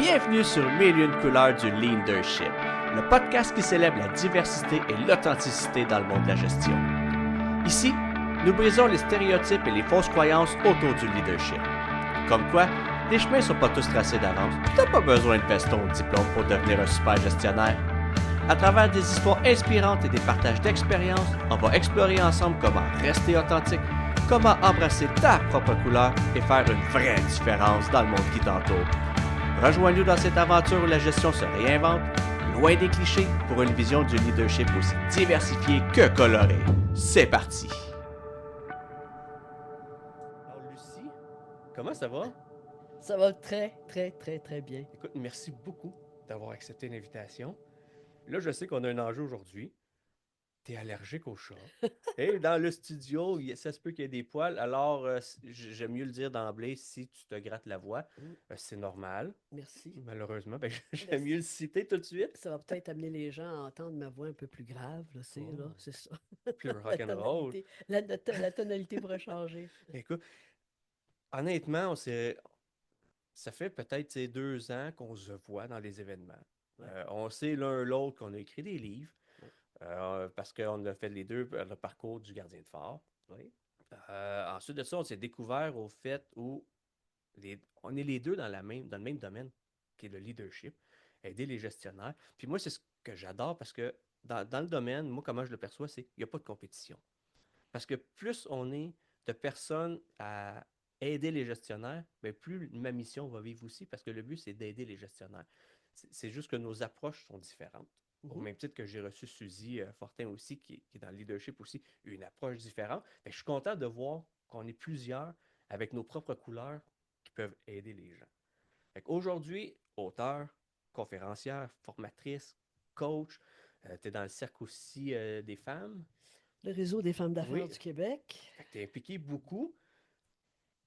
Bienvenue sur Mille et une couleurs du leadership, le podcast qui célèbre la diversité et l'authenticité dans le monde de la gestion. Ici, nous brisons les stéréotypes et les fausses croyances autour du leadership. Comme quoi, les chemins sont pas tous tracés d'avance, tu n'as pas besoin de veston ou de diplôme pour devenir un super gestionnaire. À travers des histoires inspirantes et des partages d'expériences, on va explorer ensemble comment rester authentique, comment embrasser ta propre couleur et faire une vraie différence dans le monde qui t'entoure. Rejoins-nous dans cette aventure où la gestion se réinvente, loin des clichés, pour une vision du leadership aussi diversifiée que colorée. C'est parti! Alors Lucie, comment ça va? Ça va très bien. Écoute, merci beaucoup d'avoir accepté l'invitation. Là, je sais qu'on a un enjeu aujourd'hui. T'es allergique aux chats. Et dans le studio, ça se peut qu'il y ait des poils. Alors, j'aime mieux le dire d'emblée, si tu te grattes la voix, c'est normal. Merci. Malheureusement, j'aime mieux le citer tout de suite. Ça va peut-être amener les gens à entendre ma voix un peu plus grave, là, c'est ça. Plus rock'n'roll. La tonalité pourrait changer. Écoute, honnêtement, ça fait peut-être 2 ans qu'on se voit dans les événements. Ouais. On sait l'un l'autre qu'on a écrit des livres, Ouais. parce qu'on a fait les deux le parcours du gardien de phare. Oui. Ensuite de ça, on s'est découvert au fait où on est les deux dans le même domaine, qui est le leadership, aider les gestionnaires. Puis moi, c'est ce que j'adore parce que dans le domaine, moi, comment je le perçois, c'est qu'il n'y a pas de compétition. Parce que plus on est de personnes à aider les gestionnaires, bien, plus ma mission va vivre aussi, parce que le but, c'est d'aider les gestionnaires. C'est juste que nos approches sont différentes. Au même titre que j'ai reçu Suzy Fortin aussi, qui est dans le leadership aussi, une approche différente. Bien, je suis content de voir qu'on est plusieurs avec nos propres couleurs qui peuvent aider les gens. Aujourd'hui, auteur, conférencière, formatrice, coach, tu es dans le cercle aussi des femmes. Le Réseau des femmes d'affaires Oui, du Québec. tu es impliqué beaucoup.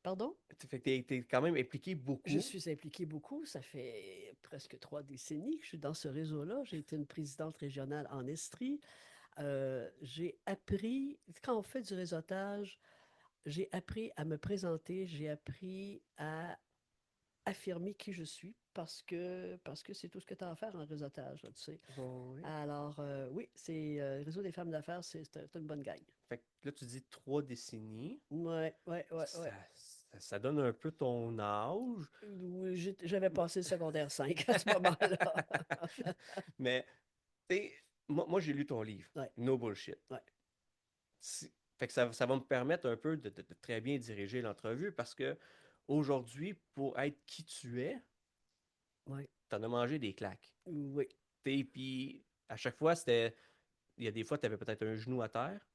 Pardon? Fait que tu es quand même impliqué Je beaucoup. suis impliquée beaucoup. Ça fait presque 3 décennies que je suis dans ce réseau-là. J'ai été une présidente régionale en Estrie. J'ai appris, quand on fait du réseautage, j'ai appris à me présenter, j'ai appris à affirmer qui je suis parce que c'est tout ce que tu as à faire en réseautage, là, tu sais. Oh, oui. Alors, oui, c'est Réseau des femmes d'affaires, c'est une bonne gang. Fait que là, tu dis 3 décennies. Ouais. Ça donne un peu ton âge. Oui, j'avais passé le secondaire 5 à ce moment-là. Mais, tu sais, moi j'ai lu ton livre, Ouais, No Bullshit. ouais. Fait que ça va me permettre un peu de très bien diriger l'entrevue parce que aujourd'hui, pour être qui tu es, Ouais, t'en as mangé des claques. oui, Puis à chaque fois, il y a des fois, tu avais peut-être un genou à terre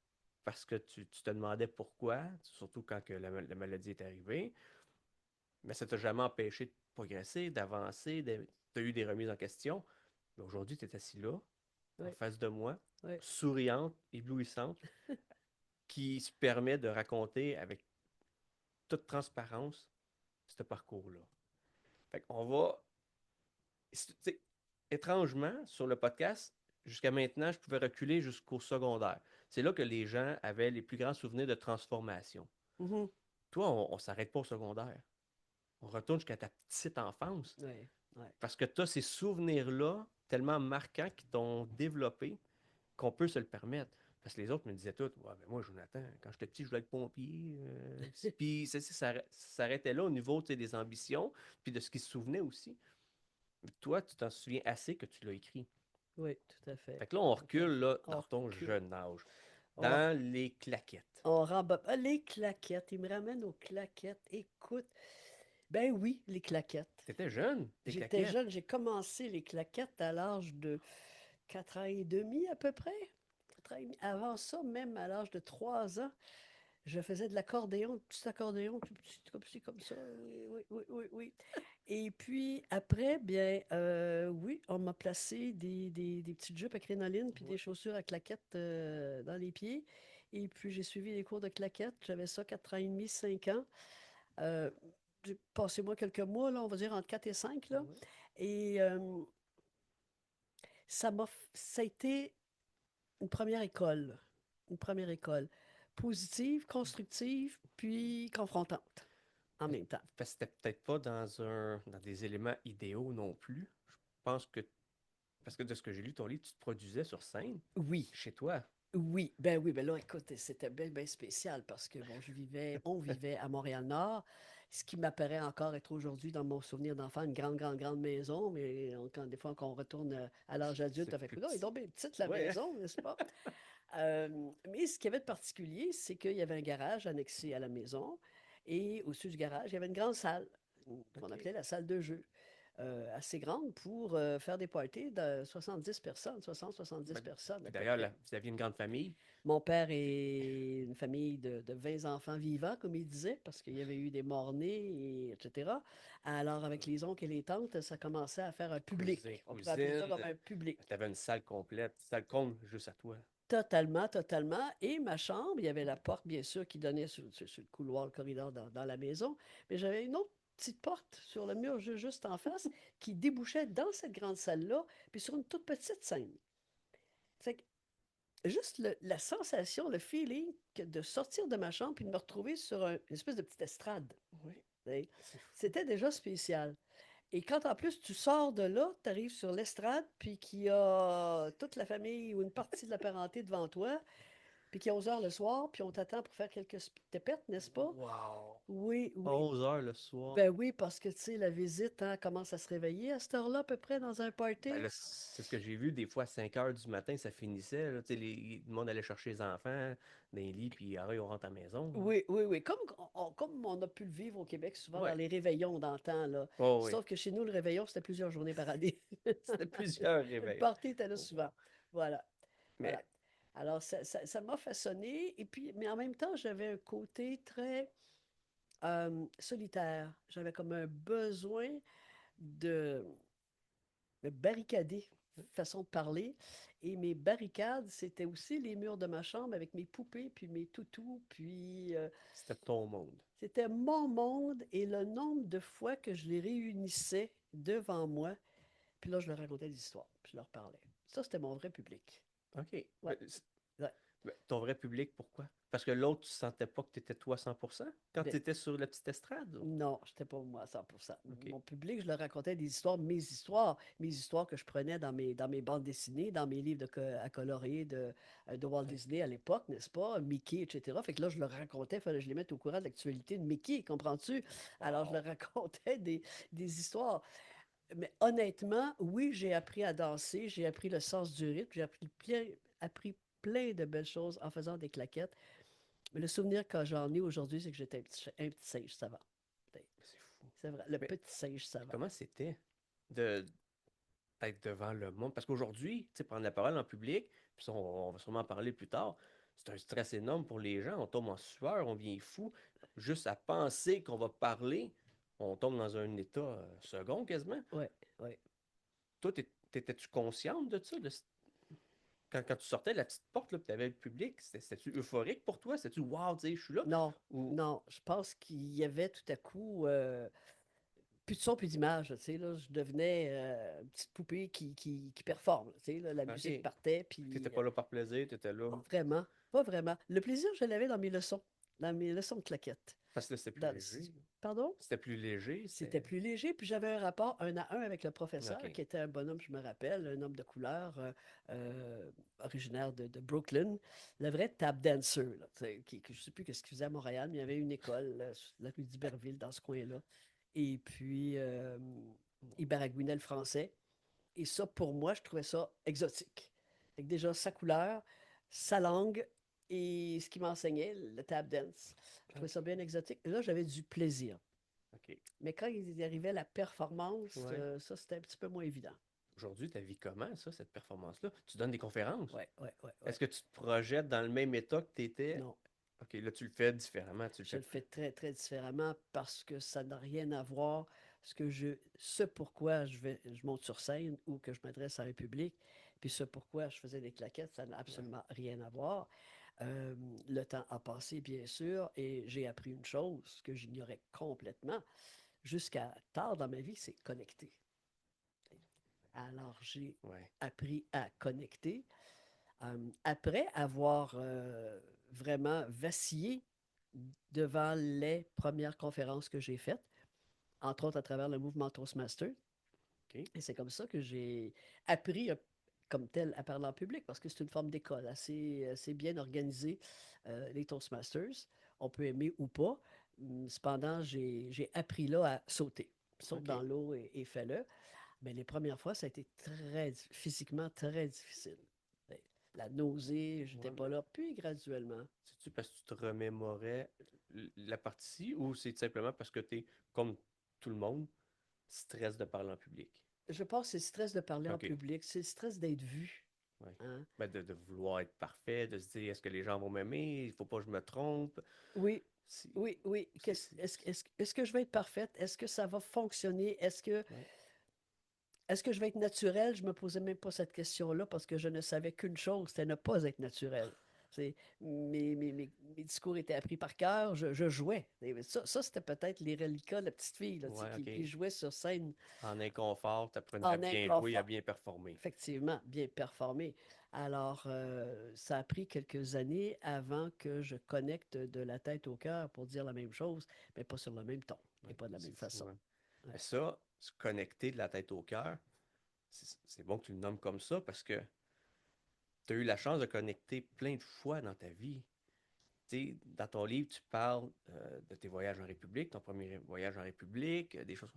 parce que tu te demandais pourquoi, surtout quand que la maladie est arrivée. Mais ça t'a jamais empêché de progresser, d'avancer, tu as eu des remises en question. Mais aujourd'hui, tu es assis là, en oui, face de moi, oui. souriante, éblouissante, qui se permet de raconter avec toute transparence ce parcours-là. Fait qu'on va. Étrangement, sur le podcast, jusqu'à maintenant, je pouvais reculer jusqu'au secondaire. C'est là que les gens avaient les plus grands souvenirs de transformation. Mhm. Toi, on ne s'arrête pas au secondaire. On retourne jusqu'à ta petite enfance. Ouais, ouais. Parce que tu as ces souvenirs-là tellement marquants qui t'ont développé qu'on peut se le permettre. Parce que les autres me disaient tout, ouais, mais moi, Jonathan, quand j'étais petit, je voulais être pompier. Puis ça s'arrêtait là au niveau des ambitions, puis de ce qu'ils se souvenaient aussi. Toi, tu t'en souviens assez que tu l'as écrit. Oui, tout à fait. Fait que là, on Tout à fait. recule là, On dans ton recule. jeune âge, On, dans les claquettes. on remballe. Ah, les claquettes, il me ramène aux claquettes. Écoute, ben oui, les claquettes. T'étais jeune, tes J'étais claquettes. jeune, j'ai commencé les claquettes à l'âge de 4 ans et demi à peu près. 4 ans et demi. Avant ça, même à l'âge de 3 ans, je faisais de l'accordéon, petit accordéon, tout petit, comme ci, comme ça. Oui. Et puis après, bien, oui, on m'a placé des petites jupes à crénoline puis Ouais. des chaussures à claquettes dans les pieds. Et puis j'ai suivi les cours de claquettes. J'avais ça 4 ans et demi, 5 ans. Euh, Passez-moi quelques mois, là, on va dire entre 4 et 5 là. Ouais. Et ça a été une première école. Une première école. Positive, constructive, puis confrontante. en même temps. Parce que c'était peut-être pas dans des éléments idéaux non plus. Je pense que, parce que de ce que j'ai lu ton livre, tu te produisais sur scène Oui, chez toi. oui, ben là, écoute, c'était bien, bien spécial parce que, bon, on vivait à Montréal-Nord, ce qui m'apparaît encore être aujourd'hui, dans mon souvenir d'enfant, une grande, grande, grande maison, mais des fois, quand on retourne à l'âge adulte, C'est on fait, plus coudonc, elle est petit. donc bien petite, la Ouais, hein? maison, n'est-ce pas? Mais ce qu'il y avait de particulier, c'est qu'il y avait un garage annexé à la maison et au-dessus du garage, il y avait une grande salle qu'on OK. appelait la salle de jeu, assez grande pour faire des parties de 70 personnes, 60-70 Ben, personnes puis à peu d'ailleurs, près. vous aviez une grande famille. Mon père est une famille de 20 enfants vivants, comme il disait, parce qu'il y avait eu des morts-nés, etc. Alors, avec les oncles et les tantes, ça commençait à faire un Cousin, public. On pourrait appeler ça cousine. comme un public. Tu avais une salle complète, salle comble juste à toi. Totalement, totalement. Et ma chambre, il y avait la porte, bien sûr, qui donnait sur le couloir, le corridor dans la maison. Mais j'avais une autre petite porte sur le mur juste en face qui débouchait dans cette grande salle-là, puis sur une toute petite scène. Fait que juste la sensation, le feeling de sortir de ma chambre puis de me retrouver sur une espèce de petite estrade. Oui, Tu sais, c'est fou. c'était déjà spécial. Et quand en plus tu sors de là, tu arrives sur l'estrade, puis qu'il y a toute la famille ou une partie de la parenté devant toi, puis qu'il est 11 heures le soir, puis on t'attend pour faire quelques tépettes, n'est-ce pas? Wow! Oui, oui. 11 heures le soir. Ben oui, parce que, tu sais, la visite hein, commence à se réveiller à cette heure-là, à peu près, dans un Ben party. là, c'est ce que j'ai vu. Des fois, à 5 heures du matin, ça finissait. Là, tu sais, le monde allait chercher les enfants dans les lits, puis ah, ouais, on rentre à la maison. Oui, oui, oui. Comme on a pu le vivre au Québec, souvent dans Ouais. les réveillons d'antan, là. Oh, oui. Sauf que chez nous, le réveillon, c'était plusieurs journées par année. C'était plusieurs Le réveils. party était là souvent. Voilà, Mais, voilà. Alors, ça m'a façonné. Et puis, mais en même temps, j'avais un côté très solitaire. J'avais comme un besoin de me barricader, façon de parler. Et mes barricades, c'était aussi les murs de ma chambre avec mes poupées, puis mes toutous, puis c'était ton monde. c'était mon monde et le nombre de fois que je les réunissais devant moi, puis là, je leur racontais des histoires, puis je leur parlais. Ça, c'était mon vrai public. OK. Ouais, ouais. Ton vrai public, pourquoi? Parce que l'autre, tu sentais pas que tu étais toi 100% quand Ben, tu étais sur la petite estrade? non, je n'étais pas moi à 100%. OK. Mon public, je leur racontais des mes histoires que je prenais dans mes bandes dessinées, dans mes livres à colorier de Walt Ouais. Disney à l'époque, n'est-ce pas? Mickey, etc. Fait que là, je leur racontais, il fallait que je les mette au courant de l'actualité de Mickey, comprends-tu? Alors, je leur Wow. racontais des histoires. Mais honnêtement, oui, j'ai appris à danser, j'ai appris le sens du rythme, appris plein de belles choses en faisant des claquettes. Mais le souvenir que j'en ai aujourd'hui, c'est que j'étais un petit singe savant. C'est fou. C'est vrai, le Mais petit singe savant. comment c'était de d'être devant le monde? Parce qu'aujourd'hui, tu sais, prendre la parole en public, puis ça, on va sûrement en parler plus tard, c'est un stress énorme pour les gens. On tombe en sueur, on vient fou. Juste à penser qu'on va parler, on tombe dans un état second quasiment. Ouais, ouais. Toi, t'étais-tu consciente de ça? Quand tu sortais de la petite porte, là, puis t'avais le public, c'était-tu euphorique pour toi? C'était-tu wow, tu sais, je suis là? Non, Ou. non, je pense qu'il y avait tout à coup plus de son, plus d'image. Tu sais, là, je devenais une petite poupée qui performe. Tu sais, là, la OK. musique partait, T'étais puis pas là par plaisir, t'étais là. pas vraiment, pas vraiment. Le plaisir, je l'avais dans mes leçons de claquettes. Parce que là, c'était plus Dans- léger. Pardon? C'était plus léger, C'était c'était. plus léger, puis j'avais un rapport 1 à 1 avec le professeur, OK. qui était un bonhomme, je me rappelle, un homme de couleur, originaire de Brooklyn, le vrai tap dancer, là, tu sais, je ne sais plus ce qu'il faisait à Montréal, mais il y avait une école sur la rue d'Iberville, dans ce coin-là. Et puis, il baragouinait le français. Et ça, pour moi, je trouvais ça exotique. Fait que déjà, sa couleur, sa langue et ce qu'il m'enseignait, le tap dance, je trouvais ça OK. bien exotique. Et là, j'avais du plaisir. OK. Mais quand il arrivait à la performance, Ouais. ça, c'était un petit peu moins évident. Aujourd'hui, ta vie comment, ça, cette performance-là? Tu donnes des conférences? Ouais, ouais, ouais, ouais. Est-ce que tu te projettes dans le même état que tu étais? Non, OK, là, tu le fais différemment. Tu le je fais le fais plus. très, très différemment parce que ça n'a rien à voir. Ce pourquoi je monte sur scène ou que je m'adresse à un public, puis ce pourquoi je faisais des claquettes, ça n'a Ouais. absolument rien à voir. Euh, le temps a passé, bien sûr, et j'ai appris une chose que j'ignorais complètement jusqu'à tard dans ma vie, c'est connecter. Alors, j'ai Ouais. appris à connecter. Après avoir vraiment vacillé devant les premières conférences que j'ai faites, entre autres à travers le mouvement Toastmaster. OK. Et c'est comme ça que j'ai appris comme tel à parler en public, parce que c'est une forme d'école assez bien organisée, les Toastmasters. On peut aimer ou pas. Cependant, j'ai appris là à sauter. Saute dans OK. l'eau et fais-le. Mais les premières fois, ça a été physiquement très difficile. Ben, la nausée, j'étais Ouais, pas mais là. Puis graduellement, c'est-tu parce que tu te remémorais la partie ou c'est simplement parce que tu es, comme tout le monde, stress de parler en public? je pense que c'est le stress de parler en OK. public, c'est le stress d'être vu. Ouais. Hein. Ben, de vouloir être parfait, de se dire est-ce que les gens vont m'aimer, il faut pas que je me trompe. Oui, Si, oui, oui. c'est, c'est- Est-ce que je vais être parfaite? Est-ce que ça va fonctionner? ouais. Est-ce que je vais être naturelle? Je me posais même pas cette question-là parce que je ne savais qu'une chose, c'était ne pas être naturel. Mes discours étaient appris par cœur, je jouais. Et ça c'était peut-être les reliquats de la petite fille là, tu sais, Ouais, qui OK. jouait sur scène En inconfort, tu apprenais à en bien jouer, à inconfort. bien performer. Effectivement, bien performé. Alors, ça a pris quelques années avant que je connecte de la tête au cœur pour dire la même chose, mais pas sur le même ton et Ouais, pas de la même c'est fou, façon. hein. Ouais. Mais ça, se connecter de la tête au cœur, c'est bon que tu le nommes comme ça parce que tu as eu la chance de connecter plein de fois dans ta vie. Tu sais, dans ton livre, tu parles de tes voyages en République, ton premier voyage en République, des choses.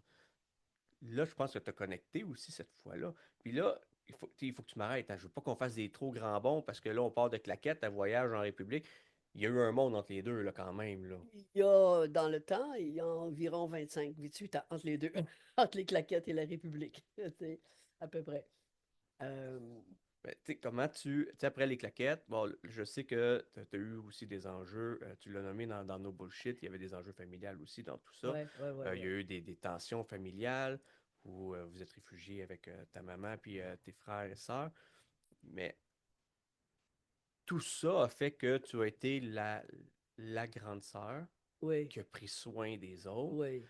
Là, je pense que tu as connecté aussi cette fois-là. Puis là, il faut que tu m'arrêtes, hein. Je veux pas qu'on fasse des trop grands bonds parce que là, on part de claquettes à voyage en République. Il y a eu un monde entre les deux, là, quand même, là. Il y a, dans le temps, il y a environ 25, 28 ans entre les deux, entre les claquettes et la République, tu sais, à peu près. Euh, Ben, tu sais, comment tu sais, après les claquettes, bon, je sais que tu as eu aussi des enjeux, tu l'as nommé dans nos bullshit, il y avait des enjeux familiales aussi dans tout ça. ouais, ouais, ouais, Il y a ouais. eu des tensions familiales où vous êtes réfugié avec ta maman puis tes frères et sœurs. Mais tout ça a fait que tu as été la grande sœur Oui, qui a pris soin des autres. oui,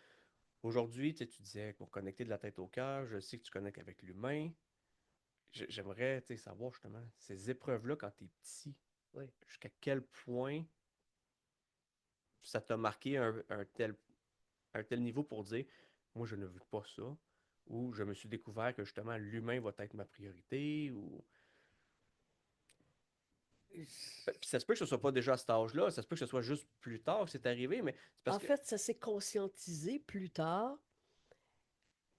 Aujourd'hui, tu sais, tu disais pour connecter de la tête au cœur, je sais que tu connectes avec l'humain. J'aimerais tu sais, savoir justement ces épreuves-là quand tu es petit, oui. jusqu'à quel point ça t'a marqué un tel niveau pour dire, moi, je ne veux pas ça, ou je me suis découvert que justement l'humain va être ma priorité, ou... Ben, puis ça se peut que ce soit pas déjà à cet âge-là, ça se peut que ce soit juste plus tard que c'est arrivé, mais c'est parce En que... fait, ça s'est conscientisé plus tard,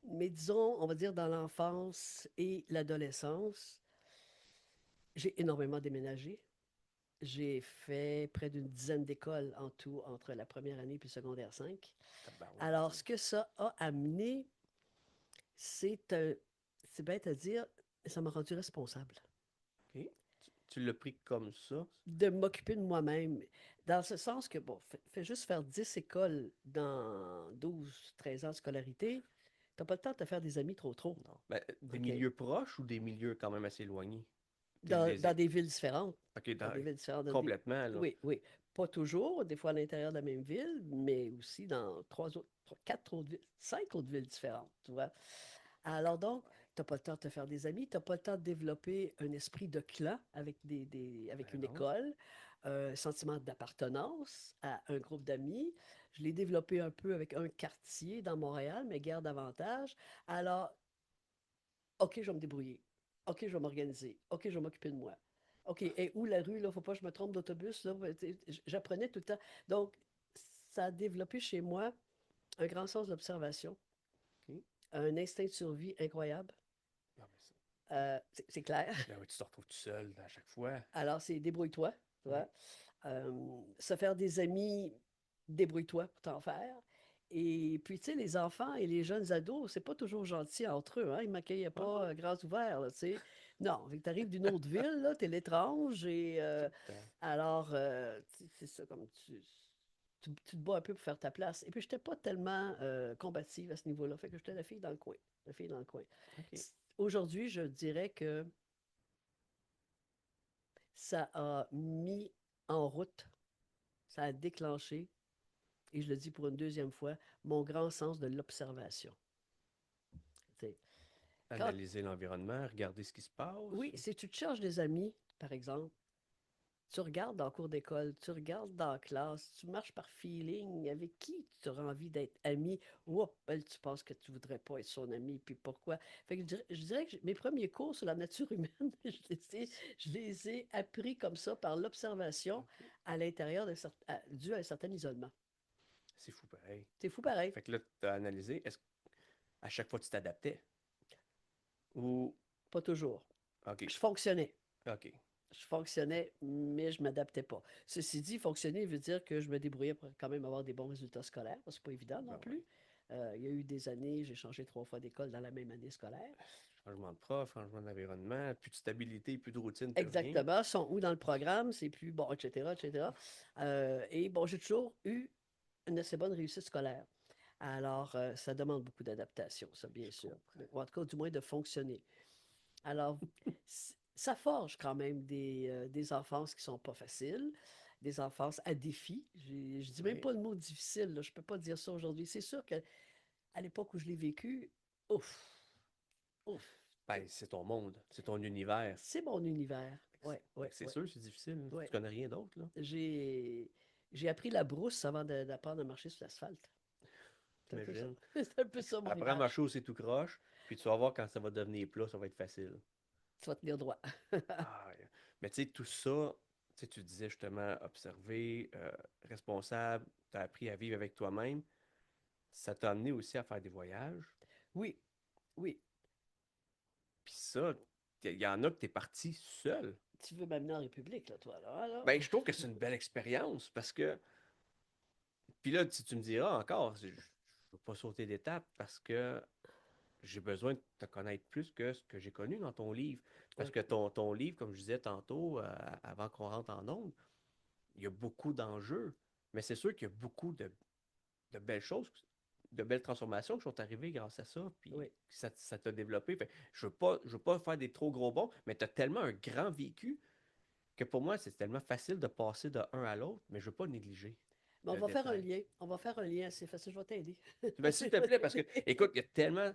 mais disons, on va dire dans l'enfance et l'adolescence, j'ai énormément déménagé. J'ai fait près d'une dizaine d'écoles en tout entre la première année puis secondaire 5. Tabarouette, Alors, hein. ce que ça a amené, c'est un, c'est bête à dire, ça m'a rendu responsable OK? Tu l'as pris comme ça. de m'occuper de moi-même. Dans ce sens que, bon, fais juste faire 10 écoles dans 12, 13 ans de scolarité, t'as pas le temps de te faire des amis trop trop. Non. Ben, des OK? milieux proches ou des milieux quand même assez éloignés? T'sais, Dans des villes différentes. OK, Dans des villes différentes. complètement, là. Oui, oui. Pas toujours, des fois à l'intérieur de la même ville, mais aussi dans quatre autres villes, 5 autres villes différentes, tu vois. Alors donc, tu n'as pas le temps de te faire des amis, tu n'as pas le temps de développer un esprit de clan avec Ben une non. école, un sentiment d'appartenance à un groupe d'amis. Je l'ai développé un peu avec un quartier dans Montréal, mais guère davantage. Alors, OK, je vais me débrouiller. OK, je vais m'organiser. OK, je vais m'occuper de moi. OK, et où la rue, là, faut pas que je me trompe d'autobus, là. J'apprenais tout le temps. Donc, ça a développé chez moi un grand sens d'observation, OK. un instinct de survie incroyable. Non, mais C'est clair. ben oui, tu te retrouves tout seul à chaque fois. Alors, c'est débrouille-toi, tu Ouais. vois. Se faire des amis, débrouille-toi pour t'en faire. Et puis, tu sais, les enfants et les jeunes ados, c'est pas toujours gentil entre eux, hein. Ils m'accueillaient Ah pas non? grands ouverts, là, tu sais. Non, tu arrives d'une autre ville, là, t'es l'étrange, et Tout le temps. alors, c'est ça, comme tu te bats un peu pour faire ta place. Et puis, j'étais pas tellement combative à ce niveau-là, fait que j'étais la fille dans le coin, la fille dans le coin. OK. Aujourd'hui, je dirais que ça a mis en route, ça a déclenché, et je le dis pour une deuxième fois, mon grand sens de l'observation. C'est- Quand, Analyser l'environnement, regarder ce qui se oui, passe. si tu te cherches des amis, par exemple, Tu regardes dans le cours d'école, tu regardes dans la classe, tu marches par feeling, avec qui tu auras envie d'être ami, ou elle, tu penses que tu voudrais pas être son ami, puis pourquoi. Fait que je dirais que mes premiers cours sur la nature humaine, je les ai appris comme ça par l'observation OK. à l'intérieur dû à un certain isolement. C'est fou pareil. C'est fou pareil. Fait que là, tu as analysé, est-ce qu'à chaque fois tu t'adaptais? Ou. Pas toujours. OK. Je fonctionnais. OK. Je fonctionnais, mais je m'adaptais pas. Ceci dit, fonctionner veut dire que je me débrouillais pour quand même avoir des bons résultats scolaires, parce que c'est pas évident non Ben ouais. plus. Il y a eu des années, j'ai changé 3 fois d'école dans la même année scolaire. Changement de prof, changement d'environnement, plus de stabilité, plus de routine, plus rien. Exactement, sont où dans le programme, c'est plus bon, etc., etc. Et bon, j'ai toujours eu une assez bonne réussite scolaire. Alors, ça demande beaucoup d'adaptation, ça, bien Je sûr. comprends. Ou en tout cas, du moins de fonctionner. Alors, ça forge quand même des enfances qui sont pas faciles, des enfances à défi. Je dis même Oui. pas le mot difficile, là, je peux pas dire ça aujourd'hui. C'est sûr que à l'époque où je l'ai vécu, ouf, ouf, Ben, c'est ton monde, c'est ton univers. c'est mon univers. Ouais, Fait ouais, que c'est ouais, sûr, c'est difficile. Tu ouais. connais rien d'autre, là. J'ai j'ai appris la brousse avant d'apprendre à marcher sur l'asphalte. C'est un peu ça. T'imagines? C'est un peu Fait que ça mon apprends à image. marcher aussi tout croche, puis tu vas voir quand ça va devenir plat, ça va être facile. Tu vas tenir droit. Ah, ouais. Mais tu sais, tout ça, tu sais, tu disais justement observer, responsable, tu as appris à vivre avec toi-même. Ça t'a amené aussi à faire des voyages. Oui, oui. Puis ça, il y en a que t'es parti seul. Tu veux m'amener en République, là, toi, là, là? Ben, je trouve que c'est une belle expérience parce que. Puis là, si tu me diras encore, je ne veux pas sauter d'étape parce que j'ai besoin de te connaître plus que ce que j'ai connu dans ton livre. Parce que OK. ton livre, comme je disais tantôt, avant qu'on rentre en ondes, il y a beaucoup d'enjeux. Mais c'est sûr qu'il y a beaucoup de belles choses, de belles transformations qui sont arrivées grâce à ça. Puis Oui. ça t'a développé. Fait, je veux pas faire des trop gros bons, mais tu as tellement un grand vécu que pour moi, c'est tellement facile de passer de un à l'autre, mais je veux pas négliger Mais on le va faire un détail. lien. On va faire un lien assez facile. Je vais t'aider. Ben, s'il Je te vais plaît, parce que, t'aider. écoute, il y a tellement.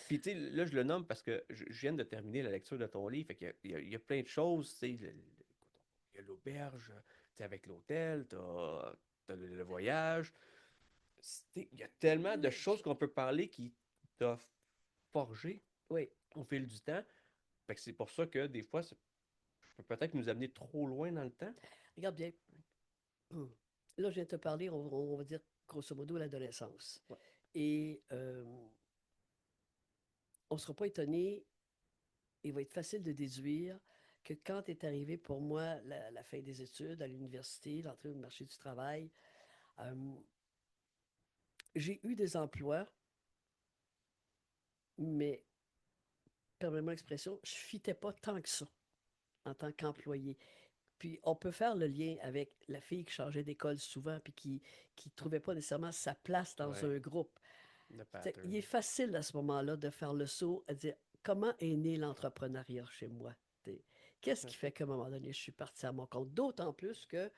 Puis, tu sais, là, je le nomme parce que je viens de terminer la lecture de ton livre. Fait qu'il y a, il y a plein de choses. Tu sais, il y a l'auberge, tu sais, avec l'hôtel, t'as le voyage. Il y a tellement de choses qu'on peut parler qui t'ont forgé Oui. au fil du temps. Fait que c'est pour ça que des fois, ça peut peut-être nous amener trop loin dans le temps. Regarde bien. Là, je viens de te parler, on va dire grosso modo l'adolescence. Ouais. Et on ne sera pas étonné, il va être facile de déduire que quand est arrivé pour moi la fin des études à l'université, l'entrée au marché du travail, euh, j'ai eu des emplois, mais, permets-moi l'expression, je ne fitais pas tant que ça en tant qu'employé. Puis on peut faire le lien avec la fille qui changeait d'école souvent puis qui ne trouvait pas nécessairement sa place dans Ouais, un groupe. le Il est pattern. facile à ce moment-là de faire le saut à dire comment est né l'entrepreneuriat chez moi? Qu'est-ce qui fait OK. qu'à un moment donné, je suis partie à mon compte? D'autant plus que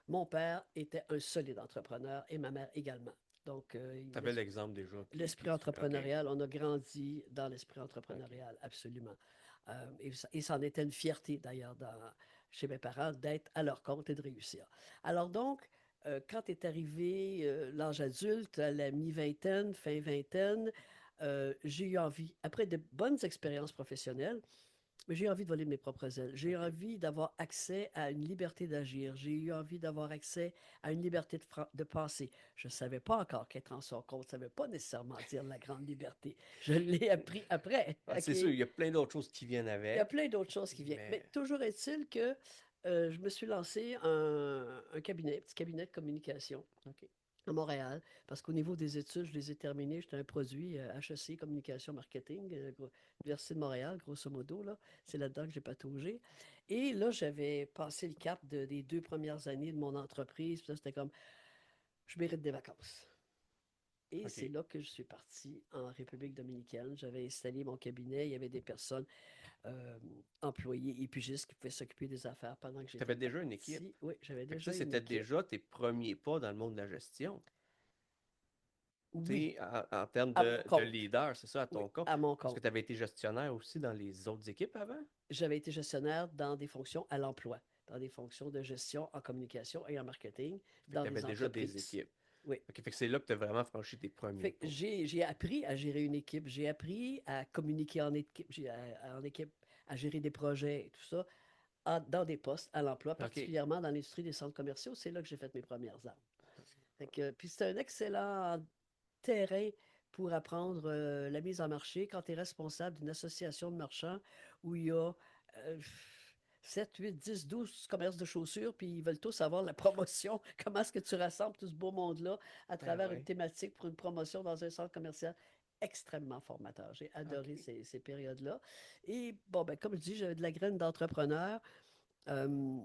mon père était un solide entrepreneur et ma mère également. Donc, Tu avais l'exemple déjà l'esprit OK. entrepreneurial, on a grandi dans l'esprit OK. entrepreneurial, absolument. Et ça en était une fierté d'ailleurs chez mes parents d'être à leur compte et de réussir. Alors donc, quand est arrivé l'âge adulte, à la mi-vingtaine, fin vingtaine, j'ai eu envie, après de bonnes expériences professionnelles, mais j'ai eu envie de voler de mes propres ailes. J'ai eu OK. envie d'avoir accès à une liberté d'agir. J'ai eu envie d'avoir accès à une liberté de penser. Je ne savais pas encore qu'être en son compte, ça ne veut pas nécessairement dire la grande liberté. Je l'ai appris après. Ah, OK? c'est sûr, il y a plein d'autres choses qui viennent Il y a avec, plein d'autres choses qui viennent. Mais mais toujours est-il que je me suis lancé un cabinet, un petit cabinet de communication OK. à Montréal, parce qu'au niveau des études, je les ai terminées. J'étais un produit HEC, communication marketing, Université de Montréal, grosso modo, là. C'est là-dedans que j'ai pataugé. Et là, j'avais passé le cap des 2 premières années de mon entreprise. Puis là, c'était comme, je mérite des vacances. Et c'est OK. là que je suis parti en République dominicaine. J'avais installé mon cabinet. Il y avait des personnes euh, employés et pigistes qui pouvaient s'occuper des affaires pendant que Tu j'étais avais déjà une équipe. parti. Oui, j'avais Fait que ça, déjà une c'était équipe. déjà tes premiers pas dans le monde de la gestion. Tu Oui, sais, en termes à mon de compte. leader, c'est ça, à Oui, ton compte. à mon Parce que compte. tu avais été gestionnaire aussi dans les autres équipes avant. J'avais été gestionnaire dans des fonctions à l'emploi. dans des fonctions de gestion en communication et en marketing Fait que dans tu avais des déjà des entreprises. équipes. Oui. OK, fait que c'est là que tu as vraiment franchi tes premiers Fait que pas. j'ai appris à gérer une équipe, j'ai appris à communiquer en équipe, en équipe, à gérer des projets et tout ça, dans des postes à l'emploi, OK. particulièrement dans l'industrie des centres commerciaux. C'est là que j'ai fait mes premières armes. Fait que, puis c'est un excellent terrain pour apprendre la mise en marché quand tu es responsable d'une association de marchands où il y a euh, 7, 8, 10, 12 commerces de chaussures, puis ils veulent tous avoir la promotion. Comment est-ce que tu rassembles tout ce beau monde-là à Ben travers une ouais. thématique pour une promotion dans un centre commercial? Extrêmement formateur. J'ai adoré OK. ces périodes-là. Et bon, ben, comme je dis, j'avais de la graine d'entrepreneur. Euh,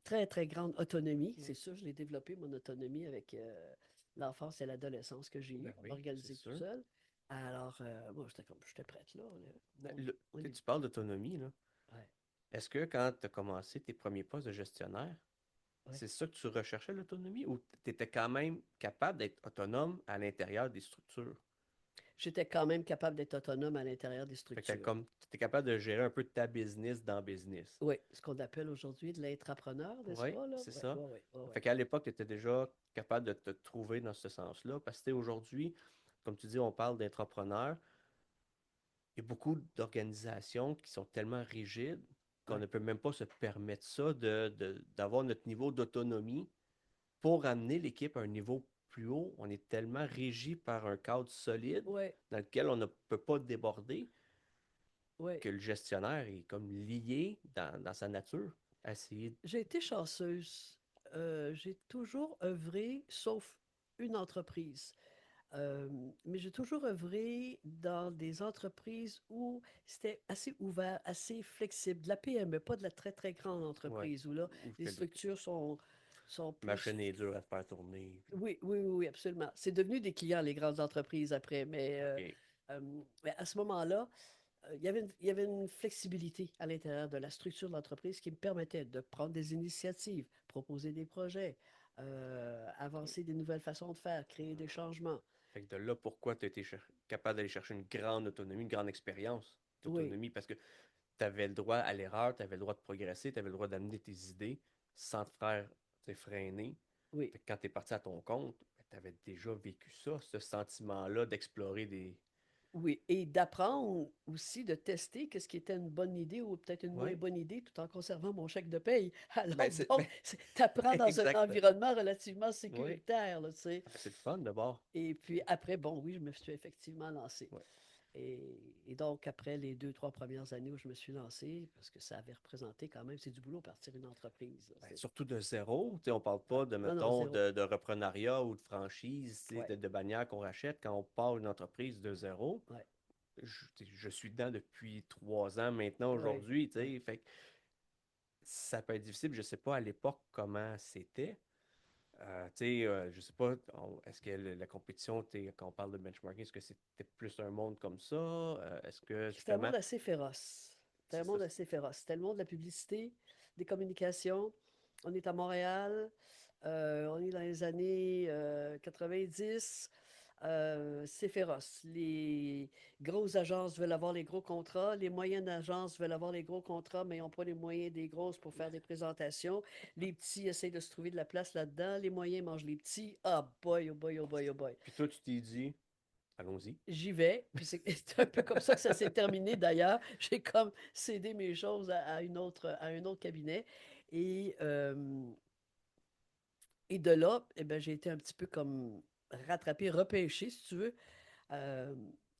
Très, très grande autonomie. C'est OK. sûr, je l'ai développé, mon autonomie, avec l'enfance et l'adolescence que j'ai Ben eue, oui, c'est organisée tout sûr. seul. Alors, moi, j'étais comme, j'étais prête là. Ben, On est... tu parles d'autonomie, là. Ouais, Est-ce que quand tu as commencé tes premiers postes de gestionnaire, ouais. c'est ça que tu recherchais, l'autonomie, ou tu étais quand même capable d'être autonome à l'intérieur des structures? J'étais quand même capable d'être autonome à l'intérieur des Fait que structures. comme tu étais capable de gérer un peu ta business dans business. Oui, ce qu'on appelle aujourd'hui de l'intrapreneur, n'est-ce Oui, pas, là? c'est Oui, ça. oui, oui, oui, oui. Fait qu'à l'époque, tu étais déjà capable de te trouver dans ce sens-là. Parce que aujourd'hui, comme tu dis, on parle d'entrepreneurs. Il y a beaucoup d'organisations qui sont tellement rigides qu'on Ouais, ne peut même pas se permettre ça, d'avoir notre niveau d'autonomie pour amener l'équipe à un niveau plus haut. On est tellement régi par un cadre solide ouais, dans lequel on ne peut pas déborder ouais. que le gestionnaire est comme lié dans sa nature à essayer de... J'ai été chanceuse. J'ai toujours œuvré, sauf une entreprise. Euh, mais j'ai toujours œuvré dans des entreprises où c'était assez ouvert, assez flexible. De la PME, pas de la très, très grande Ouais. entreprise où là, Ou les que la structures sont plus... machine est dure à faire tourner. Oui, oui, oui, oui, absolument. C'est devenu des clients, les grandes entreprises, après, OK. euh, mais à ce moment-là, il y avait une flexibilité à l'intérieur de la structure de l'entreprise qui me permettait de prendre des initiatives, proposer des projets, avancer des nouvelles façons de faire, créer des changements. Fait que de là, pourquoi tu as été capable d'aller chercher une grande autonomie, une grande expérience Oui, d'autonomie? Parce que tu avais le droit à l'erreur, tu avais le droit de progresser, tu avais le droit d'amener tes idées sans te faire freiner. oui. Fait que quand tu es parti à ton compte, tu avais déjà vécu ça, ce sentiment-là d'explorer des... Oui, et d'apprendre aussi, de tester qu'est-ce qui était une bonne idée ou peut-être une moins Oui. bonne idée tout en conservant mon chèque de paye. Ben, Alors c'est donc, ben, tu apprends dans un exact. environnement relativement Oui. sécuritaire, là, tu sais. Ah, ben, c'est le fun d'abord. Et puis après, bon, oui, je me suis effectivement lancée. Ouais. Et donc, après les 2, 3 premières années où je me suis lancée, parce que ça avait représenté quand même, c'est du boulot partir une entreprise, là, Ben, surtout de zéro. Tu sais, on parle ouais. pas de, Non, non, mettons, zéro. de reprenariat ou de franchise, tu sais, Ouais, de bannière qu'on rachète quand on part une entreprise de zéro. ouais, Je suis dedans depuis 3 ans maintenant, ouais, aujourd'hui, tu ouais. sais, fait que ça peut être difficile. Je sais pas à l'époque comment c'était. Tu sais, je sais pas, est-ce que la compétition, quand on parle de benchmarking, est-ce que c'était plus un monde comme ça? Est-ce que C'était un justement, monde assez féroce. C'était un c'est ça, monde assez féroce. C'était le monde de la publicité, des communications. On est à Montréal. On est dans les années 90. C'est féroce. Les grosses agences veulent avoir les gros contrats. Les moyennes agences veulent avoir les gros contrats, mais n'ont pas les moyens des grosses pour faire des présentations. Les petits essayent de se trouver de la place là-dedans. Les moyens mangent les petits. Ah boy, oh boy, oh boy, oh boy. puis toi, tu t'es dit, allons-y. J'y vais, puis c'est c'est un peu comme ça que ça s'est terminé d'ailleurs. J'ai comme cédé mes choses à un autre cabinet. Et, euh, et de là, eh ben, j'ai été un petit peu comme rattrapé, repêché, si tu veux. Euh,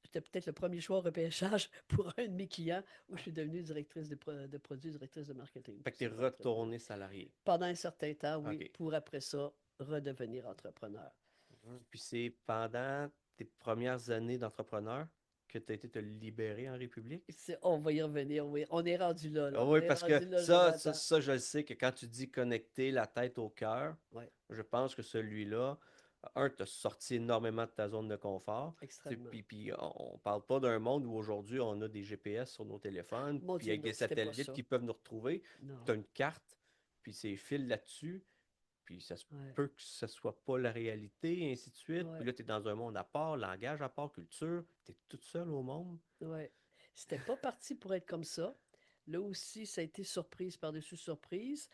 J'étais peut-être le premier choix au repêchage pour un de mes clients où je suis devenue directrice de produits, directrice de marketing Fait que pour t'es cette entreprise. retourné salarié. Pendant un certain temps, oui, OK. pour après ça, redevenir entrepreneur. Puis c'est pendant tes premières années d'entrepreneur que tu as été te libérer en République? On va y revenir, oui. On est rendu là, Ah là. On oui, est parce que rendu là, Jonathan. je le sais que quand tu dis connecter la tête au cœur, Oui, je pense que celui-là, t'a sorti énormément de ta zone de confort. Tu sais, extrêmement. puis on parle pas d'un monde où aujourd'hui on a des GPS sur nos téléphones, Mon puis Dieu, avec des non, c'était pas satellites ça. qui peuvent nous retrouver. Tu Non. as une carte, puis c'est fil là-dessus, puis ça se Ouais, peut que ce soit pas la réalité, et ainsi de suite. Puis ouais, là, tu es dans un monde à part, langage à part, culture, tu es toute seule au monde. ouais. C'était pas parti pour être comme ça. Là aussi, ça a été surprise par-dessus surprise.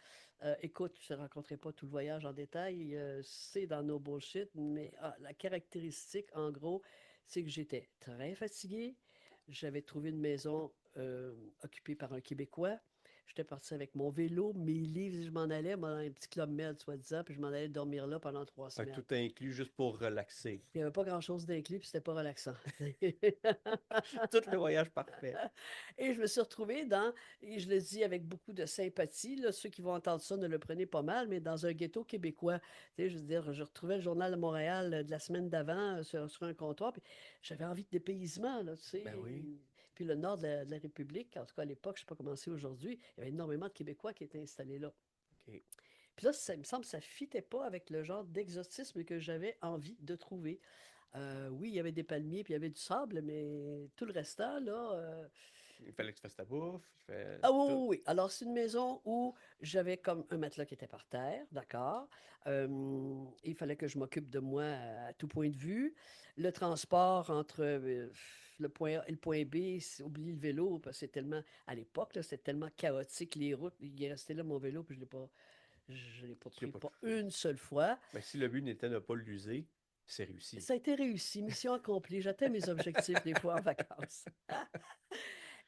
Écoute, je ne rencontrerai pas tout le voyage en détail, c'est dans nos bullshit, mais la caractéristique, en gros, c'est que j'étais très fatigué. J'avais trouvé une maison occupée par un Québécois. J'étais parti avec mon vélo, mes livres, je m'en allais, moi, dans un petit club med, soi-disant, puis je m'en allais dormir là pendant 3 semaines. Tout est inclus juste pour relaxer. Il n'y avait pas grand-chose d'inclus, puis c'était pas relaxant. Tout le voyage parfait. Et je me suis retrouvée et je le dis avec beaucoup de sympathie, là, ceux qui vont entendre ça ne le prenez pas mal, mais dans un ghetto québécois. Tu sais, je veux dire, je retrouvais le journal de Montréal de la semaine d'avant sur un comptoir, puis j'avais envie de dépaysement, là, tu sais. Ben oui. Puis le nord de la République, en tout cas à l'époque, je ne sais pas comment c'est aujourd'hui, il y avait énormément de Québécois qui étaient installés là. OK. Puis là, ça il me semble que ça ne fitait pas avec le genre d'exotisme que j'avais envie de trouver. Oui, il y avait des palmiers, puis il y avait du sable, mais tout le restant, là, Il fallait que tu fasses ta bouffe. Il fait ah oui, tout. oui, oui. Alors, c'est une maison où j'avais comme un matelas qui était par terre, d'accord. Il fallait que je m'occupe de moi à tout point de vue. Le transport entre le point A et le point B, oublie le vélo, parce que c'est tellement, à l'époque, là, c'était tellement chaotique, les routes. Il est resté là, mon vélo, puis je l'ai pas Tu l'as pris pas pas touché. une seule fois. Ben, si le but n'était de ne pas l'user, c'est réussi. Ça a été réussi, mission accomplie. J'atteins mes objectifs des fois en vacances.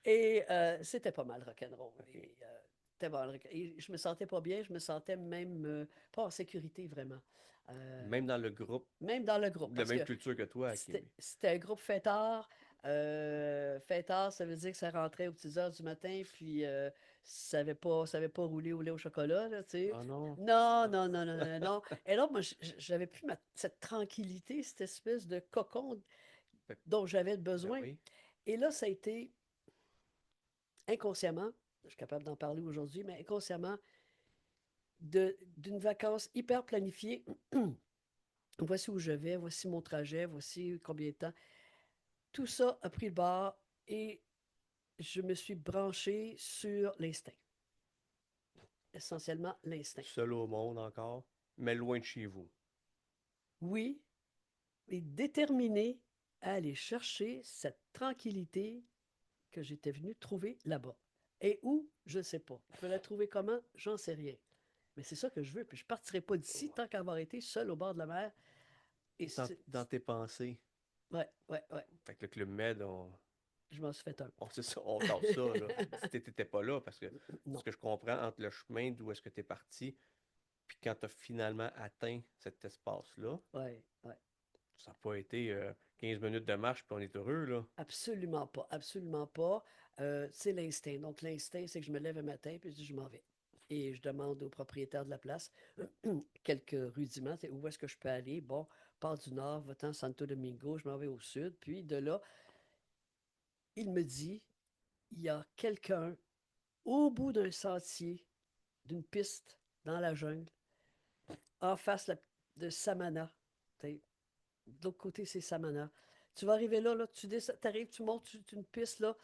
Et c'était pas mal rock'n'roll. OK. C'était pas mal et je me sentais pas bien, je me sentais même pas en sécurité vraiment. Euh, Même dans le groupe, Même dans le groupe, de parce même que culture que toi, OK, oui. c'était un groupe fêtard. Fêtard, ça veut dire que ça rentrait aux petites heures du matin, puis ça avait pas roulé au lait au chocolat, là, tu sais. Oh non. Non, Ah. non, non, non, non, non. Et là, moi, j'avais plus cette tranquillité, cette espèce de cocon Fait dont j'avais ben besoin. oui. Et là, ça a été inconsciemment, je suis capable d'en parler aujourd'hui, mais inconsciemment, d'une vacance hyper planifiée. Voici où je vais, voici mon trajet, voici combien de temps. Tout ça a pris le bord et je me suis branché sur l'instinct. Essentiellement l'instinct. Seul au monde encore, mais loin de chez vous. Oui, et déterminé à aller chercher cette tranquillité que j'étais venu trouver là-bas. Et où, je ne sais pas. Je vais la trouver comment, j'en sais rien. Mais c'est ça que je veux. Puis je ne partirai pas d'ici tant qu'avoir été seul au bord de la mer. Et Dans tes pensées. ouais, ouais, ouais. Fait que le Club Med, Je m'en suis fait un. on sait ça, on tasse ça, là. Si t'étais pas là, parce que ce Non. que je comprends entre le chemin d'où est-ce que t'es parti, puis quand t'as finalement atteint cet espace-là, Ouais, ouais. ça n'a pas été 15 minutes de marche, puis on est heureux, là. Absolument pas. Absolument pas. C'est l'instinct. Donc, l'instinct, c'est que je me lève un matin puis je dis, je m'en vais. Et je demande au propriétaire de la place quelques rudiments. Où est-ce que je peux aller? Bon, part du nord, va-t'en Santo Domingo, je m'en vais au sud. Puis de là, il me dit, il y a quelqu'un au bout d'un sentier, d'une piste dans la jungle, en face de Samana. De l'autre côté, c'est Samana. Tu vas arriver là, tu descends, arrives, tu montes sur une piste là,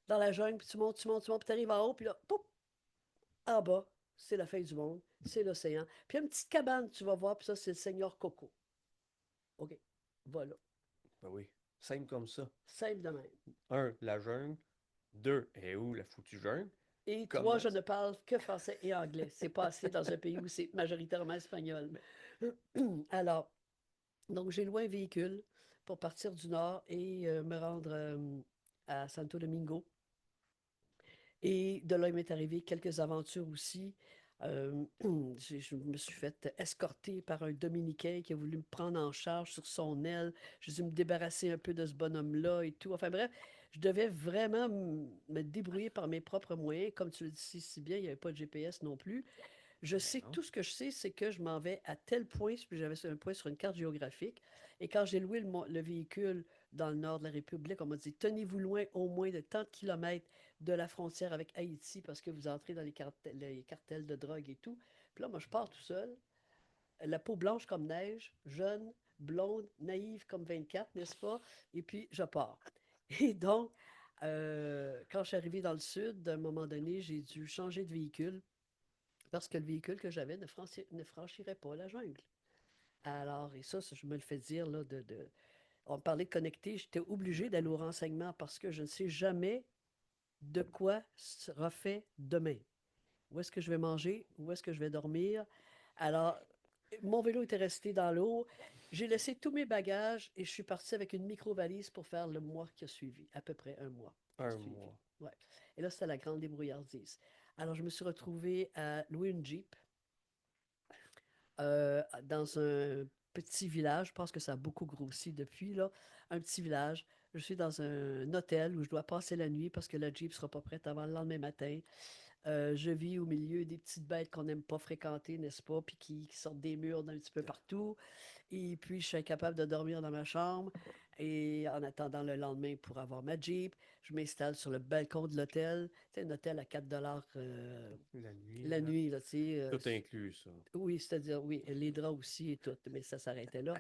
dans la jungle, puis tu montes, tu montes, tu montes, puis tu arrives en haut, puis là, pouf, en bas, c'est la fin du monde, c'est l'océan. Puis il y a une petite cabane, tu vas voir, puis ça, c'est le Seigneur Coco. OK, voilà. Ben oui. Simple comme ça. Simple de même. Un, la jungle. Deux, et où la foutue jungle? Et trois, Comment je ça? ne parle que français et anglais. C'est pas assez dans un pays où c'est majoritairement espagnol. Alors, donc, j'ai loué un véhicule pour partir du nord et me rendre à Santo Domingo. Et de là, il m'est arrivé quelques aventures aussi. Euh, je me suis fait escorter par un Dominicain qui a voulu me prendre en charge sur son aile. J'ai dû me débarrasser un peu de ce bonhomme-là et tout. Enfin bref, je devais vraiment me débrouiller par mes propres moyens. Comme tu le dis si bien, il n'y avait pas de GPS non plus. Je Ben sais, non. tout ce que je sais, c'est que je m'en vais à tel point, puis j'avais un point sur une carte géographique. Et quand j'ai loué le véhicule dans le nord de la République, on m'a dit, tenez-vous loin au moins de tant de kilomètres de la frontière avec Haïti parce que vous entrez dans les cartels de drogue et tout. Puis là, moi, je pars tout seul, la peau blanche comme neige, jeune, blonde, naïve comme 24, n'est-ce pas? Et puis, je pars. Et donc, quand je suis arrivé dans le sud, à un moment donné, j'ai dû changer de véhicule parce que le véhicule que j'avais ne franchirait pas la jungle. Alors, et ça, je me le fais dire, là, on parlait de connecter, j'étais obligé d'aller au renseignement parce que je ne sais jamais de quoi sera fait demain. Où est-ce que je vais manger? Où est-ce que je vais dormir? Alors, mon vélo était resté dans l'eau. J'ai laissé tous mes bagages et je suis parti avec une micro-valise pour faire le mois qui a suivi, à peu près un mois qui a Un suivi. mois. Ouais. Et là, c'était la grande débrouillardise. Alors, je me suis retrouvé à louer une Jeep dans un petit village. Je pense que ça a beaucoup grossi depuis, là. Un petit village. Je suis dans un hôtel où je dois passer la nuit parce que la Jeep ne sera pas prête avant le lendemain matin. Je vis au milieu des petites bêtes qu'on n'aime pas fréquenter, n'est-ce pas, puis qui sortent des murs d'un petit peu partout. Et puis, je suis incapable de dormir dans ma chambre. Et en attendant le lendemain pour avoir ma Jeep, je m'installe sur le balcon de l'hôtel. C'est un hôtel à 4 dollars La nuit, la là. nuit, là, tu sais. Tout inclus, ça. Oui, c'est-à-dire, oui, les draps aussi et tout, mais ça s'arrêtait là.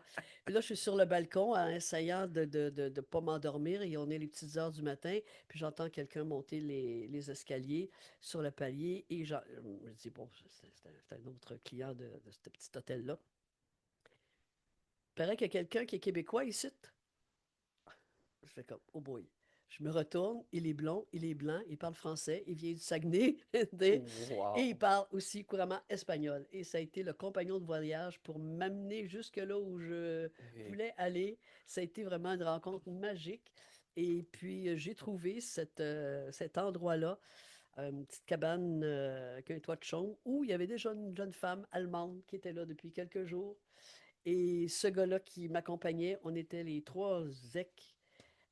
Puis là, je suis sur le balcon en essayant de pas m'endormir et on est les petites heures du matin, puis j'entends quelqu'un monter les escaliers sur le palier et je me dis, bon, c'est un autre client de ce petit hôtel-là. Il paraît qu'il y a quelqu'un qui est québécois ici. Je fais comme, oh boy. Je me retourne, il est blond, il est blanc, il parle français, il vient du Saguenay, et il Wow! parle aussi couramment espagnol. Et ça a été le compagnon de voyage pour m'amener jusque là où je Et voulais aller. Ça a été vraiment une rencontre magique. Et puis, j'ai trouvé cet endroit-là, une petite cabane avec un toit de chaume, où il y avait déjà une jeune femme allemande qui était là depuis quelques jours. Et ce gars-là qui m'accompagnait, on était les trois zecs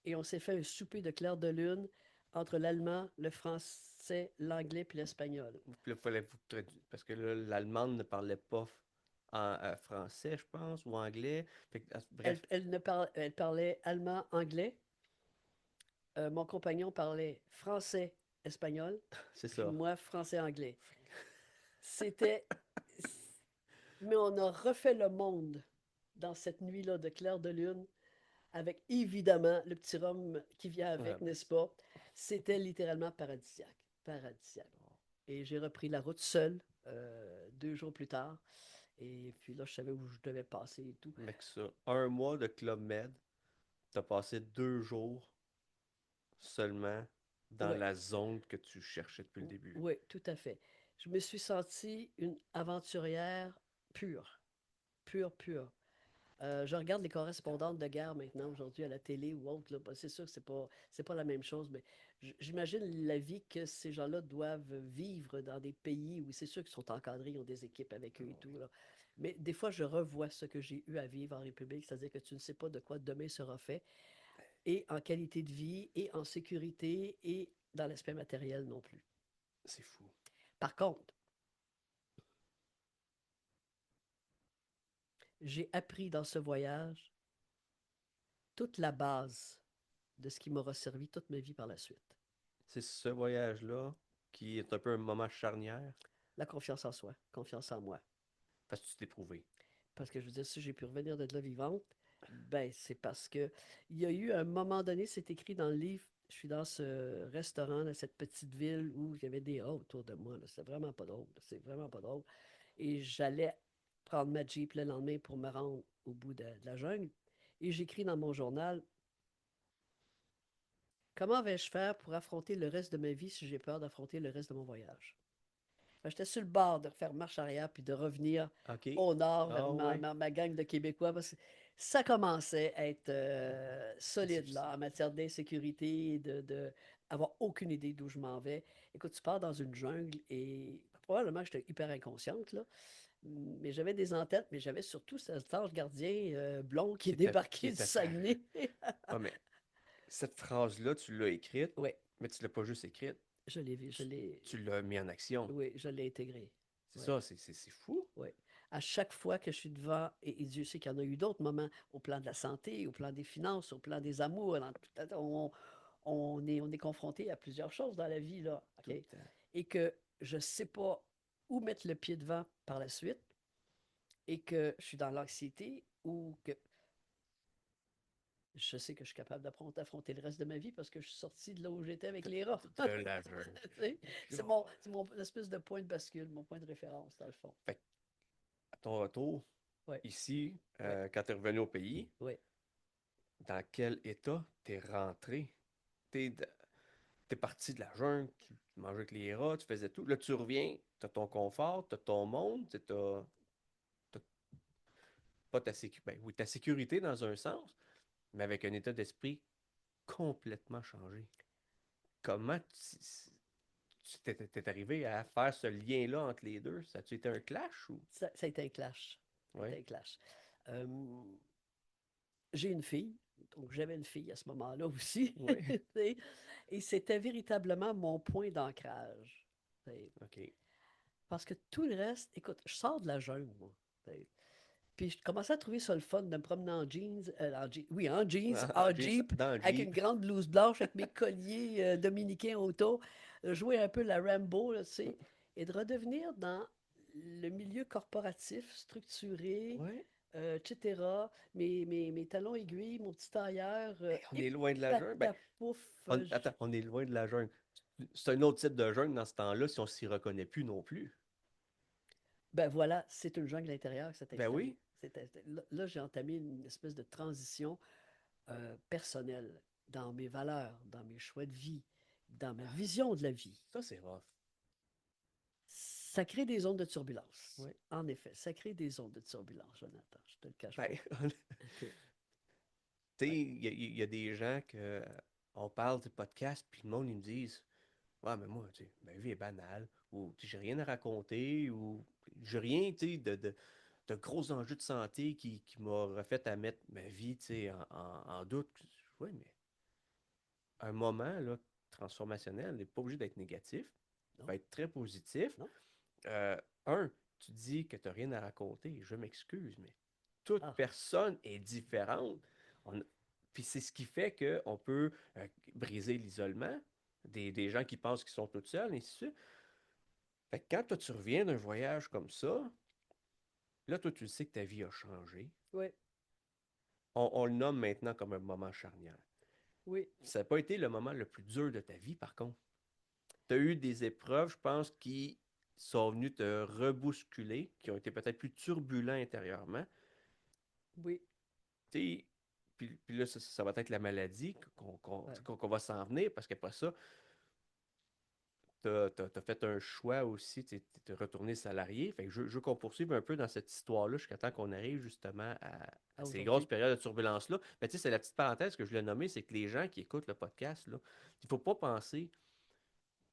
et on s'est fait un souper de clair de lune entre l'allemand, le français, l'anglais puis l'espagnol. puis là, il fallait vous traduire. Parce que là, l'Allemande ne parlait pas français, je pense, ou anglais. Fait que, Elle, bref, elle, ne par- Elle parlait allemand, anglais. Mon compagnon parlait français, espagnol, c'est puis ça. moi, français, anglais. C'était... Mais on a refait le monde dans cette nuit-là de clair de lune, avec évidemment le petit rhum qui vient Ah, avec, ben, n'est-ce pas? C'était littéralement paradisiaque. Paradisiaque. Et j'ai repris la route seule 2 jours plus tard. Et puis là, je savais où je devais passer et tout. mec, ça. Un mois de Club Med, t'as passé 2 jours seulement dans Oui, la zone que tu cherchais depuis le début. oui, tout à fait. Je me suis sentie une aventurière pure, pure, pure. Je regarde les correspondantes de guerre maintenant, aujourd'hui, à la télé ou autre. Là. Bah, c'est sûr que c'est pas la même chose, mais j'imagine la vie que ces gens-là doivent vivre dans des pays où c'est sûr qu'ils sont encadrés, ils ont des équipes avec Ah eux et tout. oui. Là. Mais des fois, je revois ce que j'ai eu à vivre en République, c'est-à-dire que tu ne sais pas de quoi demain sera fait, et en qualité de vie, et en sécurité, et dans l'aspect matériel non plus. C'est fou. Par contre, j'ai appris dans ce voyage toute la base de ce qui m'aura servi toute ma vie par la suite. C'est ce voyage-là qui est un peu un moment charnière La confiance en soi, confiance en moi. parce que tu t'es prouvé. Parce que je veux dire, si j'ai pu revenir de là vivante, ben c'est parce que il y a eu un moment donné, c'est écrit dans le livre, je suis dans ce restaurant, dans cette petite ville où il y avait des rats autour de moi. C'est vraiment pas drôle. C'est vraiment pas drôle. Et j'allais prendre ma Jeep le lendemain pour me rendre au bout de la jungle. Et j'écris dans mon journal, comment vais-je faire pour affronter le reste de ma vie si j'ai peur d'affronter le reste de mon voyage? J'étais sur le bord de faire marche arrière puis de revenir OK. au nord vers Ah ouais. ma gang de Québécois parce que ça commençait à être solide là, Difficile. en matière d'insécurité, avoir aucune idée d'où je m'en vais. Écoute, tu pars dans une jungle et probablement j'étais hyper inconsciente là, mais j'avais des entêtes, mais j'avais surtout cet ange gardien blond qui est Qui débarqué du est apparu. Saguenay. Ah, mais cette phrase-là, tu l'as écrite, Oui, mais tu l'as pas juste écrite, je l'ai vu, tu, tu l'as mis en action. oui, je l'ai intégré. C'est Oui. ça, c'est fou. Oui. À chaque fois que je suis devant, et Dieu sait qu'il y en a eu d'autres moments, au plan de la santé, au plan des finances, au plan des amours, on est confronté à plusieurs choses dans la vie, là, Tout le OK? temps. Et que je ne sais pas où mettre le pied devant par la suite, et que je suis dans l'anxiété, ou que je sais que je suis capable d'affronter le reste de ma vie parce que je suis sorti de là où j'étais avec les rats. De la jungle. Tu sais, God. c'est mon espèce de point de bascule, mon point de référence, dans le fond. Fait que, à ton retour, Oui, ici, oui, quand tu es revenu au pays, oui. dans quel état t'es rentré? T'es, t'es parti de la jungle, tu mangeais avec les rats, tu faisais tout. Là, tu reviens, t'as ton confort, t'as ton monde, t'as pas ta sécurité. Ben oui, ta sécurité dans un sens, mais avec un état d'esprit complètement changé. Comment tu t'es arrivé à faire ce lien-là entre les deux? Ça a-tu été un clash ou? Ça a été un clash. Ça a Oui, été un clash. Euh, j'ai une fille, donc j'avais une fille à ce moment-là aussi. oui. Tu sais, et c'était véritablement mon point d'ancrage. Tu sais. OK. Parce que tout le reste, écoute, je sors de la jungle, moi. Tu sais. Puis je commençais à trouver ça le fun de me promener en jeans, oui, en jeans, en Jeep, Dans le avec une Jeep. grande blouse blanche, avec mes colliers dominicains auto, jouer un peu la Rambo, là, tu sais, et de redevenir dans le milieu corporatif, structuré, Oui. etc. Mes talons aiguilles, mon petit tailleur, Hey, on et est loin de la jungle. Ben, patapouf. attends, on est loin de la jungle. C'est un autre type de jungle dans ce temps-là si on s'y reconnaît plus non plus. Ben voilà, c'est une jungle intérieure qui s'est Ben installée. oui. Là, j'ai entamé une espèce de transition personnelle dans mes valeurs, dans mes choix de vie, dans ma vision de la vie. Ça, c'est rough. Ça crée des zones de turbulence. Oui. En effet, ça crée des zones de turbulence, Jonathan. Je te le cache pas. Ben, OK. tu sais, Ouais. il y a des gens que on parle de podcast, puis le monde, ils me disent, ouais, mais moi, tu sais, ma vie est banale, ou tu sais, j'ai rien à raconter, ou j'ai rien, tu sais, de gros enjeux de santé qui m'a refait à mettre ma vie, tu sais, en doute. Oui, mais un moment, là, transformationnel n'est pas obligé d'être négatif, il Non, peut être très positif. non. Euh, tu dis que tu n'as rien à raconter, je m'excuse, mais toute Ah, personne est différente. On- Puis c'est ce qui fait qu'on peut briser l'isolement des gens qui pensent qu'ils sont tout seuls, et ainsi de suite. Fait que quand toi tu reviens d'un voyage comme ça, là toi tu sais que ta vie a changé. oui, On le nomme maintenant comme un moment charnière. oui, Ça n'a pas été le moment le plus dur de ta vie par contre. Tu as eu des épreuves, je pense, qui sont venues te rebousculer, qui ont été peut-être plus turbulents intérieurement. oui. Puis, puis là, ça va être la maladie Ouais. qu'on va s'en venir parce qu'après ça, tu as fait un choix aussi, tu es retourné salarié. Fait que je veux qu'on poursuive un peu dans cette histoire-là jusqu'à temps qu'on arrive justement à À ces grosses aujourd'hui. périodes de turbulence-là. Mais tu sais, c'est la petite parenthèse que je l'ai nommée, c'est que les gens qui écoutent le podcast, là, il ne faut pas penser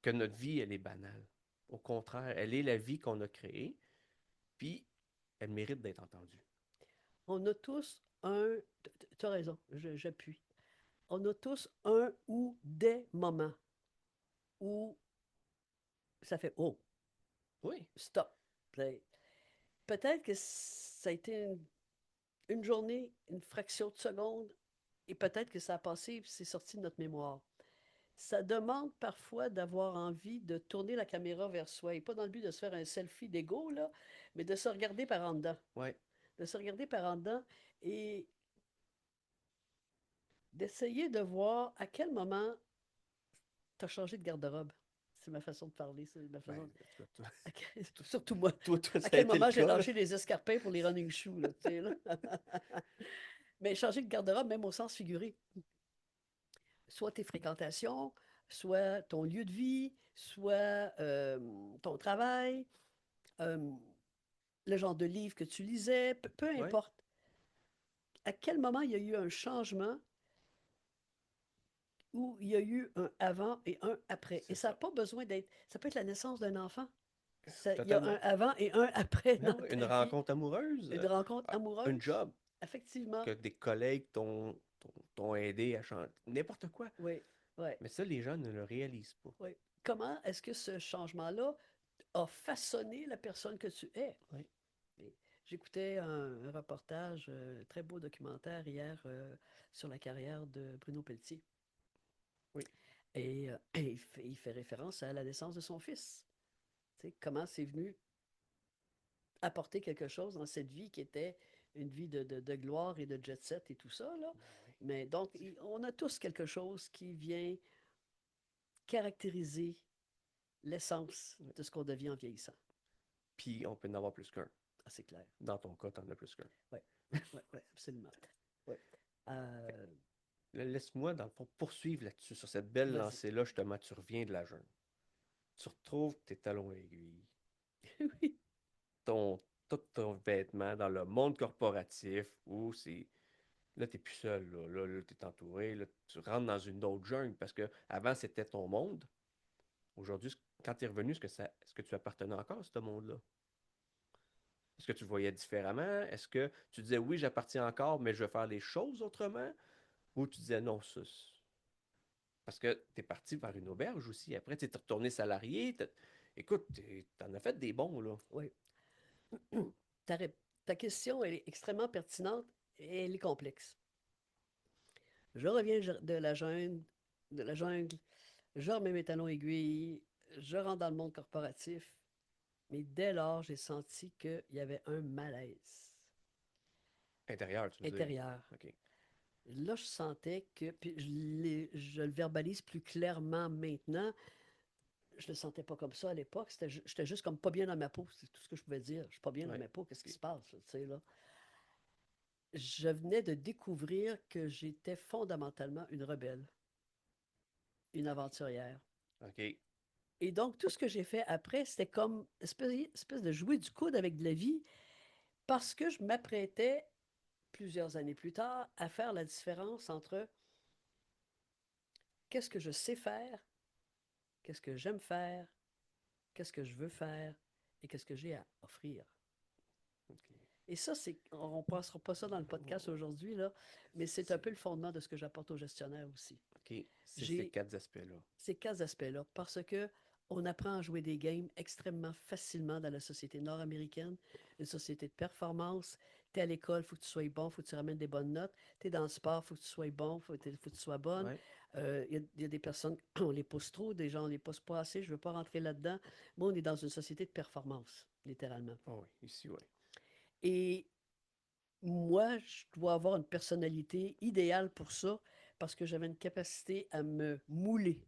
que notre vie, elle est banale. Au contraire, elle est la vie qu'on a créée, puis elle mérite d'être entendue. On a tous un. Tu as raison, j'appuie. On a tous un ou des moments où ça fait oh, Oui, stop. Play. Peut-être que ça a été une journée, une fraction de seconde, et peut-être que ça a passé et c'est sorti de notre mémoire. Ça demande parfois d'avoir envie de tourner la caméra vers soi, et pas dans le but de se faire un selfie d'ego, là, mais de se regarder par en dedans. oui. De se regarder par en dedans et d'essayer de voir à quel moment tu as changé de garde-robe. C'est ma façon de parler, c'est ma Ben, façon. toi, toi, Surtout moi. À ça a quel été le moment j'ai cas, là. lâché les escarpins pour les running shoes, là, tu sais, là. Mais changer de garde-robe, même au sens figuré. Soit tes fréquentations, soit ton lieu de vie, soit ton travail, euh, le genre de livre que tu lisais, peu Oui, importe. À quel moment il y a eu un changement où il y a eu un avant et un après. Et c'est ça n'a ça. pas besoin d'être. Ça peut être la naissance d'un enfant. Il y a un Totalement. avant et un après Ben dans oui, ta une vie. rencontre amoureuse, Une rencontre un amoureuse, job effectivement. que des collègues t'ont aidé à changer, n'importe quoi. Oui, oui, Mais ça, les gens ne le réalisent pas. oui. Comment est-ce que ce changement-là a façonné la personne que tu es? Oui, Et j'écoutais un reportage, très beau documentaire hier sur la carrière de Bruno Pelletier. oui, Et il fait référence à la naissance de son fils. Tu sais, comment c'est venu apporter quelque chose dans cette vie qui était une vie de gloire et de jet set et tout ça, là. ben oui. Mais donc, on a tous quelque chose qui vient caractériser l'essence Oui. de ce qu'on devient en vieillissant. Puis on peut en avoir plus qu'un. Ah, c'est clair. Dans ton cas, t'en as plus qu'un. Oui, oui, oui, absolument. Oui. Fait- Euh, laisse-moi, dans le fond, poursuivre là-dessus, sur cette belle Vas-y. lancée-là, justement, tu reviens de la jeûne. Tu retrouves tes talons aiguilles, Oui, ton, tout ton vêtement dans le monde corporatif où c'est. Là, t'es plus seul, là, t'es entouré, là, tu rentres dans une autre jungle parce que avant c'était ton monde. Aujourd'hui, quand tu es revenu, est-ce que tu appartenais encore à ce monde-là? Est-ce que tu le voyais différemment? Est-ce que tu disais oui, j'appartiens encore, mais je vais faire les choses autrement? Ou tu disais non, ça. Parce que tu es parti vers une auberge aussi. Après, tu es retourné salarié. Écoute, t'en as fait des bons, là. oui. Ta, ta question, elle est extrêmement pertinente et elle est complexe. Je reviens de la jungle, je remets mes talons aiguilles, je rentre dans le monde corporatif, mais dès lors, j'ai senti qu'il y avait un malaise Intérieur, tu veux dire. intérieur. OK. Là, je sentais que, puis je le verbalise plus clairement maintenant, je le sentais pas comme ça à l'époque, j'étais juste comme pas bien dans ma peau, c'est tout ce que je pouvais dire. Je suis pas bien dans Ouais. ma peau, qu'est-ce qui OK. se passe, tu sais, là? Je venais de découvrir que j'étais fondamentalement une rebelle, une aventurière. OK. Et donc, tout ce que j'ai fait après, c'était comme espèce de jouer du coude avec de la vie parce que je m'apprêtais, plusieurs années plus tard, à faire la différence entre qu'est-ce que je sais faire, qu'est-ce que j'aime faire, qu'est-ce que je veux faire et qu'est-ce que j'ai à offrir. OK. Et ça, on ne passera pas ça dans le podcast aujourd'hui, là, mais c'est un C'est peu le fondement de ce que j'apporte aux gestionnaires aussi. OK. C'est ces J'ai quatre aspects-là. ces quatre aspects-là parce que on apprend à jouer des games extrêmement facilement dans la société nord-américaine, une société de performance. Tu es à l'école, il faut que tu sois bon, il faut que tu ramènes des bonnes notes. Tu es dans le sport, il faut que tu sois bon, il faut que tu sois bonne. Ouais. Il y a des personnes, on les pousse trop, des gens, on les pousse pas assez. Je ne veux pas rentrer là-dedans. Moi, on est dans une société de performance, littéralement. Oh, oui. Ici, oui. Et moi, je dois avoir une personnalité idéale pour ça parce que j'avais une capacité à me mouler,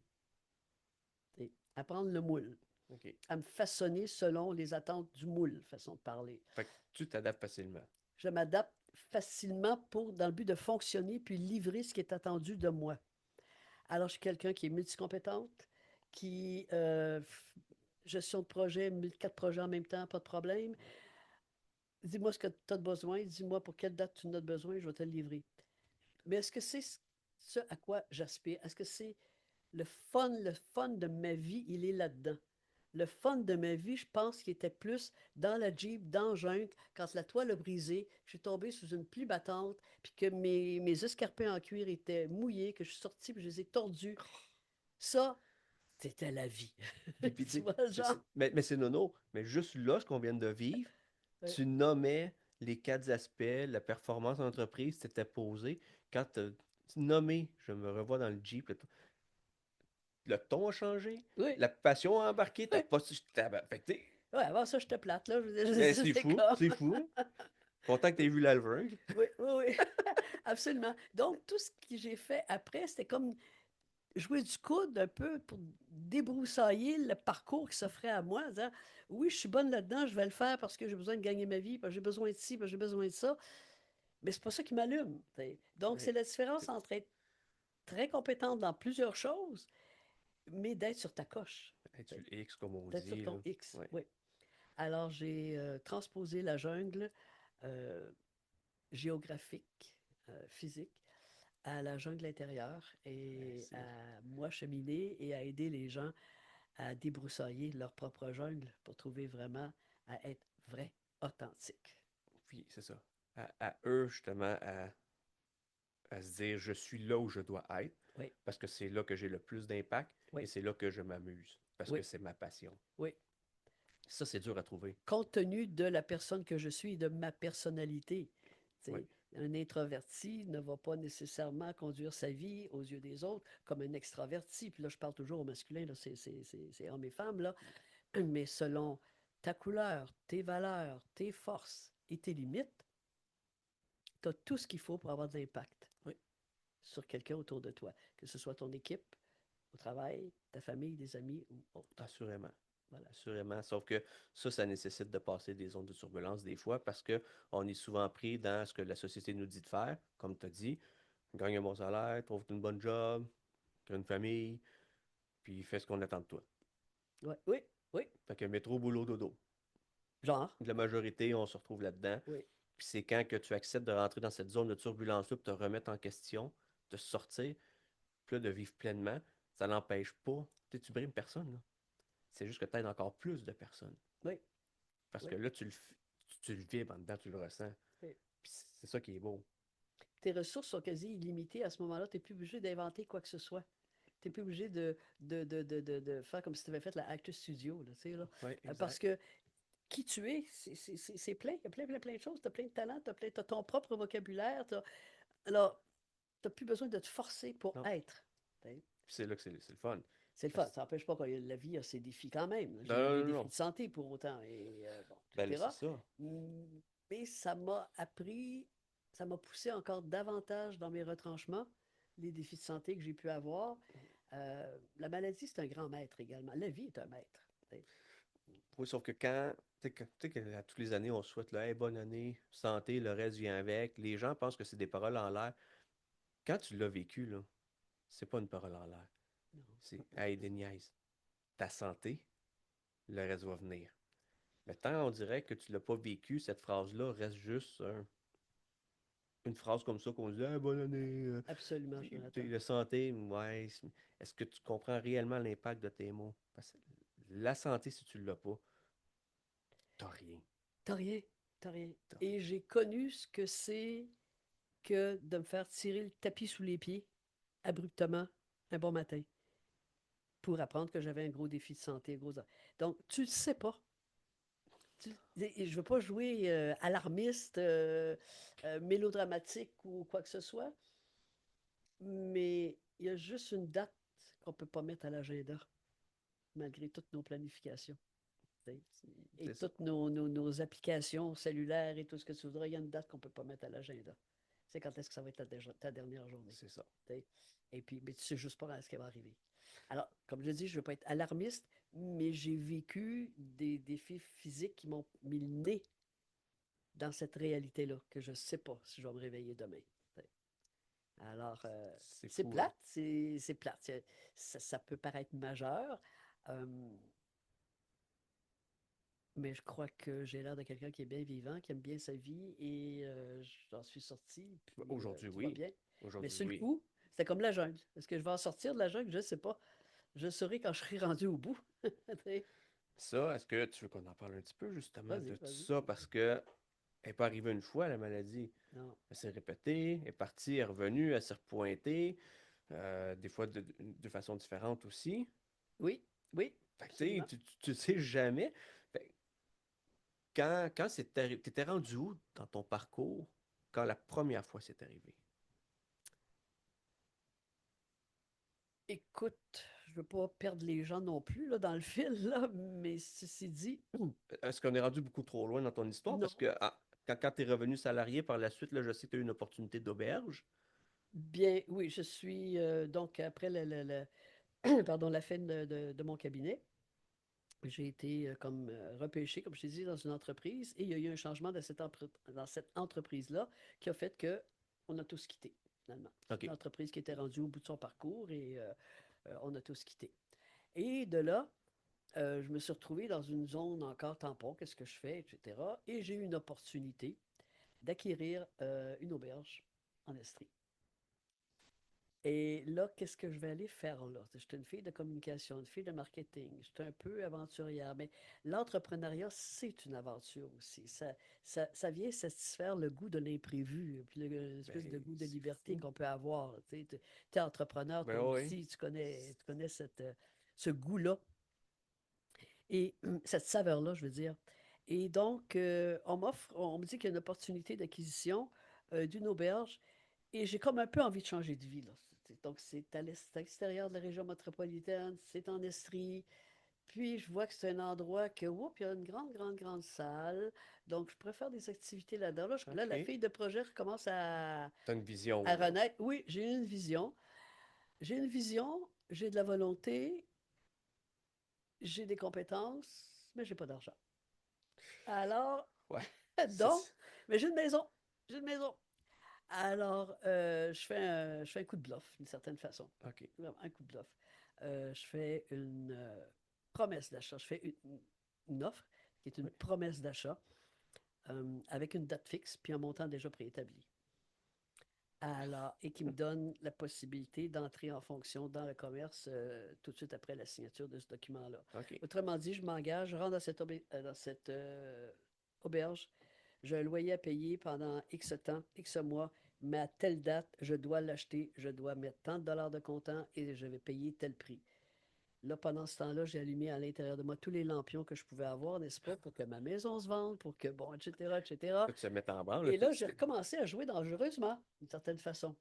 à prendre le moule, OK. à me façonner selon les attentes du moule, façon de parler. Fait que tu t'adaptes facilement. Je m'adapte facilement dans le but de fonctionner puis livrer ce qui est attendu de moi. Alors, je suis quelqu'un qui est multicompétente, qui, gestion de projet, 4 projets en même temps, pas de problème. Dis-moi ce que tu as besoin, dis-moi pour quelle date tu en as besoin, je vais te le livrer. Mais est-ce que c'est ce à quoi j'aspire? Est-ce que c'est le fun de ma vie, il est là-dedans. Le fun de ma vie, je pense qu'il était plus dans la Jeep, dans le jungle, quand la toile a brisé, je suis tombée sous une pluie battante, puis que mes escarpins en cuir étaient mouillés, que je suis sortie, puis je les ai tordus. Ça, c'était la vie. Puis, tu Tu sais, vois, genre? mais c'est nono. Mais juste là, ce qu'on vient de vivre, Ouais. tu nommais les quatre aspects, la performance en entreprise, t'étais posé. Quand tu nommé, je me revois dans le Jeep, le ton a changé, Oui, la passion a embarqué, t'as oui. pas. Fait que, tu sais, Ouais, avant ça, j'étais plate, là. Je veux mais dire, c'est c'est fou, comme. c'est fou. Content que t'aies vu l'alvin. Oui, oui, oui. Absolument. Donc, tout ce que j'ai fait après, c'était comme jouer du coude un peu pour débroussailler le parcours qui s'offrait à moi, en disant oui, je suis bonne là-dedans, je vais le faire parce que j'ai besoin de gagner ma vie, parce que j'ai besoin de ci, parce que j'ai besoin de ça. Mais c'est pas ça qui m'allume. T'sais. Donc, Ouais. c'est la différence entre être très compétente dans plusieurs choses, mais d'être sur ta coche, Hey, tu t'sais, le X, comme on d'être sur dit, là. ton X. Ouais. Oui. Alors, j'ai transposé la jungle euh, géographique, physique, à la jungle intérieure Ben, et c'est. à moi cheminer et à aider les gens à débroussailler leur propre jungle pour trouver vraiment à être vrai, authentique. Oui, c'est ça. À eux, justement, à se dire je suis là où je dois être, Oui, parce que c'est là que j'ai le plus d'impact et oui, c'est là que je m'amuse, parce que oui, c'est ma passion. oui. Ça, c'est dur à trouver. Compte tenu de la personne que je suis et de ma personnalité. Oui, T'sais, un introverti ne va pas nécessairement conduire sa vie aux yeux des autres comme un extraverti. Puis là, je parle toujours au masculin, là, c'est hommes et femmes, là. Mais selon ta couleur, tes valeurs, tes forces et tes limites, tu as tout ce qu'il faut pour avoir de l'impact oui, sur quelqu'un autour de toi, que ce soit ton équipe, au travail, ta famille, des amis ou autre. assurément. Voilà. Assurément. Sauf que ça nécessite de passer des zones de turbulence des fois parce que on est souvent pris dans ce que la société nous dit de faire, comme tu as dit. gagne un bon salaire, trouve une bonne job, crée une famille, puis fais ce qu'on attend de toi. Ouais, oui, oui, Fait que métro, boulot, dodo. genre, La majorité, on se retrouve là-dedans. oui. Puis c'est quand que tu acceptes de rentrer dans cette zone de turbulence-là, pour te remettre en question, de sortir, puis là, de vivre pleinement, ça n'empêche pas. Tu brimes personne, là. C'est juste que tu aides encore plus de personnes. Oui, Parce que oui, là, tu le vibres en dedans, tu le ressens. oui. Puis c'est ça qui est beau. Tes ressources sont quasi illimitées à ce moment-là. Tu n'es plus obligé d'inventer quoi que ce soit. Tu n'es plus obligé de faire comme si tu avais fait la Actus Studio, là, tu sais, là. Oui, Parce exact. que qui tu es, c'est plein. Il y a plein, plein, plein de choses. Tu as plein de talents, tu as ton propre vocabulaire. Alors, tu n'as plus besoin de te forcer pour Non. être. Puis c'est là que c'est le fun. C'est le fun. Parce- Ça n'empêche pas que la vie a ses défis quand même. Non, J'ai eu non, des non, défis non. de santé pour autant, et bon, Ben là, c'est etc. ça. Mais ça m'a appris, ça m'a poussé encore davantage dans mes retranchements, les défis de santé que j'ai pu avoir. La maladie, c'est un grand maître également. La vie est un maître. Oui, sauf que quand, tu sais que à tous les années, on souhaite là, hey, bonne année, santé, le reste vient avec. Les gens pensent que c'est des paroles en l'air. Quand tu l'as vécu, là, c'est pas une parole en l'air. Non. C'est hey, des niaises. Ta santé, le reste va venir. Mais tant on dirait que tu l'as pas vécu, cette phrase-là reste juste une phrase comme ça qu'on dit hey, bonne année. Absolument, Puis, Jonathan. la santé, ouais. Est-ce que tu comprends réellement l'impact de tes mots? Parce que la santé, si tu l'as pas, t'as rien. T'as rien, t'as rien. T'as rien. Et j'ai connu ce que c'est que de me faire tirer le tapis sous les pieds abruptement un bon matin pour apprendre que j'avais un gros défi de santé. Donc, tu ne sais pas. Je ne veux pas jouer alarmiste, mélodramatique ou quoi que ce soit, mais il y a juste une date qu'on ne peut pas mettre à l'agenda, malgré toutes nos planifications. Et C'est ça. toutes nos applications cellulaires et tout ce que tu voudras, il y a une date qu'on ne peut pas mettre à l'agenda. C'est quand est-ce que ça va être ta dernière journée. C'est ça. Et puis, mais tu sais juste pas ce qui va arriver. Alors, comme je dis, je ne veux pas être alarmiste, mais j'ai vécu des défis physiques qui m'ont mis le nez dans cette réalité-là, que je ne sais pas si je vais me réveiller demain. Alors, C'est c'est fou, hein? plate, c'est plate. Ça peut paraître majeur, euh, mais je crois que j'ai l'air de quelqu'un qui est bien vivant, qui aime bien sa vie, et j'en suis sorti, puis Aujourd'hui, tout va oui. bien. Mais Aujourd'hui, sur le oui. coup, c'était comme la jungle. Est-ce que je vais en sortir de la jungle? Je ne sais pas. Je saurai quand je serai rendu au bout. Ça, est-ce que tu veux qu'on en parle un petit peu justement Vas-y, de tout vas-y, ça? vas-y. Parce que elle n'est pas arrivée une fois, la maladie. Non. Elle s'est répétée, elle est partie, elle est revenue, elle s'est repointée, des fois de façon différente aussi. Oui, oui, Fait que, tu sais, absolument. tu sais jamais. Fait que quand t'étais rendu où dans ton parcours quand la première fois c'est arrivé? Écoute, je veux pas perdre les gens non plus là, dans le fil, là, mais ceci dit, Est-ce qu'on est rendu beaucoup trop loin dans ton histoire? non. Parce que quand tu es revenu salarié par la suite, là, je sais que tu as eu une opportunité d'auberge. Bien, oui, je suis donc après pardon, la fin de mon cabinet, j'ai été comme repêché, comme je t'ai dit, dans une entreprise et il y a eu un changement dans cette entreprise-là qui a fait que on a tous quitté, finalement. C'est OK. une entreprise qui était rendue au bout de son parcours et on a tous quitté. Et de là, je me suis retrouvé dans une zone encore tampon, qu'est-ce que je fais, etc. Et j'ai eu une opportunité d'acquérir une auberge en Estrie. Et là, qu'est-ce que je vais aller faire là? Je suis une fille de communication, une fille de marketing. Je suis un peu aventurière, mais l'entrepreneuriat, c'est une aventure aussi. Ça vient satisfaire le goût de l'imprévu, puis l'espèce de Ben, goût de c'est liberté fou. qu'on peut avoir. Tu es entrepreneur, Ben toi oui. aussi, tu connais ce goût-là et cette saveur-là, je veux dire. Et donc, on me dit qu'il y a une opportunité d'acquisition d'une auberge et j'ai comme un peu envie de changer de vie, là. Donc, c'est à l'extérieur de la région métropolitaine, c'est en Estrie. Puis, je vois que c'est un endroit que, oups, il y a une grande, grande, grande salle. Donc, je préfère des activités là-dedans. Là, la OK. fille de projet recommence T'as une vision, à là. renaître. Oui, j'ai une vision. J'ai une vision, j'ai de la volonté, j'ai des compétences, mais j'ai pas d'argent. Alors, Ouais. donc, C'est- mais j'ai une maison. J'ai une maison. Alors, je fais un coup de bluff, d'une certaine façon. OK. Vraiment, un coup de bluff. Je fais une promesse d'achat. Je fais une offre qui est une Oui. promesse d'achat avec une date fixe puis un montant déjà préétabli. Alors, et qui me donne la possibilité d'entrer en fonction dans le commerce tout de suite après la signature de ce document-là. OK. Autrement dit, je m'engage, je rentre dans cette auberge, j'ai un loyer à payer pendant X temps, X mois, mais à telle date, je dois l'acheter, je dois mettre tant de dollars de comptant et je vais payer tel prix. Là, pendant ce temps-là, j'ai allumé à l'intérieur de moi tous les lampions que je pouvais avoir, n'est-ce pas, pour que ma maison se vende, pour que, bon, etc., etc. Tout se met en branle. Et là, j'ai recommencé à jouer dangereusement, d'une certaine façon.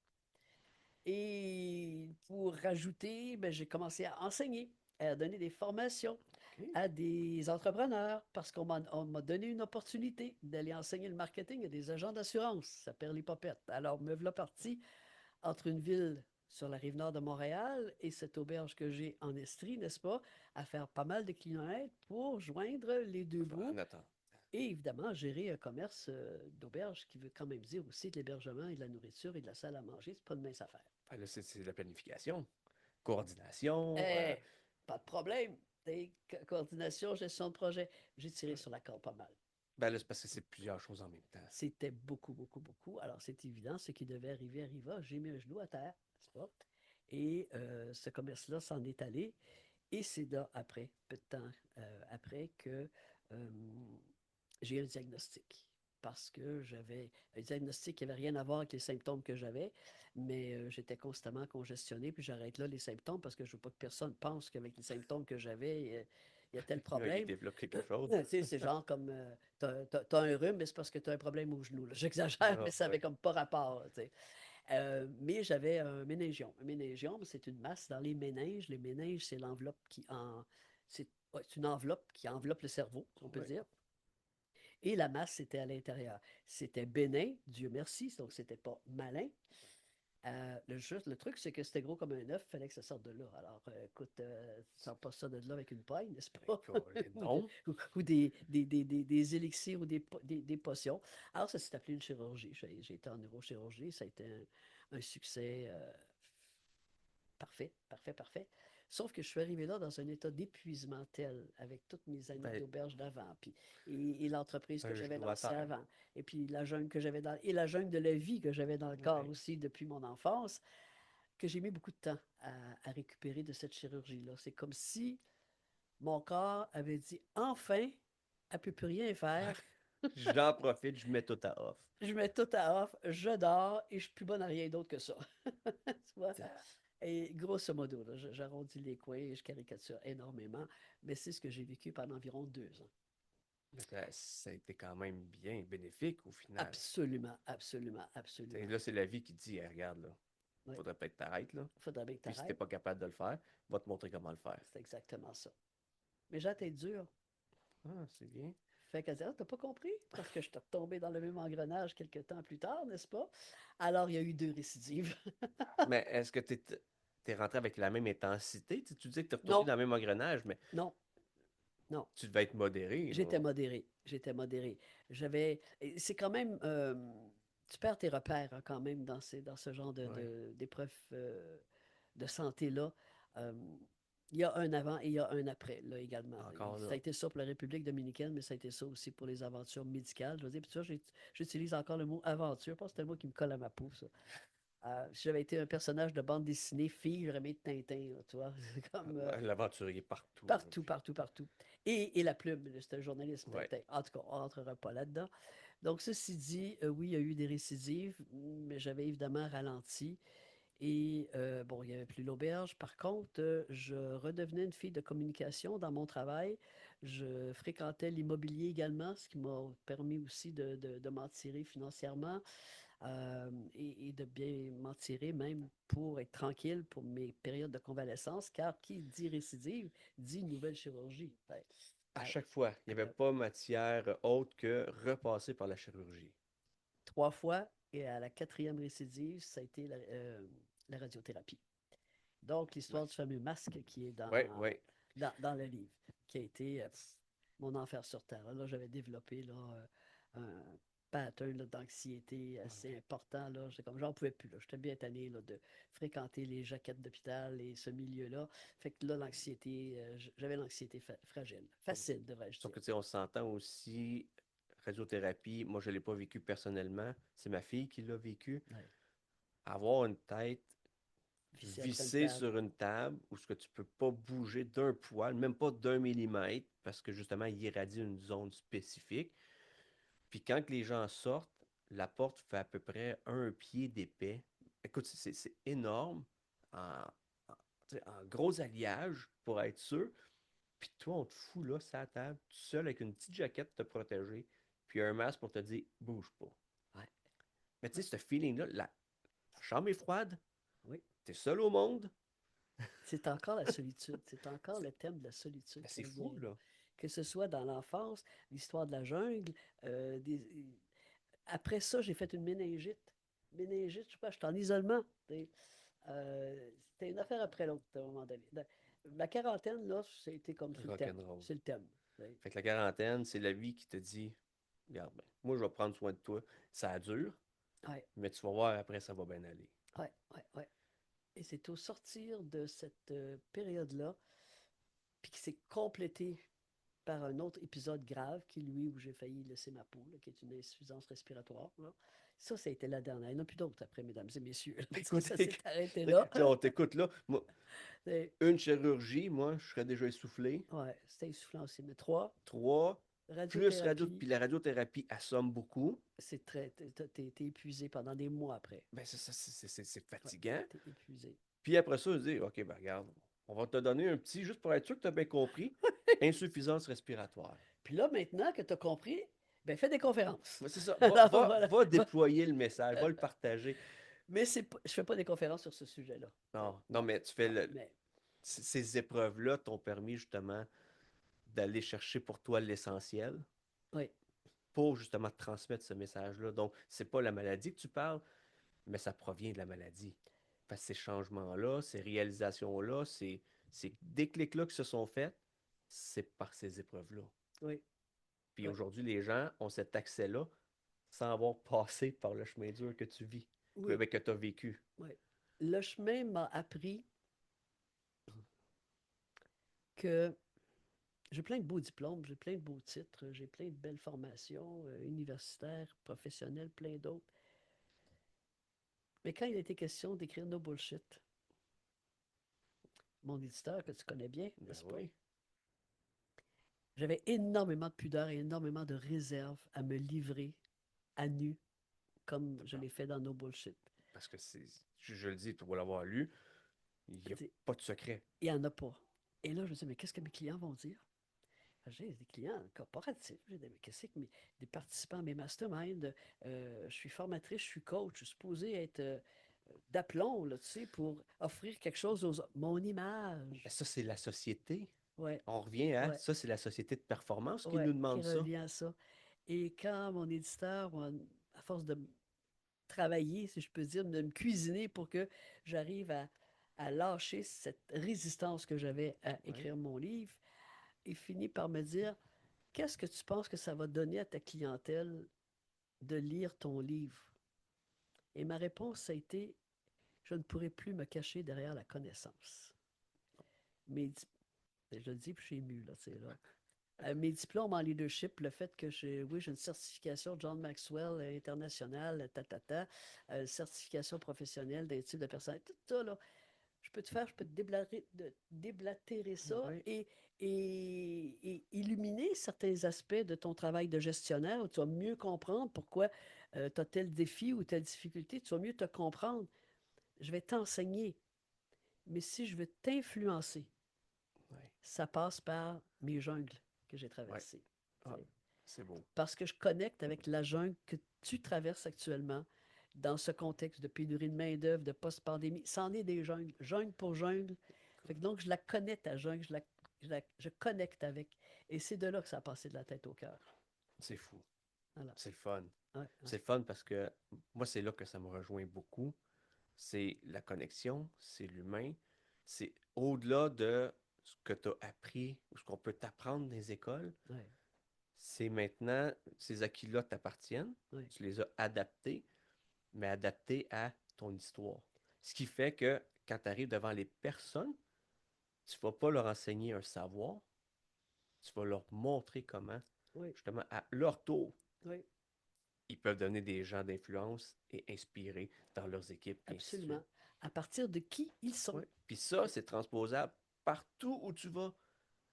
Et pour rajouter, ben, j'ai commencé à enseigner, à donner des formations OK. à des entrepreneurs parce on m'a donné une opportunité d'aller enseigner le marketing à des agents d'assurance. Ça perd les popettes. Alors, me voilà parti entre une ville sur la rive nord de Montréal et cette auberge que j'ai en Estrie, n'est-ce pas, à faire pas mal de kilomètres pour joindre les deux bouts En attendant. et évidemment gérer un commerce d'auberge qui veut quand même dire aussi de l'hébergement et de la nourriture et de la salle à manger. C'est pas de mince affaire. Ben là, c'est la planification, coordination. Eh, pas de problème. Coordination, gestion de projet. J'ai tiré sur la corde pas mal. Ben là, c'est parce que c'est plusieurs choses en même temps. C'était beaucoup, beaucoup, beaucoup. Alors, c'est évident, ce qui devait arriver arriva. J'ai mis un genou à terre, n'est-ce pas? Et ce commerce-là s'en est allé. Et c'est là, après, peu de temps après, que euh, j'ai eu un diagnostic. Parce que j'avais un diagnostic qui n'avait rien à voir avec les symptômes que j'avais, mais j'étais constamment congestionné. Puis j'arrête là les symptômes parce que je ne veux pas que personne pense qu'avec les symptômes que j'avais, il y a tel Il problème. développe quelque chose. Tu sais, c'est genre comme t'as un rhume, mais c'est parce que tu as un problème au genou, là. J'exagère, mais Ah, ça avait ouais. comme pas rapport, tu sais. Mais j'avais un méningiome. Un méningiome, c'est une masse dans les méninges. Les méninges, c'est l'enveloppe c'est ouais, c'est une enveloppe qui enveloppe le cerveau, on peut Ouais. dire. Et la masse, c'était à l'intérieur. C'était bénin, Dieu merci, donc c'était pas malin. Le truc, c'est que c'était gros comme un œuf, il fallait que ça sorte de là. Alors, écoute, tu sors pas ça de là avec une paille, n'est-ce pas? ou Non. ou des élixirs ou des potions. Alors, ça s'est appelé une chirurgie. J'ai été en neurochirurgie, ça a été un succès parfait, parfait, parfait. Sauf que je suis arrivé là dans un état d'épuisement tel, avec toutes mes années Ben, d'auberge d'avant, puis et l'entreprise que un j'avais genou à lancée terre. avant, et puis la jungle que j'avais et la jungle de la vie que j'avais dans le corps Ouais. aussi depuis mon enfance, que j'ai mis beaucoup de temps à récupérer de cette chirurgie-là. C'est comme si mon corps avait dit enfin, elle ne peut plus rien faire. J'en profite, je mets tout à off. Je mets tout à off, je dors et je suis plus bonne à rien d'autre que ça. Tu vois? Et grosso modo, j'arrondis les coins et je caricature énormément, mais c'est ce que j'ai vécu pendant environ 2 ans. Mais ça a été quand même bien bénéfique au final. Absolument, absolument, T'sais, absolument. là, c'est la vie qui dit, hey, regarde, là, Oui, faudrait peut-être t'arrêter, là. il faudrait bien que tu Puis si t'es arrêtes. pas capable de le faire, va te montrer comment le faire. C'est exactement ça. Mais j'ai la tête dure. Ah, c'est bien. Fait qu'elle dit, ah, t'as pas compris? Parce que je suis retombé dans le même engrenage quelques temps plus tard, n'est-ce pas? Alors, il y a eu 2 récidives. Mais est-ce que t'es rentré avec la même intensité? Tu dis que t'es retourné Non, dans le même engrenage, mais non, non. tu devais être modéré, là. J'étais modéré. J'étais modéré. C'est quand même. Tu perds tes repères hein, quand même dans ce genre Ouais. d'épreuves de santé-là. Euh, il y a un avant et il y a un après, là, également. Encore Ça a là. été ça pour la République dominicaine, mais ça a été ça aussi pour les aventures médicales. Je veux dire, puis tu vois, j'utilise encore le mot aventure. Je pense que c'est un mot qui me colle à ma peau, ça. Si j'avais été un personnage de bande dessinée fille, j'aurais mis Tintin, là, tu vois. C'est comme L'aventurier partout, là. partout, partout, partout. Et la plume, c'est un journaliste Ouais. Tintin. En tout cas, on ne rentrera pas là-dedans. Donc, ceci dit, oui, il y a eu des récidives, mais j'avais évidemment ralenti. Et bon, il n'y avait plus l'auberge. Par contre, je redevenais une fille de communication dans mon travail. Je fréquentais l'immobilier également, ce qui m'a permis aussi de m'en tirer financièrement et de bien m'en tirer même pour être tranquille pour mes périodes de convalescence, car qui dit récidive dit nouvelle chirurgie. Ben, À à- chaque fois, il n'y avait euh, pas matière autre que repasser par la chirurgie. 3 fois, et à la quatrième récidive, ça a été la radiothérapie. Donc, Ouais. l'histoire du fameux masque qui est Ouais, ouais. dans le livre, qui a été mon enfer sur Terre. Là, j'avais développé là, pattern là, d'anxiété assez important. Là. Comme, j'en pouvais plus. Là. J'étais bien tanné là, de fréquenter les jaquettes d'hôpital et ce milieu-là. Fait que là, l'anxiété, j'avais l'anxiété fragile. Facile, devrais-je Sauf dire. que, tu sais, on s'entend aussi, radiothérapie, moi, je ne l'ai pas vécu personnellement. C'est ma fille qui l'a vécu. Ouais. Avoir une tête Vissé après une vissée table. sur une table où ce que tu peux pas bouger d'un poil, même pas d'un millimètre, parce que justement, il irradie une zone spécifique. Puis quand que les gens sortent, la porte fait à peu près un pied d'épais. Écoute, c'est énorme, en, tu sais, en gros alliage, pour être sûr. Puis toi, on te fout là, sur la table, tout seul, avec une petite jaquette pour te protéger, puis un masque pour te dire, bouge pas. Ouais. Mais tu Ouais. sais, ce feeling-là, la chambre est froide, Oui. t'es seul au monde. C'est encore la solitude. C'est encore le thème de la solitude Ben, qui c'est fou, revient là. là. Que ce soit dans l'enfance, l'histoire de la jungle. euh, des- Après ça, j'ai fait une méningite. Méningite, je sais pas, j'étais en isolement. C'était une affaire après l'autre à un moment donné. Ma quarantaine, là, c'était comme sur le thème. Rock'n'roll. C'est le thème. T'sais. Fait que la quarantaine, c'est la vie qui te dit, regarde, ben, moi, je vais prendre soin de toi. Ça dure, Ouais, mais tu vas voir, après, ça va bien aller. ouais, ouais, ouais. Et c'est au sortir de cette période-là, puis qui s'est complété par un autre épisode grave, qui lui, où j'ai failli laisser ma peau, là, qui est une insuffisance respiratoire. Là. Ça a été la dernière. Il n'y en a plus d'autres après, mesdames et messieurs. Écoute, Ça s'est arrêté là. on t'écoute là. Moi, Et, une chirurgie, moi, je serais déjà essoufflé. ouais, c'était essoufflant aussi. Mais trois, Trois, plus radio, radiothérapie, puis la radiothérapie assomme beaucoup. c'est très. T'es épuisé pendant des mois après. Ben, c'est Ouais, fatigant. t'es épuisé. Puis après ça, je dis, OK, ben regarde, on va te donner un petit, juste pour être sûr que tu as bien compris, insuffisance respiratoire. Puis là, maintenant que tu as compris, ben fais des conférences. Ouais, c'est ça. Alors, voilà. Va déployer le message, va le partager. Mais je fais pas des conférences sur ce sujet-là. Non, non, Non, mais tu fais non, mais ces épreuves-là t'ont permis justement d'aller chercher pour toi l'essentiel oui, pour justement te transmettre ce message-là. Donc, c'est pas la maladie que tu parles, mais ça provient de la maladie. Parce que ces changements-là, ces réalisations-là, ces déclics-là qui se sont faits, c'est par ces épreuves-là. oui, Puis oui, aujourd'hui, les gens ont cet accès-là sans avoir passé par le chemin dur que tu vis, oui, que tu as vécu. oui. Le chemin m'a appris que j'ai plein de beaux diplômes, j'ai plein de beaux titres, j'ai plein de belles formations universitaires, professionnelles, plein d'autres. Mais quand il était question d'écrire No Bullshit, mon éditeur que tu connais bien, Ben n'est-ce pas? oui, J'avais énormément de pudeur et énormément de réserve à me livrer à nu, comme je l'ai fait dans No Bullshit. parce que je le dis, tu vas l'avoir lu, il n'y a pas de secret. Il n'y en a pas. Et là, je me dis, mais qu'est-ce que mes clients vont dire? J'ai des clients corporatifs, j'ai des, qu'est-ce que des participants à mes masterminds. Je suis formatrice, je suis coach, je suis supposée être d'aplomb, là, tu sais, pour offrir quelque chose aux autres. Mon Ben image. ça, c'est la société. Ouais, On revient à ouais, ça, c'est la société de performance qui ouais, nous qui demande ça. revient à ça. Et quand mon éditeur, à force de travailler, si je peux dire, de me cuisiner pour que j'arrive à lâcher cette résistance que j'avais à Oui. écrire mon livre, il finit par me dire, qu'est-ce que tu penses que ça va donner à ta clientèle de lire ton livre? Et ma réponse a été, je ne pourrai plus me cacher derrière la connaissance. Mes, je le dis, puis je suis ému, là, tu sais, là. Mes diplômes en leadership, le fait que oui, j'ai une certification John Maxwell internationale, certification professionnelle d'un type de personne, tout ça, là, je peux te déblatérer ça Oui. et illuminer certains aspects de ton travail de gestionnaire où tu vas mieux comprendre pourquoi tu as tel défi ou telle difficulté, tu vas mieux te comprendre. Je vais t'enseigner, mais si je veux t'influencer, Oui. ça passe par mes jungles que j'ai Oui. traversées. Ah, c'est beau. Parce que je connecte avec la jungle que tu traverses actuellement dans ce contexte de pénurie de main-d'œuvre, de post-pandémie. C'en est des jungles, jungle pour jungle. Fait que donc, je la connais, ta jungle, je connecte avec. Et c'est de là que ça a passé de la tête au cœur. C'est fou. Voilà. C'est le fun. Ouais, C'est ouais, le fun parce que moi, c'est là que ça me rejoint beaucoup. C'est la connexion, c'est l'humain. C'est au-delà de ce que tu as appris ou ce qu'on peut t'apprendre des écoles. ouais. C'est maintenant, ces acquis-là t'appartiennent, Oui, tu les as adaptés, mais adaptés à ton histoire. Ce qui fait que quand tu arrives devant les personnes, tu ne vas pas leur enseigner un savoir, tu vas leur montrer comment, oui, justement, à leur tour, oui, ils peuvent devenir des gens d'influence et inspirer dans leurs équipes, et ainsi de absolument. suite. À partir de qui ils sont. Ouais. Puis ça, Oui, c'est transposable partout où tu vas.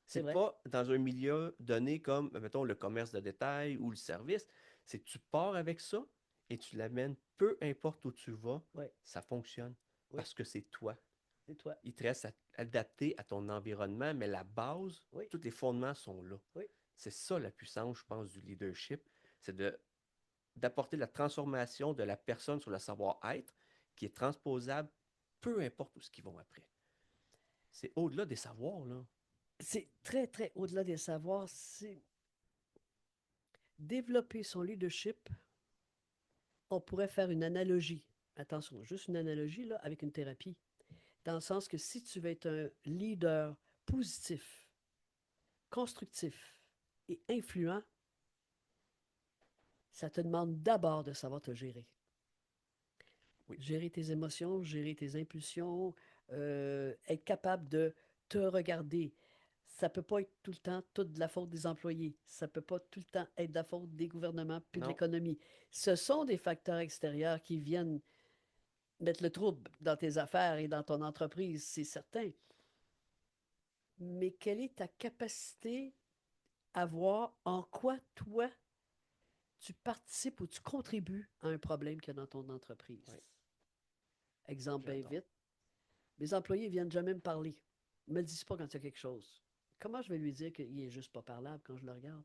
c'est C'est vrai. pas dans un milieu donné comme, mettons, le commerce de détail ou le service. C'est que tu pars avec ça et tu l'amènes peu importe où tu vas, Oui, ça fonctionne oui, parce que c'est toi. c'est toi. Il te reste à adapter à ton environnement, mais la base, Oui, tous les fondements sont là. oui. C'est ça la puissance, je pense, du leadership. C'est d'apporter la transformation de la personne sur le savoir-être qui est transposable peu importe où ce qu'ils vont après. C'est au-delà des savoirs, là. C'est très, très au-delà des savoirs. C'est développer son leadership. On pourrait faire une analogie. Attention, juste une analogie là, avec une thérapie. Dans le sens que si tu veux être un leader positif, constructif et influent, ça te demande d'abord de savoir te gérer. Oui, Gérer tes émotions, gérer tes impulsions, être capable de te regarder. Ça ne peut pas être tout le temps toute de la faute des employés. Ça ne peut pas tout le temps être de la faute des gouvernements puis de non, l'économie. Ce sont des facteurs extérieurs qui viennent mettre le trouble dans tes affaires et dans ton entreprise, c'est certain. Mais quelle est ta capacité à voir en quoi toi tu participes ou tu contribues à un problème qu'il y a dans ton oui, entreprise? Exemple bien j'adore. vite, mes employés viennent jamais me parler. Ne me disent pas quand il y a quelque chose. Comment je vais lui dire qu'il est juste pas parlable quand je le regarde?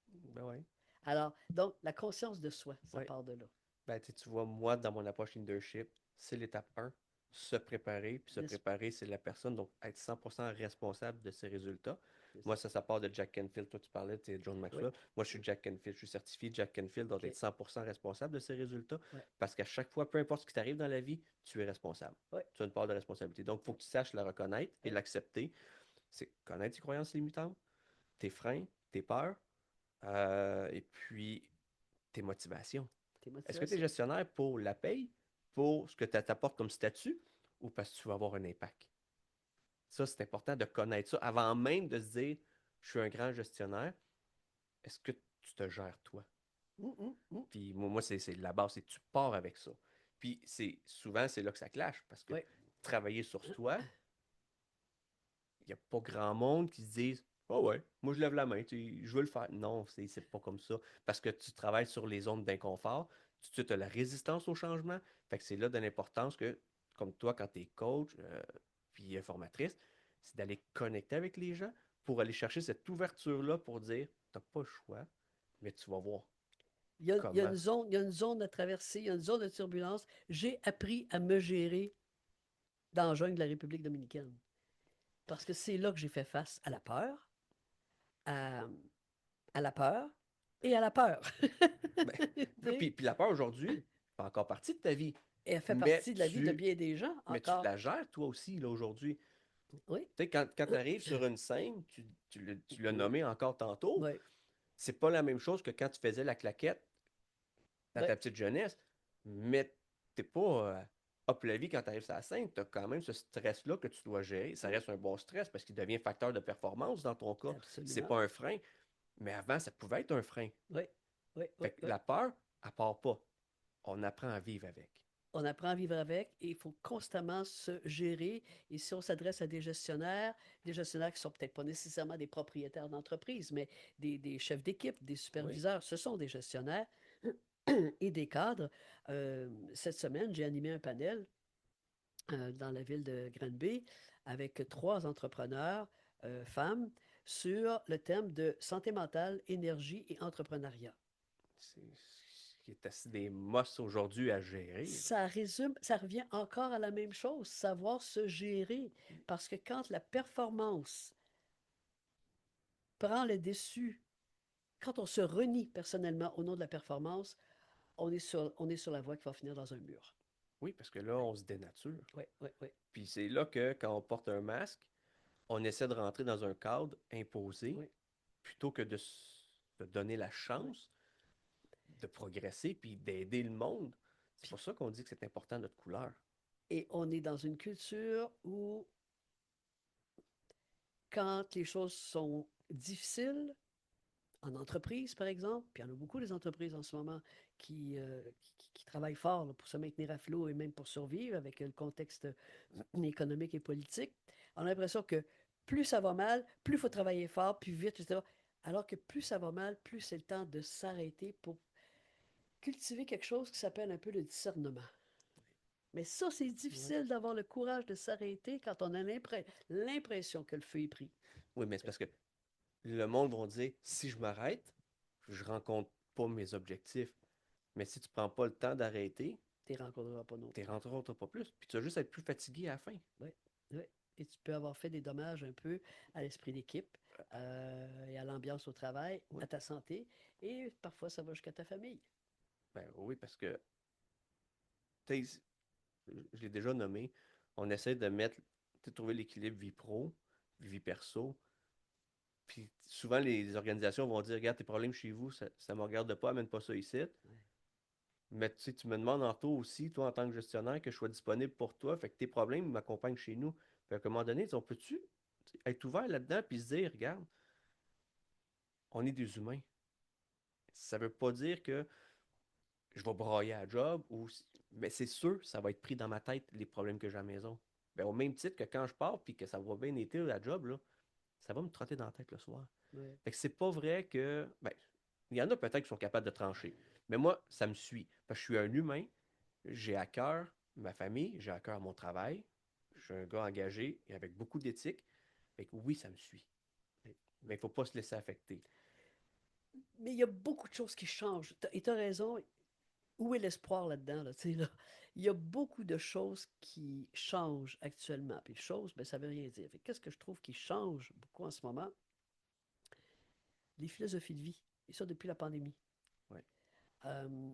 Ben ouais. Alors, donc, la conscience de soi, ça Ouais. part de là. Ben, tu vois, moi, dans mon approche leadership, c'est l'étape un, se préparer. Puis se N'est-ce préparer, c'est la personne, donc être 100% responsable de ses résultats. c'est Moi, ça? ça part de Jack Canfield. Toi, tu parlais, tu John Oui, Maxwell. Moi, je suis oui, Jack Canfield. Je suis certifié Jack Canfield, donc OK. être 100% responsable de ses résultats. Ouais, Parce qu'à chaque fois, peu importe ce qui t'arrive dans la vie, tu es responsable. ouais, Tu as une part de responsabilité. Donc, il faut ouais, que tu saches la reconnaître et ouais. l'accepter. C'est connaître tes croyances limitantes, tes freins, tes peurs, et puis tes motivations. Tes Est-ce que tu es motivations. gestionnaire pour la paye, pour ce que tu t'apportes comme statut, ou parce que tu vas avoir un impact? Ça, c'est important de connaître ça avant même de se dire, je suis un grand gestionnaire. Est-ce que tu te gères toi? Puis moi c'est la base, c'est que tu pars avec ça. Puis souvent, c'est là que ça clash, parce que Oui, travailler sur toi, il n'y a pas grand monde qui se dise, oh ouais, moi je lève la main, je veux le faire. Non, c'est pas comme ça. Parce que tu travailles sur les zones d'inconfort, tu as la résistance au changement. Fait que c'est là de l'importance que, comme toi, quand tu es coach, puis formatrice, c'est d'aller connecter avec les gens pour aller chercher cette ouverture-là pour dire, t'as pas le choix, mais tu vas voir il y a comment. une zone, il y a une zone à traverser, il y a une zone de turbulence. J'ai appris à me gérer dans la jungle de la République dominicaine. Parce que c'est là que j'ai fait face à, à la peur et à la peur. Ben, puis la peur aujourd'hui fait encore partie de ta vie. Et elle fait Mais partie de la vie de tu, bien des gens mais tu encore. la gères toi aussi, là, aujourd'hui. Oui, Tu sais, quand tu arrives sur une scène, tu l'as nommé encore tantôt, oui, c'est pas la même chose que quand tu faisais la claquette dans oui, ta petite jeunesse, mais t'es pas hop la vie quand tu arrives sur la scène, tu as quand même ce stress-là que tu dois gérer. Ça oui, reste un bon stress parce qu'il devient facteur de performance dans ton cas. C'est absolument. pas un frein, mais avant, ça pouvait être un frein. Oui, oui, oui, Fait que oui. la peur, elle part pas. On apprend à vivre avec. On apprend à vivre avec et il faut constamment se gérer. Et si on s'adresse à des gestionnaires qui ne sont peut-être pas nécessairement des propriétaires d'entreprise, mais des chefs d'équipe, des Oui, superviseurs, ce sont des gestionnaires et des cadres. Cette semaine, j'ai animé un panel dans la ville de Granby avec trois entrepreneurs femmes sur le thème de santé mentale, énergie et entrepreneuriat. c'est ce qui est assez des mosses aujourd'hui à gérer, là. Ça résume, ça revient encore à la même chose, savoir se gérer. Parce que quand la performance prend le dessus, quand on se renie personnellement au nom de la performance, on est sur la voie qui va finir dans un mur. Oui, parce que là, Oui, on se dénature. oui, oui, oui, Puis c'est là que quand on porte un masque, on essaie de rentrer dans un cadre imposé oui, plutôt que de donner la chance de progresser puis d'aider le monde. C'est Puis- pour ça qu'on dit que c'est important notre couleur. Et on est dans une culture où, quand les choses sont difficiles, en entreprise, par exemple, puis il y en a beaucoup des entreprises en ce moment qui travaillent fort là, pour se maintenir à flot et même pour survivre avec le contexte économique et politique. On a l'impression que plus ça va mal, plus il faut travailler fort, plus vite, etc. Alors que plus ça va mal, plus c'est le temps de s'arrêter pour cultiver quelque chose qui s'appelle un peu le discernement. Mais ça, c'est Ouais. difficile d'avoir le courage de s'arrêter quand on a l'impression que le feu est pris. Oui, mais c'est parce que le monde va dire, si je m'arrête, je rencontre pas mes objectifs. Mais si tu prends pas le temps d'arrêter, Tu ne rencontreras pas non tu plus. rencontreras pas plus. Puis tu vas juste être plus fatigué à la fin. Oui, oui. Et tu peux avoir fait des dommages un peu à l'esprit d'équipe et à l'ambiance au travail, Oui. à ta santé, et parfois ça va jusqu'à ta famille. Ben oui, parce que, tu sais, je l'ai déjà nommé, on essaie de mettre, de trouver l'équilibre vie pro, vie perso. Puis souvent, les organisations vont dire, regarde, tes problèmes chez vous, ça ne me regarde pas, amène pas ça ici. Ouais, Mais tu sais, tu me demandes en retour aussi, toi, en tant que gestionnaire, que je sois disponible pour toi. Fait que tes problèmes m'accompagnent chez nous. Fait qu'à un moment donné, on peut-tu être ouvert là-dedans puis se dire, regarde, on est des humains. Ça veut pas dire que je vais brailler à la job ou. Mais c'est sûr, ça va être pris dans ma tête, les problèmes que j'ai à la maison. Ben, au même titre que quand je pars puis que ça va bien été la job, là, ça va me trotter dans la tête le soir. ouais. Fait que c'est pas vrai que. Ben, il y en a peut-être qui sont capables de trancher. Mais moi, ça me suit. Parce que je suis un humain, j'ai à cœur ma famille, j'ai à cœur mon travail. Je suis un gars engagé et avec beaucoup d'éthique. Fait que oui, ça me suit. Mais il ne faut pas se laisser affecter. Mais il y a beaucoup de choses qui changent. Et tu as raison. Où est l'espoir là-dedans? Là, tu sais, là? Il y a beaucoup de choses qui changent actuellement. Puis choses, ben, ça ne veut rien dire. Qu'est-ce que je trouve qui change beaucoup en ce moment? Les philosophies de vie. Et ça, depuis la pandémie. Ouais. Euh,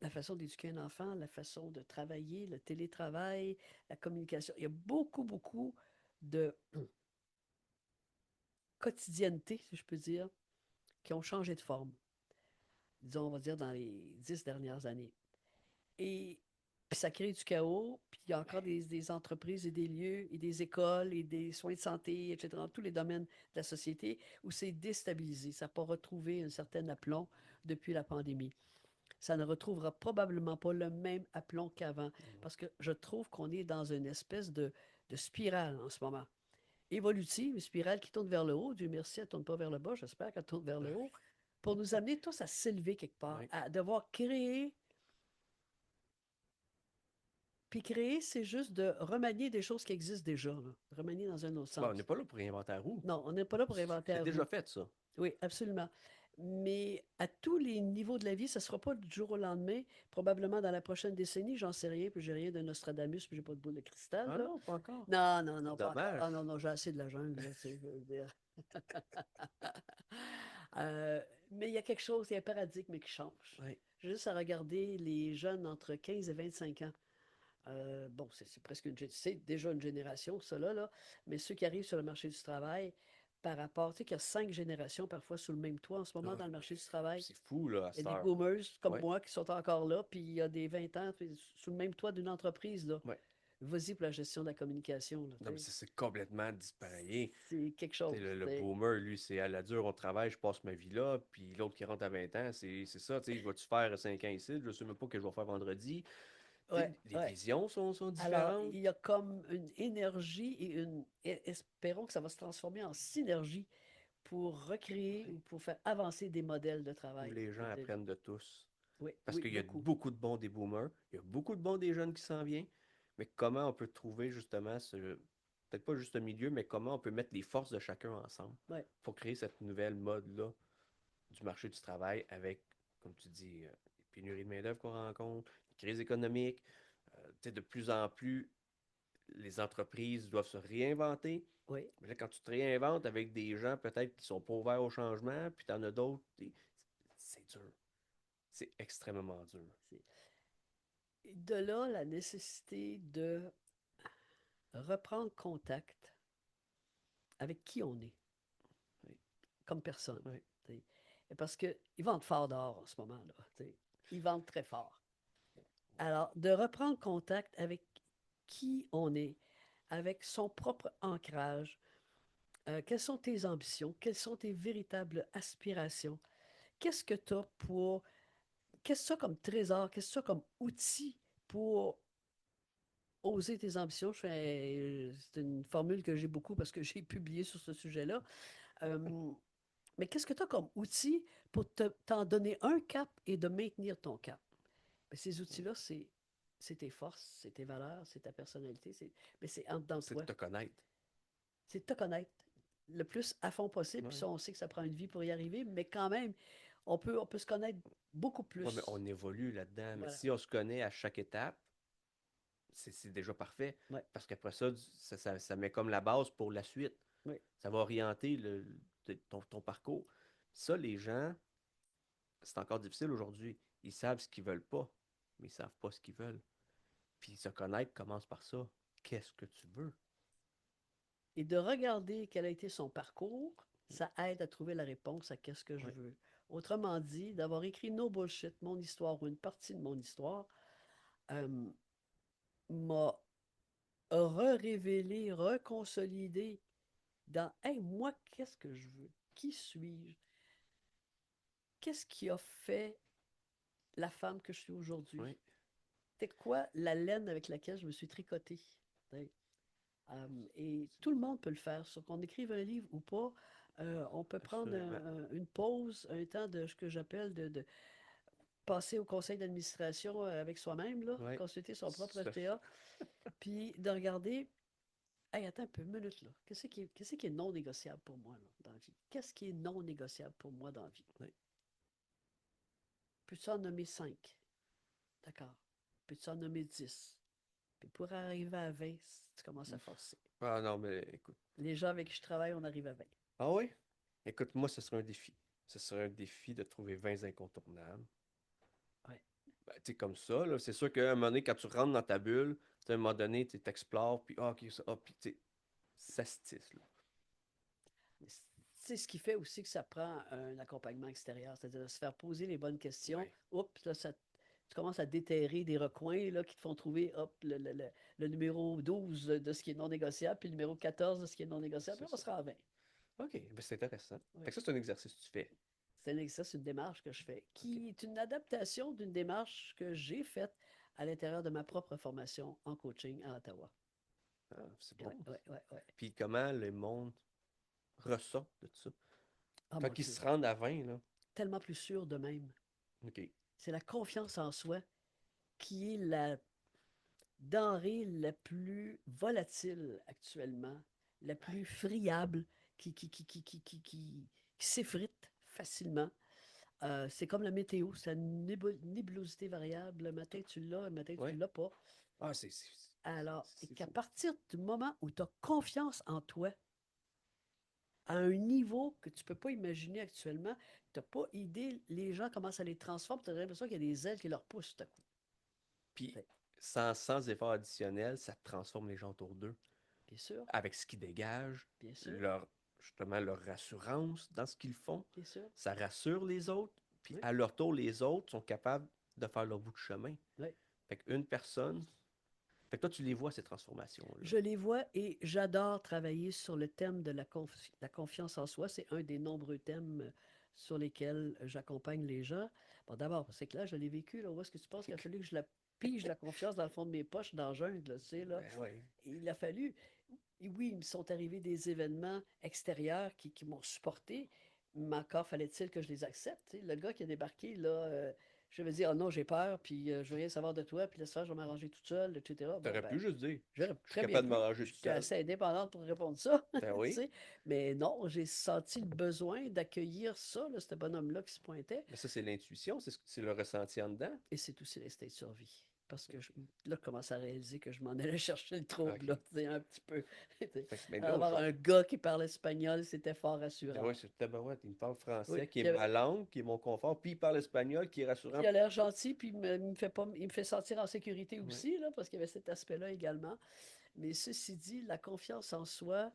la façon d'éduquer un enfant, la façon de travailler, le télétravail, la communication. Il y a beaucoup, beaucoup de quotidienneté, si je peux dire, qui ont changé de forme, disons, on va dire, dans les 10 dernières années. Et puis ça crée du chaos, puis il y a encore des entreprises et des lieux et des écoles et des soins de santé, etc., dans tous les domaines de la société où c'est déstabilisé. Ça n'a pas retrouvé un certain aplomb depuis la pandémie. Ça ne retrouvera probablement pas le même aplomb qu'avant, parce que je trouve qu'on est dans une espèce de spirale en ce moment. Évolutive, une spirale qui tourne vers le haut. Dieu merci, elle ne tourne pas vers le bas, j'espère qu'elle tourne vers le haut, pour nous amener tous à s'élever quelque part, Ouais. à devoir créer. Puis créer, c'est juste de remanier des choses qui existent déjà, là. Remanier dans un autre Bon, on n'est sens. pas là pour réinventer la roue. Non, on n'est pas là pour inventer C'est la déjà roue. fait, ça. Oui, absolument. Mais à tous les niveaux de la vie, ça ne sera pas du jour au lendemain. Probablement dans la prochaine décennie, j'en sais rien, puis j'ai rien de Nostradamus, puis j'ai pas de boule de cristal, Ah là. non, pas encore. Non, non, C'est non, pas encore. Ah dommage. non, non, j'ai assez de la jungle, là, tu sais, je veux dire. Euh, mais il y a quelque chose, il y a un paradigme qui change. Ouais. J'ai juste à regarder les jeunes entre 15 et 25 ans. Bon, c'est presque c'est déjà une génération, ça là, mais ceux qui arrivent sur le marché du travail, par rapport, tu sais qu'il y a 5 générations parfois sous le même toit en ce moment Ah, dans le marché du travail. c'est fou, là, à Il y a cette des heure. boomers comme Ouais. moi qui sont encore là, puis il y a des 20 ans sous le même toit d'une entreprise, là. Ouais. Vas-y pour la gestion de la communication, là, Non, mais c'est complètement dispareillé. c'est quelque Tu sais, chose. le boomer, lui, c'est à la dure, on travaille, je passe ma vie là. Puis l'autre qui rentre à 20 ans, c'est ça. Tu sais, vas-tu faire 5 ans ici? Je sais même pas que je vais faire vendredi. Tu sais, Ouais, les ouais. visions sont Alors, différentes. il y a comme une énergie espérons que ça va se transformer en synergie pour recréer Ouais. ou pour faire avancer des modèles de Où travail. les gens apprennent de tous. Oui, Parce oui, qu'il y a beaucoup. beaucoup de bons des boomers, il y a beaucoup de bons des jeunes qui s'en viennent. Mais comment on peut trouver justement peut-être pas juste un milieu, mais comment on peut mettre les forces de chacun ensemble Ouais, pour créer cette nouvelle mode-là du marché du travail avec, comme tu dis, les pénuries de main-d'œuvre qu'on rencontre, les crises économiques. Tu sais, de plus en plus, les entreprises doivent se réinventer. oui. Mais là, quand tu te réinventes avec des gens peut-être qui sont pas ouverts au changement, puis tu en as d'autres, c'est dur. C'est extrêmement dur. c'est- De là, la nécessité de reprendre contact avec qui on est Oui, comme personne. oui, Parce qu'ils vendent fort dehors en ce moment, là. Ils vendent très fort. Alors, de reprendre contact avec qui on est, avec son propre ancrage, quelles sont tes ambitions, quelles sont tes véritables aspirations, qu'est-ce que tu as pour, qu'est-ce que tu as comme trésor, qu'est-ce que tu as comme outil pour oser tes ambitions. C'est une formule que j'ai beaucoup parce que j'ai publié sur ce sujet-là. Euh, mais qu'est-ce que tu as comme outil pour t'en donner un cap et de maintenir ton cap? Ben, ces outils-là, c'est tes forces, c'est tes valeurs, c'est ta personnalité, mais c'est en dedans de C'est de toi. te connaître. C'est de te connaître le plus à fond possible. Puis Ouais. ça, on sait que ça prend une vie pour y arriver, mais quand même, on peut se connaître beaucoup Ouais, mais plus. on évolue là-dedans. Mais Voilà. si on se connaît à chaque étape, c'est déjà parfait. Ouais, Parce qu'après ça, ça met comme la base pour la suite. ouais. Ça va orienter ton parcours. Ça, les gens, c'est encore difficile aujourd'hui. Ils savent ce qu'ils veulent pas, mais ils savent pas ce qu'ils veulent. Puis se connaître commence par ça. Qu'est-ce que tu veux? Et de regarder quel a été son parcours, ça aide à trouver la réponse à qu'est-ce que je Ouais. veux. Autrement dit, d'avoir écrit No Bullshit, mon histoire ou une partie de mon histoire, euh, m'a re-révélé, reconsolidé dans hey, moi, qu'est-ce que je veux? Qui suis-je? Qu'est-ce qui a fait la femme que je suis aujourd'hui? Oui. C'est quoi la laine avec laquelle je me suis tricotée? Et tout le monde peut le faire. Sur qu'on écrive un livre ou pas, on peut prendre Assurément. une pause, un temps de ce que j'appelle de passer au conseil d'administration avec soi-même, là, Oui. consulter son propre TA, puis de regarder, hey, attends un peu, une minute, là. Qu'est-ce qui est non négociable pour moi là, dans la vie? Qu'est-ce qui est non négociable pour moi dans la vie? Oui. Peux-tu en nommer 5? D'accord. Peux-tu en nommer 10? Puis pour arriver à 20, tu commences à forcer. Ah non, mais écoute. Les gens avec qui je travaille, on arrive à 20. Ah oui? Écoute, moi, ce serait un défi. Ce serait un défi de trouver 20 incontournables. Ouais. Ben, tu sais, comme ça, là, c'est sûr qu'à un moment donné, quand tu rentres dans ta bulle, tu sais, à un moment donné, tu t'explores, puis ah, ok, ça, ah, puis tu sais, ça se tisse, là. C'est ce qui fait aussi que ça prend un accompagnement extérieur, c'est-à-dire de se faire poser les bonnes questions. Ouais. Oups, là, tu commences à déterrer des recoins là, qui te font trouver hop, le numéro 12 de ce qui est non négociable, puis le numéro 14 de ce qui est non négociable, puis C'est on va ça. se rendre à 20. OK, ben c'est intéressant. Fait Ouais. que ça, c'est un exercice que tu fais. C'est une démarche que je fais, OK. qui est une adaptation d'une démarche que j'ai faite à l'intérieur de ma propre formation en coaching à Ottawa. Ah, c'est Ouais, bon. ouais, ouais, ouais. Puis comment le monde ressort de ça? Oh mon Quand ils Dieu, se rendent à 20, là. tellement plus sûr d'eux-mêmes. OK. C'est la confiance en soi qui est la denrée la plus volatile actuellement, la plus friable, qui s'effrite facilement. C'est comme la météo, c'est une nébulosité variable. Le matin, tu l'as, le matin, tu Ouais. ne l'as pas. Ah, Alors, et c'est qu'à fou. partir du moment où tu as confiance en toi, à un niveau que tu ne peux pas imaginer actuellement, tu n'as pas idée, les gens commencent à les transformer, tu as l'impression qu'il y a des ailes qui leur poussent tout à coup. Puis Fait, sans effort additionnel, ça transforme les gens autour d'eux. bien sûr, Avec ce qu'ils dégagent, bien sûr, leur, justement, leur rassurance dans ce qu'ils font. bien sûr. Ça rassure les autres. Puis Oui, à leur tour, les autres sont capables de faire leur bout de chemin. oui. Fait qu'une personne. Fait que toi, tu les vois, ces transformations-là. Je les vois et j'adore travailler sur le thème de la confiance en soi. C'est un des nombreux thèmes sur lesquels j'accompagne les gens. Bon, d'abord, c'est que là, je l'ai vécu. Là, où est-ce que tu penses qu'il a fallu que je la pige, la confiance, dans le fond de mes poches, dans la jungle, tu sais, là? Ben oui. Il a fallu. Et oui, il me sont arrivés des événements extérieurs qui m'ont supporté, mais encore fallait-il que je les accepte. Tu sais. Le gars qui a débarqué, là, je vais dire, oh non, j'ai peur, puis je veux rien savoir de toi, puis laisse faire, je vais m'arranger toute seule, etc. Bon, T'aurais ben, pu juste dire, j'aurais je suis très bien capable de pu. m'arranger tout J'étais seul. assez indépendante pour répondre ça, Ben tu oui. sais. Mais non, j'ai senti le besoin d'accueillir ça, là, ce bonhomme-là qui se pointait. Mais ça, c'est l'intuition, c'est le ressenti en dedans. Et c'est aussi l'instinct de survie. Parce que là, je commence à réaliser que je m'en allais chercher le trouble, OK. là, tu sais, un petit peu. Mais là, Avoir un gars qui parle espagnol, c'était fort ben rassurant. ouais, c'est tabarouette. Il me parle Oui, français, qui est ma langue, qui est mon confort, puis il parle espagnol, qui est puis rassurant. il a l'air gentil, puis il me fait pas, il me fait sentir en sécurité Ouais. aussi, là, parce qu'il y avait cet aspect-là également. Mais ceci dit, la confiance en soi,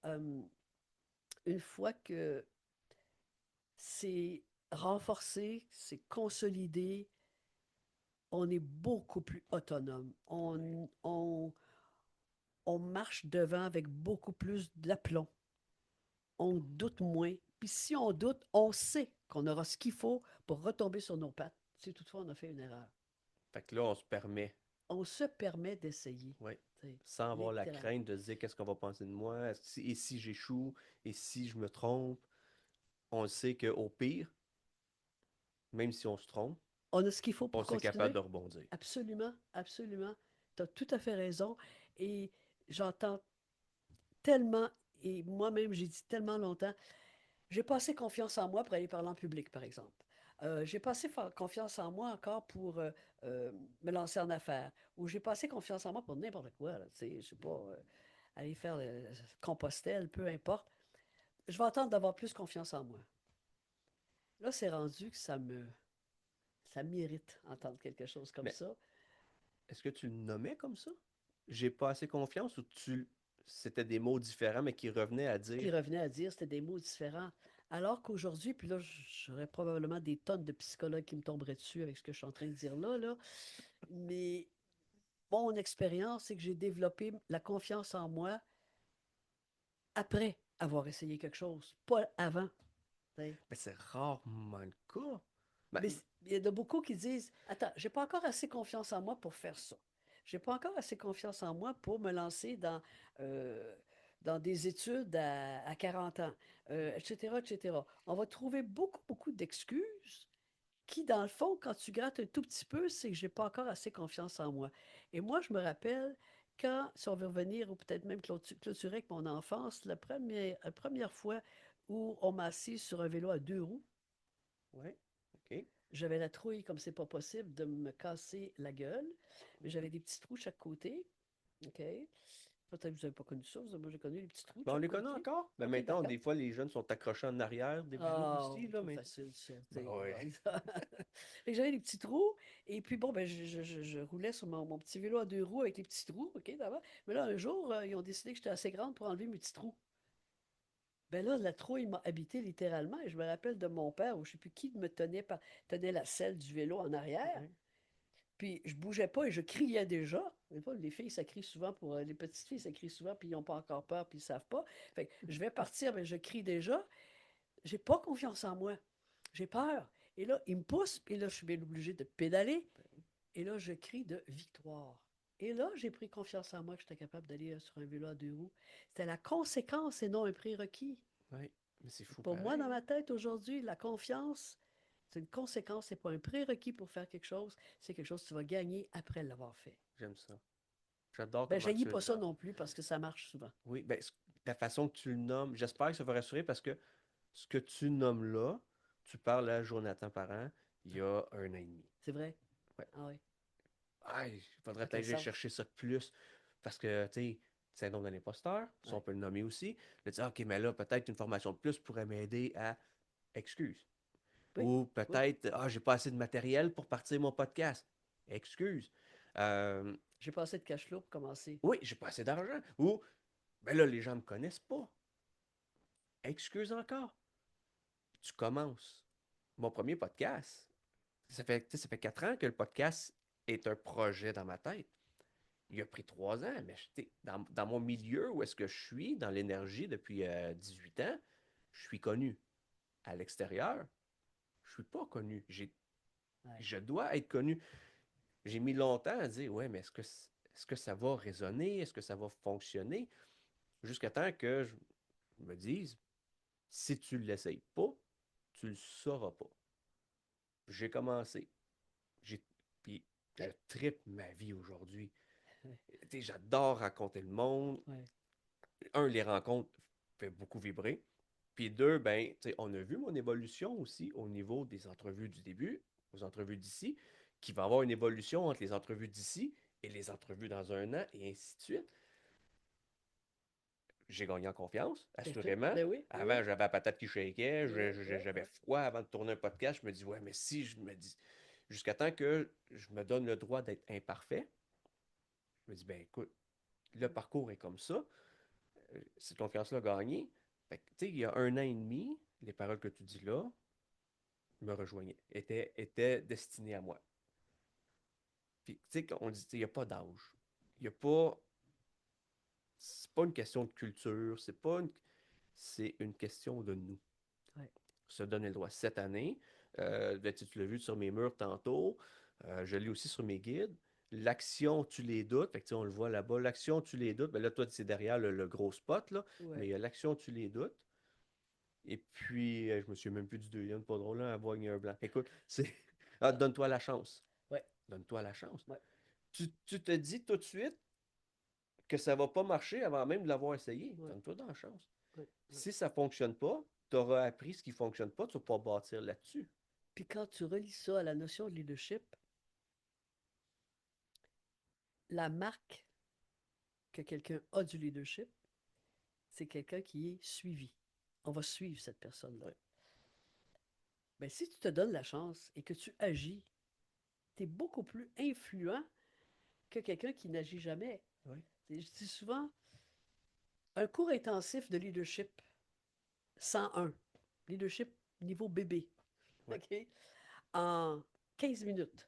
euh, une fois que c'est renforcé, c'est consolidé, on est beaucoup plus autonome. On marche devant avec beaucoup plus d'aplomb. On doute moins. Puis si on doute, on sait qu'on aura ce qu'il faut pour retomber sur nos pattes, si toutefois on a fait une erreur. Fait que là, on se permet, On se permet d'essayer, ouais, tu sais, sans avoir la littéralement. crainte de se dire qu'est-ce qu'on va penser de moi, et si j'échoue, et si je me trompe, on sait qu'au pire, même si on se trompe, On a ce qu'il faut on pour est capable continuer. de rebondir. Absolument, absolument. Tu as tout à fait raison. Et j'entends tellement, et moi-même, j'ai dit tellement longtemps, j'ai pas assez confiance en moi pour aller parler en public, par exemple. J'ai pas assez confiance en moi encore pour euh, me lancer en affaires. Ou j'ai pas assez confiance en moi pour n'importe quoi. Là, tu sais, je sais pas, aller faire le Compostelle, peu importe. Je vais attendre d'avoir plus confiance en moi. Là, c'est rendu que ça m'irrite entendre quelque chose comme Mais ça. est-ce que tu le nommais comme ça? J'ai pas assez confiance ou c'était des mots différents mais qui revenaient à Qui dire revenait à dire, c'était des mots différents. Alors qu'aujourd'hui, puis là, j'aurais probablement des tonnes de psychologues qui me tomberaient dessus avec ce que je suis en train de dire là, mais mon expérience, c'est que j'ai développé la confiance en moi après avoir essayé quelque chose, pas avant. T'sais. mais c'est rarement le cas. Ben, Mais il y en a beaucoup qui disent, attends, j'ai pas encore assez confiance en moi pour faire ça. J'ai pas encore assez confiance en moi pour me lancer euh, dans des études à 40 ans, etc., etc. On va trouver beaucoup, beaucoup d'excuses qui, dans le fond, quand tu grattes un tout petit peu, c'est que j'ai pas encore assez confiance en moi. Et moi, je me rappelle quand, si on veut revenir, ou peut-être même clôturer avec mon enfance, la première fois où on m'a assis sur un vélo à deux roues, ouais, ok. j'avais la trouille, comme c'est pas possible, de me casser la gueule, mais j'avais des petits trous de chaque côté. OK? Peut-être que vous n'avez pas connu ça. Moi, j'ai connu les petits trous de Ben, on chaque les connaît côté. encore. Ben, OK, maintenant, d'accord. des fois, les jeunes sont accrochés en arrière des vélos Ah, aussi, là, c'est mais. facile, ça. Ben ouais. Fait que j'avais des petits trous, et puis bon, ben, je roulais sur mon petit vélo à deux roues avec les petits trous, OK, d'abord. Mais là, un jour, ils ont décidé que j'étais assez grande pour enlever mes petits trous. Ben là, la trouille m'a habité littéralement, et je me rappelle de mon père, ou je ne sais plus qui me tenait la selle du vélo en arrière, Ouais. puis je bougeais pas et je criais déjà. Des fois, les filles, ça crie souvent pour les petites filles, ça crie souvent, puis ils n'ont pas encore peur, puis ils savent pas. Fait que je vais partir, mais je crie déjà. J'ai pas confiance en moi. J'ai peur. Et là, il me pousse, et là, je suis bien obligé de pédaler. Et là, je crie de victoire. Et là, j'ai pris confiance en moi que j'étais capable d'aller sur un vélo à deux roues. C'était la conséquence et non un prérequis. Ouais. Mais c'est fou Pour moi, pareil, dans hein. ma tête aujourd'hui, la confiance, c'est une conséquence, c'est pas un prérequis pour faire quelque chose, c'est quelque chose que tu vas gagner après l'avoir fait. J'aime ça. J'adore Ben, comment j'haïs tu le pas ça nommes. non plus parce que ça marche souvent. Oui, ben, la façon que tu le nommes, j'espère que ça va rassurer parce que ce que tu nommes là, tu parles à Jonathan Parent il y a un an et demi. C'est vrai? Ouais. Ah oui. Ah, il faudrait À quel peut-être que j'aille sens? chercher ça plus. Parce que, tu sais, syndrome de l'imposteur, ça on Ouais. peut le nommer aussi. De dire, OK, mais là, peut-être une formation de plus pourrait m'aider à excuse. Oui, Ou oui. peut-être, ah, j'ai pas assez de matériel pour partir mon podcast. Excuse. Euh, J'ai pas assez de cash flow pour commencer. oui, j'ai pas assez d'argent. Ou, ben là, les gens me connaissent pas. Excuse encore. Tu commences. Mon premier podcast, ça fait 4 ans que le podcast est un projet dans ma tête. Il a pris 3 ans, mais dans mon milieu où est-ce que je suis, dans l'énergie depuis 18 ans, je suis connu. À l'extérieur, je suis pas connu. Ouais. Je dois être connu. J'ai mis longtemps à dire, ouais, mais est-ce que ça va résonner? Est-ce que ça va fonctionner? Jusqu'à temps que je me dise, si tu ne l'essayes pas, tu le sauras pas. J'ai commencé. J'ai, puis je Ouais. tripe ma vie aujourd'hui. Tu sais, j'adore raconter le monde. Ouais. Un, les rencontres fait beaucoup vibrer. Puis deux, ben, tu sais, on a vu mon évolution aussi au niveau des entrevues du début, aux entrevues d'ici, qui va avoir une évolution entre les entrevues d'ici et les entrevues dans un an, et ainsi de suite. J'ai gagné en confiance, Ben, tout. assurément. Ben oui, oui, Avant, oui. j'avais la patate qui shakeait, Ouais, ouais, j'avais ouais. froid avant de tourner un podcast. Je me dis, ouais, mais si je me dis, jusqu'à temps que je me donne le droit d'être imparfait, je me dis, ben écoute, le parcours est comme ça. Cette confiance-là a gagné. Fait que, tu sais, il y a un an et demi, les paroles que tu dis là, me rejoignait, était destiné à moi. Puis, tu sais, on dit, il n'y a pas d'âge. Il n'y a pas. C'est pas une question de culture, c'est une question de nous. Ouais, Se donner le droit. Cette année, ben, tu l'as vu sur mes murs tantôt, je l'ai aussi sur mes guides. L'action, tu les doutes. Fait que, tu sais, on le voit là-bas. L'action, tu les doutes. Ben là, toi, c'est derrière le gros spot, là. ouais. Mais l'action, tu les doutes. Et puis, je me souviens même plus du deuxième, pas drôle, là, avoir gagné un blanc. Écoute, c'est. Ah, Ah, donne-toi la chance. ouais, Donne-toi la chance. ouais, Tu te dis tout de suite que ça va pas marcher avant même de l'avoir essayé. ouais, Donne-toi dans la chance. ouais, ouais. Si ça fonctionne pas, tu auras appris ce qui fonctionne pas, tu vas pas bâtir là-dessus. Puis quand tu relis ça à la notion de leadership, la marque que quelqu'un a du leadership, c'est quelqu'un qui est suivi. On va suivre cette personne-là. Ouais. Ben, si tu te donnes la chance et que tu agis, tu es beaucoup plus influent que quelqu'un qui n'agit jamais. Ouais. Je dis souvent, un cours intensif de leadership 101, leadership niveau bébé, Ouais. OK, en 15 minutes.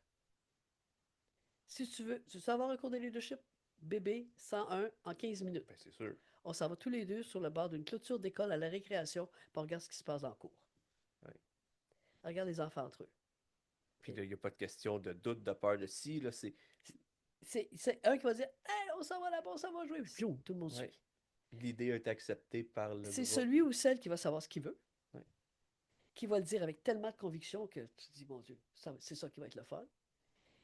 Si tu veux avoir un cours de leadership bébé 101 en 15 minutes. Ben, c'est sûr. On s'en va tous les deux sur le bord d'une clôture d'école à la récréation pour regarder ce qui se passe en cours. Ouais. On regarde les enfants entre eux. Puis OK? là, il n'y a pas de question de doute, de peur de si. Là, C'est un qui va dire hey, on s'en va là-bas, on s'en va jouer. Puis, tout le monde ouais. suit. L'idée a été acceptée par le C'est groupe. celui ou celle qui va savoir ce qu'il veut, Ouais. qui va le dire avec tellement de conviction que tu te dis, mon Dieu, c'est ça qui va être le fun.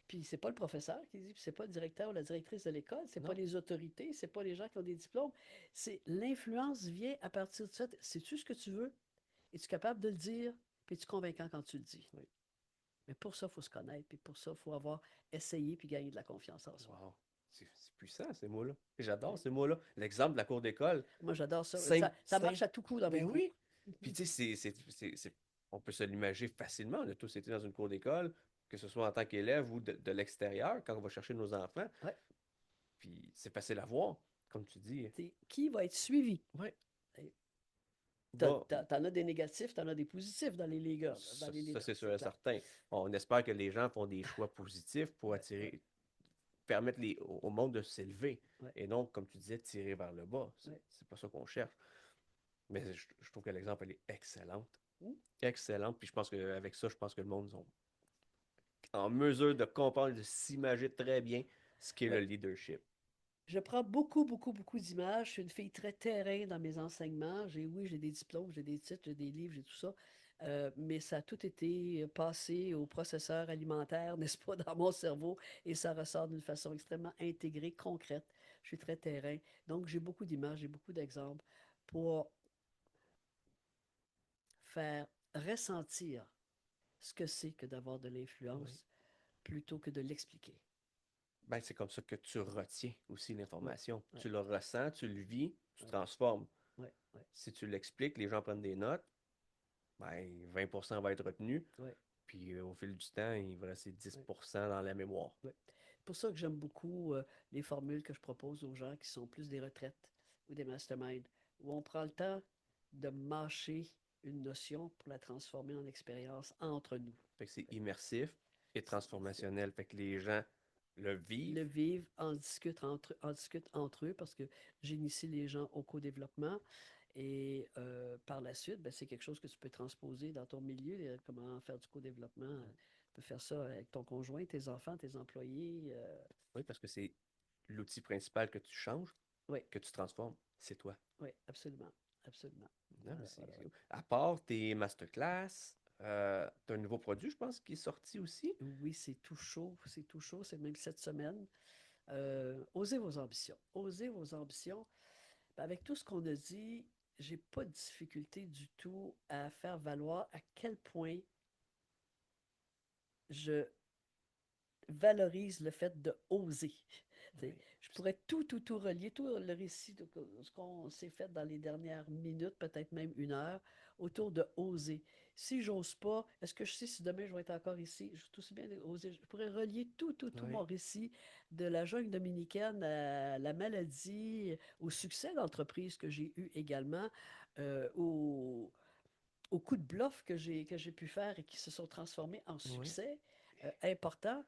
Puis c'est pas le professeur qui dit, puis c'est pas le directeur ou la directrice de l'école, c'est pas Non. les autorités, c'est pas les gens qui ont des diplômes. C'est l'influence vient à partir de ça. Sais-tu ce que tu veux? Es-tu capable de le dire? Puis es-tu convaincant quand tu le dis? Oui. Mais pour ça, il faut se connaître, puis pour ça, il faut avoir essayé puis gagner de la confiance en soi. Wow. C'est puissant, ces mots-là. J'adore Ouais. ces mots-là. L'exemple de la cour d'école. Moi, j'adore ça. Simple, Ça marche simple. à tout coup dans mes Ben cours. oui. Puis tu sais, on peut se l'imaginer facilement. On a tous été dans une cour d'école, que ce soit en tant qu'élève ou de l'extérieur, quand on va chercher nos enfants. Ouais. Puis c'est facile à voir, comme tu dis. Qui va être suivi? Ouais. Va, T'en as des négatifs, t'en as des positifs dans les leaders, dans les ça leaders, c'est sûr c'est et clair. certain. On espère que les gens font des choix positifs pour Ouais, ouais, attirer, permettre au monde de s'élever ouais, et non, comme tu disais, tirer vers le bas. ouais. C'est pas ça qu'on cherche. Mais je trouve que l'exemple, elle est excellente. Hmm? Excellente. Puis je pense qu'avec ça, je pense que le monde est en mesure de comprendre, de s'imaginer très bien ce qu'est le Ouais. leadership. Je prends beaucoup, beaucoup, beaucoup d'images. Je suis une fille très terrain dans mes enseignements. Oui, j'ai des diplômes, j'ai des titres, j'ai des livres, j'ai tout ça. Mais ça a tout été passé au processeur alimentaire, n'est-ce pas, dans mon cerveau, et ça ressort d'une façon extrêmement intégrée, concrète. Je suis très terrain. Donc, j'ai beaucoup d'images, j'ai beaucoup d'exemples pour faire ressentir ce que c'est que d'avoir de Oui. l'influence plutôt que de l'expliquer. Ben, c'est comme ça que tu retiens aussi Oui, l'information. oui, Tu le ressens, tu le vis, tu oui, transformes. oui, oui, Si tu l'expliques, les gens prennent des notes, ben 20% va être retenu, oui, puis au fil du temps, il va rester oui. 10% dans la mémoire. Ouais. C'est pour ça que j'aime beaucoup les formules que je propose aux gens qui sont plus des retraites ou des masterminds, où on prend le temps de mâcher une notion pour la transformer en expérience entre nous. Fait que c'est immersif et C'est immersif. transformationnel. Fait que les gens le Le vivent. vivre, en discutent entre eux parce que j'initie les gens au co-développement et par la suite, ben, c'est quelque chose que tu peux transposer dans ton milieu, comment faire du co-développement. Tu peux faire ça avec ton conjoint, tes enfants, tes employés. Oui, parce que c'est l'outil principal que tu changes, Oui, que tu transformes, c'est toi. oui, absolument. Absolument. Non, mais Voilà, voilà, voilà. à part tes masterclass, tu as un nouveau produit, je pense, qui est sorti aussi. Oui, c'est tout chaud, c'est même cette semaine. Osez vos ambitions. Osez vos ambitions. Ben, avec tout ce qu'on a dit, j'ai pas de difficulté du tout à faire valoir à quel point je valorise le fait de oser. Oui. Je pourrais tout relier, tout le récit de ce qu'on s'est fait dans les dernières minutes, peut-être même une heure, autour de oser. Si j'ose pas, est-ce que je sais si demain je vais être encore ici? Je suis aussi bien oser. Je pourrais relier tout Oui. mon récit de la jungle dominicaine à la maladie, au succès d'entreprise que j'ai eu également, au, aux coups de bluff que j'ai pu faire et qui se sont transformés en Oui. succès importants.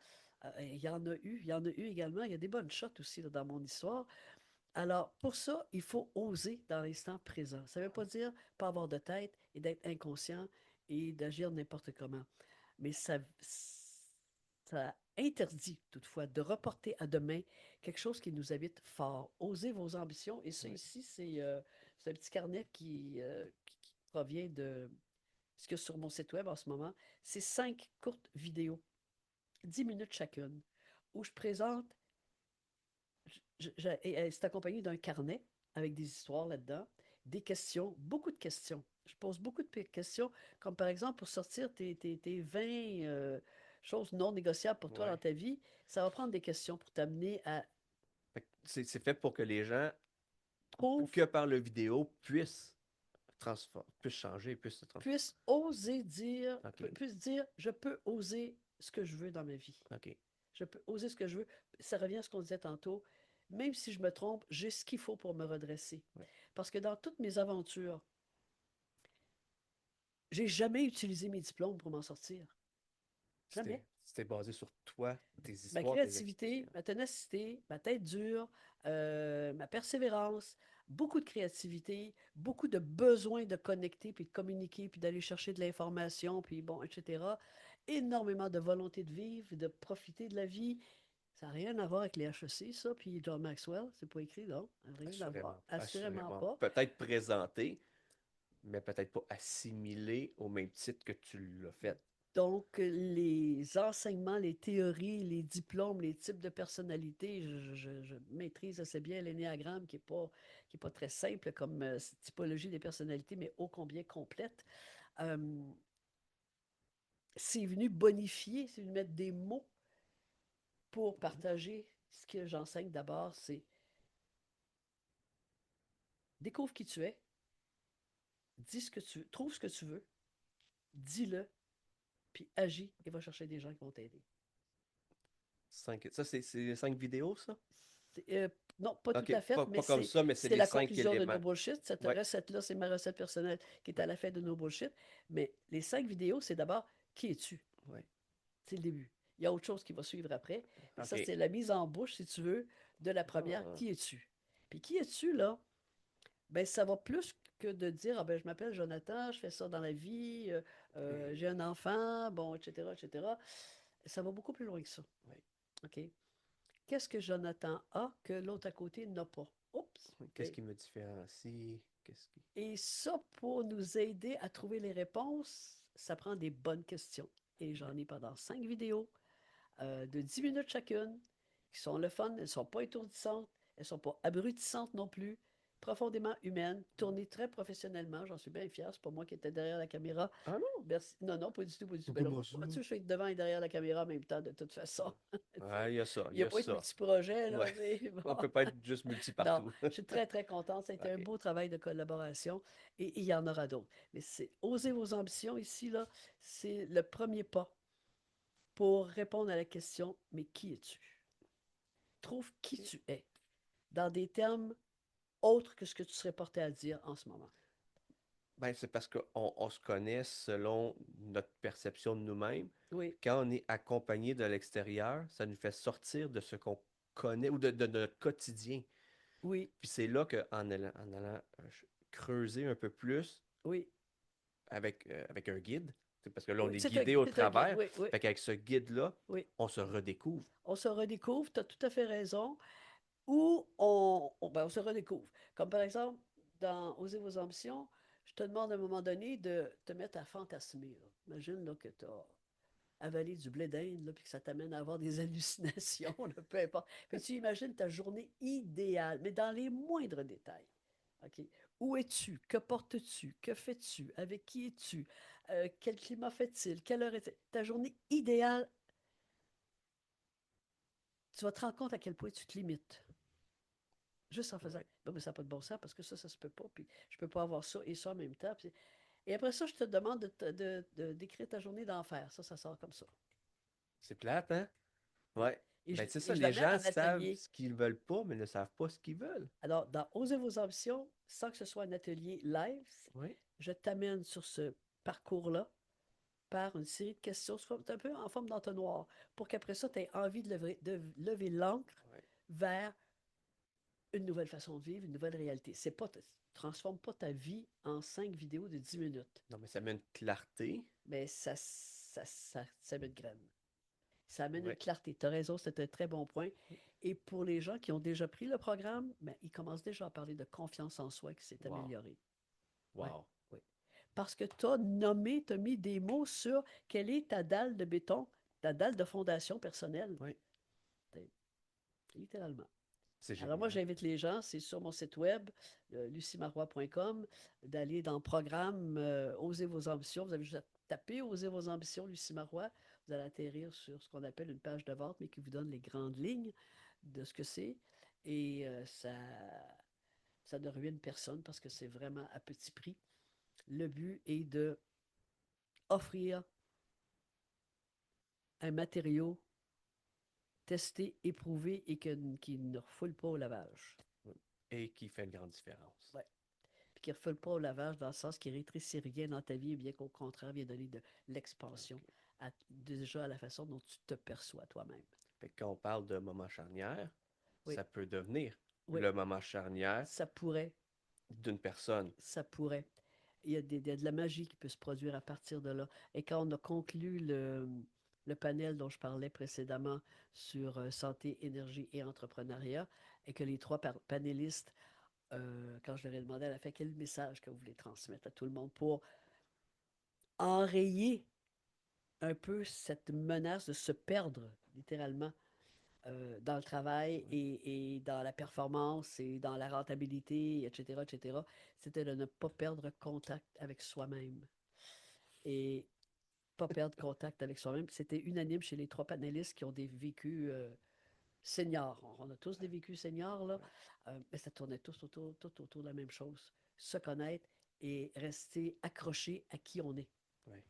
Il y en a eu également. Il y a des bonnes shots aussi là, dans mon histoire. Alors, pour ça, il faut oser dans l'instant présent. Ça ne veut pas dire pas avoir de tête et d'être inconscient et d'agir n'importe comment. Mais ça interdit toutefois de reporter à demain quelque chose qui nous habite fort. Osez vos ambitions. Et ça Oui. ici, c'est un petit carnet qui provient de ce que sur mon site web en ce moment. C'est 5 courtes vidéos, 10 minutes chacune, où je présente et c'est accompagné d'un carnet avec des histoires là-dedans, des questions, beaucoup de questions. Je pose beaucoup de questions, comme par exemple pour sortir tes 20 choses non négociables pour toi dans Ouais. ta vie, ça va prendre des questions pour t'amener à Fait que c'est fait pour que les gens, trouver, que par le vidéo, puissent changer, puissent se transformer. puisse oser dire, OK. puisse dire, je peux oser ce que je veux dans ma vie. OK. Je peux oser ce que je veux. Ça revient à ce qu'on disait tantôt. Même si je me trompe, j'ai ce qu'il faut pour me redresser. Ouais. Parce que dans toutes mes aventures, j'ai jamais utilisé mes diplômes pour m'en sortir. Jamais. C'était basé sur toi, tes Ma histoires, tes créativité, expériences. ma ténacité, ma tête dure, ma persévérance, beaucoup de créativité, beaucoup de besoin de connecter, puis de communiquer, puis d'aller chercher de l'information, puis bon, etc. Énormément de volonté de vivre, de profiter de la vie. Ça n'a rien à voir avec les HEC, ça, puis John Maxwell, c'est pas écrit, non? Rien à voir. Assurément. Assurément Assurément. pas. Peut-être présenté, mais peut-être pas assimilé au même titre que tu l'as fait. Donc, les enseignements, les théories, les diplômes, les types de personnalités, je maîtrise assez bien l'énéagramme qui est pas très simple comme typologie des personnalités, mais ô combien complète. Euh, c'est venu bonifier, c'est venu mettre des mots pour partager ce que j'enseigne d'abord, c'est découvre qui tu es, dis ce que tu veux, trouve ce que tu veux, dis-le, puis agis et va chercher des gens qui vont t'aider. Ça, c'est les 5 vidéos, ça? Euh, non, pas tout OK. à fait, mais Pas comme ça, mais c'est c'est les la cinq conclusion de No éléments. Bullshit. Cette Ouais. recette-là, c'est ma recette personnelle qui est à la fin de No Bullshit. Mais les 5 vidéos, c'est d'abord qui es-tu? Ouais. C'est le début. Il y a autre chose qui va suivre après. Mais ça, OK. c'est la mise en bouche, si tu veux, de la première Ah. qui es-tu? Puis qui es-tu, là? Ben, ça va plus que de dire, ah ben, je m'appelle Jonathan, je fais ça dans la vie, j'ai un enfant, bon, etc., etc. Ça va beaucoup plus loin que ça. Ouais. OK? Qu'est-ce que Jonathan a que l'autre à côté n'a pas? Oups! Qu'est-ce OK. qui me différencie? Qu'est-ce qui. Et ça, pour nous aider à trouver les réponses, ça prend des bonnes questions. Et Ouais. j'en ai pendant 5 vidéos de 10 minutes chacune, qui sont le fun, elles ne sont pas étourdissantes, elles ne sont pas abrutissantes non plus, profondément humaines, tournées très professionnellement, j'en suis bien fier, c'est pas moi qui étais derrière la caméra. Ah non? Merci. Non, non, pas du tout, pas du tout. Ben là, Comment ça? vois-tu, je suis devant et derrière la caméra en même temps, de toute façon. Ouais, il y a ça, Il il n'y y a a pas être ça. multiprojet, là. Ouais. Bon. On peut pas être juste Non, multi-partout. je suis très, très contente. Ça a été un OK. beau travail de collaboration et il y en aura d'autres. Mais c'est oser vos ambitions ici, là, c'est le premier pas pour répondre à la question, mais qui es-tu? Trouve qui OK. tu es dans des termes autres que ce que tu serais porté à dire en ce moment. Ben, c'est parce qu'on se connaît selon notre perception de nous-mêmes. Oui, Puis quand on est accompagné de l'extérieur, ça nous fait sortir de ce qu'on connaît ou de notre quotidien. oui, Puis c'est là qu'en allant creuser un peu plus oui. avec un guide, c'est parce que là, on Oui, est guidé au c'est un guide, travers. oui, oui, Fait qu'avec ce guide-là, oui. on se redécouvre. On se redécouvre, tu as tout à fait raison. Ou ben, on se redécouvre. Comme par exemple, dans Oser vos ambitions, je te demande à un moment donné de te mettre à fantasmer, là. Imagine là, que tu as avalé du blé d'Inde, là, puis que ça t'amène à avoir des hallucinations, là, peu importe. Puis tu imagines ta journée idéale, mais dans les moindres détails. OK? Où es-tu? Que portes-tu? Que fais-tu? Avec qui es-tu? Quel climat fait-il? Quelle heure est-il? Ta journée idéale, tu vas te rendre compte à quel point tu te limites. Juste en faisant, Ouais. ben, mais ça n'a pas de bon sens parce que ça se peut pas. Puis je peux pas avoir ça et ça en même temps. Et après ça, je te demande d'écrire ta journée d'enfer. Ça sort comme ça. C'est plate, hein? Oui. Ouais. Ben, c'est ça, Et je les l'amène gens en savent atelier. ce qu'ils veulent pas, mais ne savent pas ce qu'ils veulent. Alors, dans Oser vos ambitions, sans que ce soit un atelier live, Oui. je t'amène sur ce parcours-là par une série de questions, un peu en forme d'entonnoir, pour qu'après ça, tu aies envie de lever l'encre Ouais. vers une nouvelle façon de vivre, une nouvelle réalité. C'est pas, transforme pas ta vie en 5 vidéos de 10 minutes, Non, mais ça met une clarté. mais ça met de graines. Ça amène une Ouais. clarté. Tu as raison, c'est un très bon point. Et pour les gens qui ont déjà pris le programme, ben, ils commencent déjà à parler de confiance en soi qui s'est Wow. améliorée. Oui, Wow. oui. Parce que tu as nommé, tu as mis des mots sur quelle est ta dalle de béton, ta dalle de fondation personnelle. Oui, Littéralement. c'est Alors moi, génial. j'invite les gens, c'est sur mon site web, luciemarois.com, d'aller dans le programme Osez vos ambitions. Vous avez juste à taper Osez vos ambitions, Lucie Marois. Vous allez atterrir sur ce qu'on appelle une page de vente, mais qui vous donne les grandes lignes de ce que c'est. Et ça ne ruine personne parce que c'est vraiment à petit prix. Le but est de offrir un matériau testé, éprouvé et qui ne refoule pas au lavage. Oui. Et qui fait une grande différence. Ouais. Puis qui ne refoule pas au lavage dans le sens qui rétrécit rien dans ta vie, bien qu'au contraire, vient donner de l'expansion déjà à la façon dont tu te perçois toi-même. Fait que quand on parle de moment charnière, Oui, ça peut devenir oui, le moment charnière ça pourrait, d'une personne. ça pourrait. Il y a de la magie qui peut se produire à partir de là. Et quand on a conclu le panel dont je parlais précédemment sur santé, énergie et entrepreneuriat, et que les trois panélistes, quand je leur ai demandé à la fin quel message que vous voulez transmettre à tout le monde pour enrayer un peu cette menace de se perdre littéralement dans le travail Ouais. et dans la performance et dans la rentabilité, etc., etc., c'était de ne pas perdre contact avec soi-même. Et pas perdre contact avec soi-même. C'était unanime chez les trois panélistes qui ont des vécus seniors. On a tous des vécus seniors, là, Ouais. mais ça tournait tout autour de la même chose. Se connaître et rester accroché à qui on est. Ouais.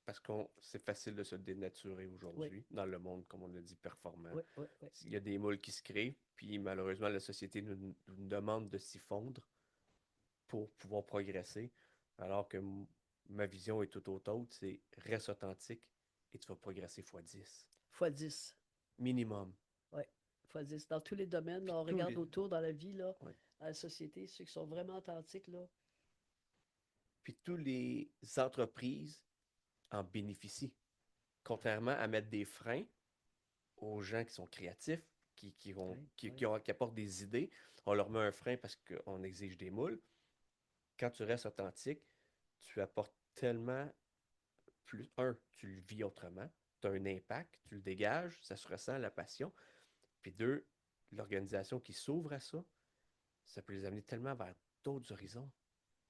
Parce que c'est facile de se dénaturer Oui, aujourd'hui dans le monde, comme on a dit, performant. oui, oui, oui. Il y a des moules qui se créent, puis malheureusement, la société nous demande de s'y fondre pour pouvoir progresser, alors que ma vision est tout autre, c'est reste authentique et tu vas progresser fois 10 Fois 10. minimum. Oui, fois 10. Dans tous les domaines, Puis là, on tous regarde les... autour dans la vie, là, ouais. à la société, ceux qui sont vraiment authentiques, là, Puis tous les entreprises en bénéficient. Contrairement à mettre des freins aux gens qui sont créatifs, oui, oui, qui apportent des idées, on leur met un frein parce qu'on exige des moules. Quand tu restes authentique, tu apportes tellement plus. Un, tu le vis autrement, tu as un impact, tu le dégages, ça se ressent, la passion. Puis deux, l'organisation qui s'ouvre à ça, ça peut les amener tellement vers d'autres horizons.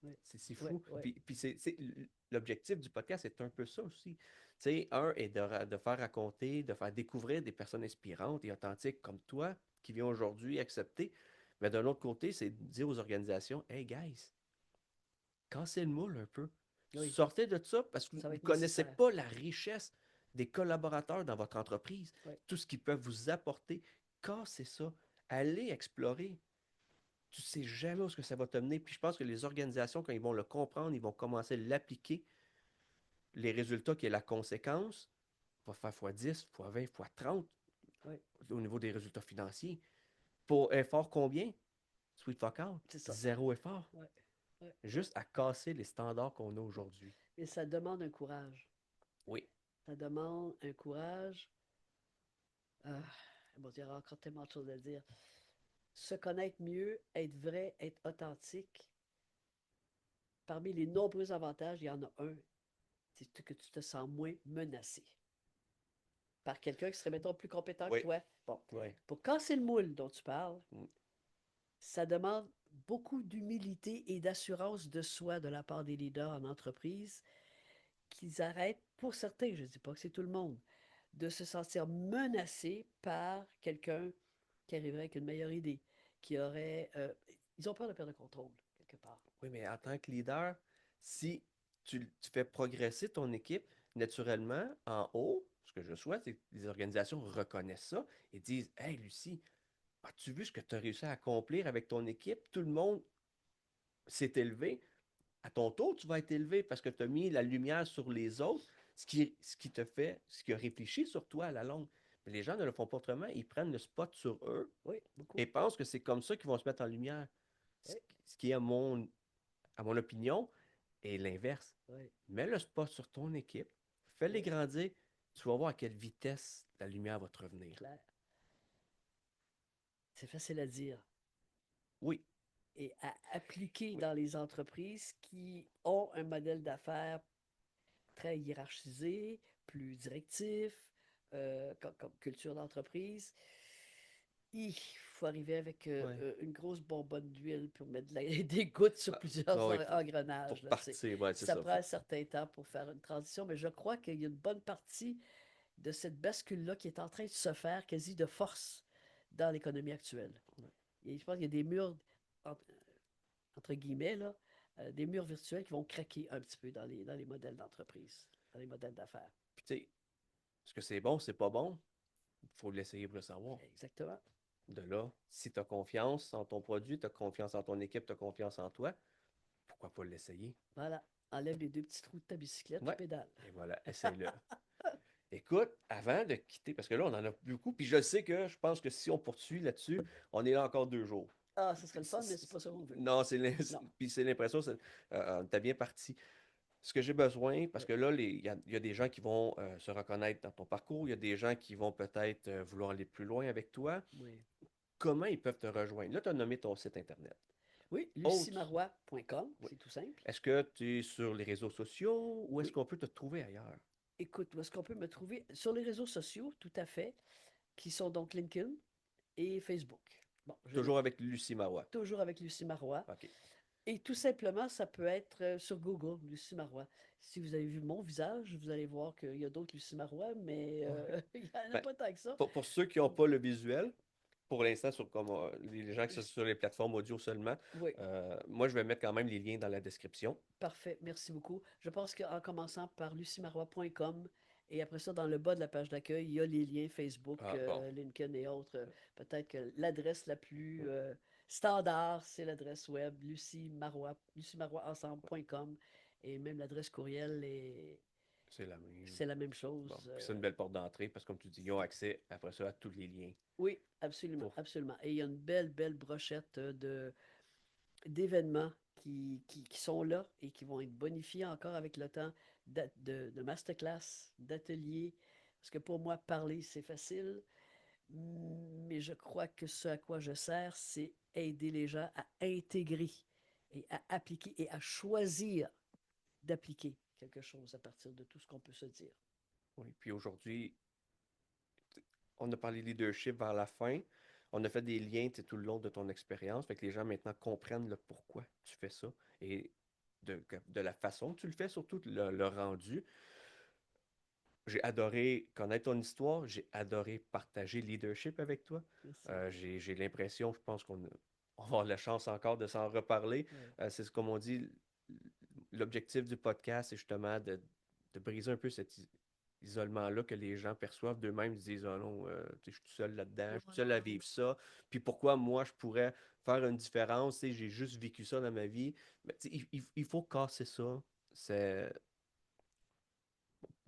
oui, C'est oui, fou. oui, Puis l'objectif du podcast est un peu ça aussi. Tu sais, un est de faire raconter, de faire découvrir des personnes inspirantes et authentiques comme toi qui vient aujourd'hui accepter. Mais d'un autre côté, c'est de dire aux organisations, hey guys, cassez le moule un peu. oui, Sortez de ça parce que vous ça va ne être connaissez nécessaire. pas la richesse des collaborateurs dans votre entreprise, Oui, tout ce qu'ils peuvent vous apporter. Cassez ça. Allez explorer. Tu sais jamais où ce que ça va te mener. Puis je pense que les organisations, quand ils vont le comprendre, ils vont commencer à l'appliquer. Les résultats qui est la conséquence va faire fois 10, fois 20, fois 30 oui, au niveau des résultats financiers. Pour effort combien? Sweet fuck out. c'est ça. Zéro effort. Oui, oui, oui. Juste à casser les standards qu'on a aujourd'hui. Mais ça demande un courage. Oui. Ça demande un courage. Ah, bon, il y aura encore tellement de choses à dire. Se connaître mieux, être vrai, être authentique. Parmi les nombreux avantages, il y en a un, c'est que tu te sens moins menacé par quelqu'un qui serait, mettons, plus compétent que Oui. toi. Bon, Oui. pour casser le moule dont tu parles, Mm. ça demande beaucoup d'humilité et d'assurance de soi de la part des leaders en entreprise qu'ils arrêtent, pour certains, je ne dis pas que c'est tout le monde, de se sentir menacés par quelqu'un qui arriverait avec une meilleure idée, qui aurait... ils ont peur de perdre le contrôle, quelque part. Oui, mais en tant que leader, si tu fais progresser ton équipe naturellement en haut, ce que je souhaite, c'est que les organisations reconnaissent ça et disent, hey Lucie, as-tu vu ce que tu as réussi à accomplir avec ton équipe? Tout le monde s'est élevé. à ton tour, tu vas être élevé parce que tu as mis la lumière sur les autres, ce qui a réfléchi sur toi à la longue. Mais les gens ne le font pas autrement, ils prennent le spot sur eux Oui, beaucoup. et pensent que c'est comme ça qu'ils vont se mettre en lumière. Ce Oui, ce qui, à mon opinion, est l'inverse. oui, Mets le spot sur ton équipe, fais-les oui, grandir, tu vas voir à quelle vitesse la lumière va te revenir. clair. C'est facile à dire Oui, et à appliquer oui. dans les entreprises qui ont un modèle d'affaires très hiérarchisé, plus directif, comme culture d'entreprise. Il faut arriver avec Ouais. une grosse bonbonne d'huile pour mettre des gouttes sur Ah, plusieurs ouais, engrenages. pour Là. partir, ouais, c'est Ça ça. prend un certain temps pour faire une transition, mais je crois qu'il y a une bonne partie de cette bascule-là qui est en train de se faire quasi de force dans l'économie actuelle. Et je pense qu'il y a des murs, entre, entre guillemets, là, des murs virtuels qui vont craquer un petit peu dans les modèles d'entreprise, dans les modèles d'affaires. Puis tu sais, est-ce que c'est bon, c'est pas bon? Il faut l'essayer pour le savoir. Exactement. De là, si tu as confiance en ton produit, tu as confiance en ton équipe, tu as confiance en toi, pourquoi pas l'essayer? Voilà. Enlève les deux petits trous de ta bicyclette puis Ouais. pédale. Et voilà, essaye-le. Écoute, avant de quitter, parce que là, on en a beaucoup, puis je sais que je pense que si on poursuit là-dessus, on est là encore 2 jours. Ah, ce serait Puis le fun, mais c'est pas ça qu'on veut. non, Non. puis c'est l'impression, t'as bien parti. Ce que j'ai besoin, parce Oui. que là, il y a des gens qui vont se reconnaître dans ton parcours, il y a des gens qui vont peut-être vouloir aller plus loin avec toi. Oui. Comment ils peuvent te rejoindre? Là, tu as nommé ton site Internet. Oui, Autre, lucimarois.com, oui. c'est tout simple. Est-ce que tu es sur les réseaux sociaux ou est-ce Oui. qu'on peut te trouver ailleurs? Écoute, où est-ce qu'on peut me trouver? Sur les réseaux sociaux, tout à fait, qui sont donc LinkedIn et Facebook. Bon, je mets Toujours avec Lucie Marois. toujours avec Lucie Marois. OK. Et tout simplement, ça peut être sur Google, Lucie Marois. Si vous avez vu mon visage, vous allez voir qu'il y a d'autres Lucie Marois, mais Ouais. il n'y en a Ben, pas tant que ça. pour ceux qui n'ont pas le visuel, pour l'instant, sur comme, les gens qui sont sur les plateformes audio seulement, Oui, moi, je vais mettre quand même les liens dans la description. parfait, merci beaucoup. Je pense qu'en commençant par lucimarois.com et après ça, dans le bas de la page d'accueil, il y a les liens Facebook, Ah, bon. LinkedIn et autres. Peut-être que l'adresse la plus standard, c'est l'adresse web lucimaroisensemble.com et même l'adresse courriel, C'est la même. c'est la même Bon. chose. Puis c'est une belle porte d'entrée parce que, comme tu dis, ils ont accès après ça à tous les liens. Oui, absolument, Pour... absolument. Et il y a une belle, belle brochette d'événements qui sont là et qui vont être bonifiés encore avec le temps de masterclass, d'ateliers. Parce que pour moi, parler, c'est facile, mais je crois que ce à quoi je sers, c'est aider les gens à intégrer et à appliquer et à choisir d'appliquer quelque chose à partir de tout ce qu'on peut se dire. Oui. Puis aujourd'hui, on a parlé leadership vers la fin. On a fait des liens tout le long de ton expérience. Fait que les gens maintenant comprennent le pourquoi tu fais ça et de la façon que tu le fais, surtout le rendu. J'ai adoré connaître ton histoire. J'ai adoré partager leadership avec toi. Merci. J'ai l'impression, je pense on va avoir la chance encore de s'en reparler. Ouais. C'est comme on dit, l'objectif du podcast, c'est justement de briser un peu cet isolement-là que les gens perçoivent d'eux-mêmes. Ils se disent, oh non, je suis tout seul là-dedans, je Non, suis tout non, seul à non. vivre ça. Puis pourquoi moi, je pourrais faire une différence? J'ai juste vécu ça dans ma vie. Mais, il faut casser ça. C'est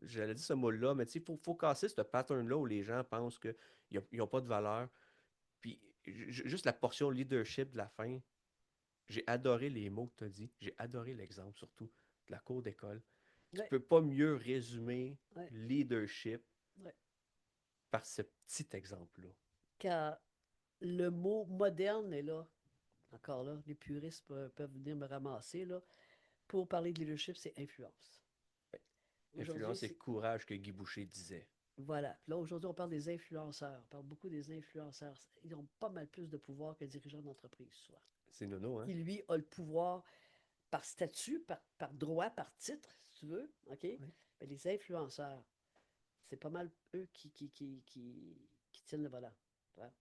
J'allais dire ce mot-là, mais faut casser ce pattern-là où les gens pensent qu'ils n'ont pas de valeur. Puis juste la portion leadership de la fin, j'ai adoré les mots que tu as dit. J'ai adoré l'exemple surtout de la cour d'école. Tu Ouais, peux pas mieux résumer ouais, leadership ouais. par ce petit exemple-là. Car le mot moderne est là. Encore là, les puristes peuvent venir me ramasser là. Pour parler de leadership, c'est influence. Aujourd'hui, Influence et c'est courage que Guy Boucher disait. voilà. Puis là, aujourd'hui, on parle des influenceurs. On parle beaucoup des influenceurs. Ils ont pas mal plus de pouvoir que dirigeant d'entreprise, souvent. C'est nono, hein? Qui, lui, a le pouvoir par statut, par droit, par titre, si tu veux. OK? Oui, Mais les influenceurs, c'est pas mal eux qui tiennent le volant. Tu vois?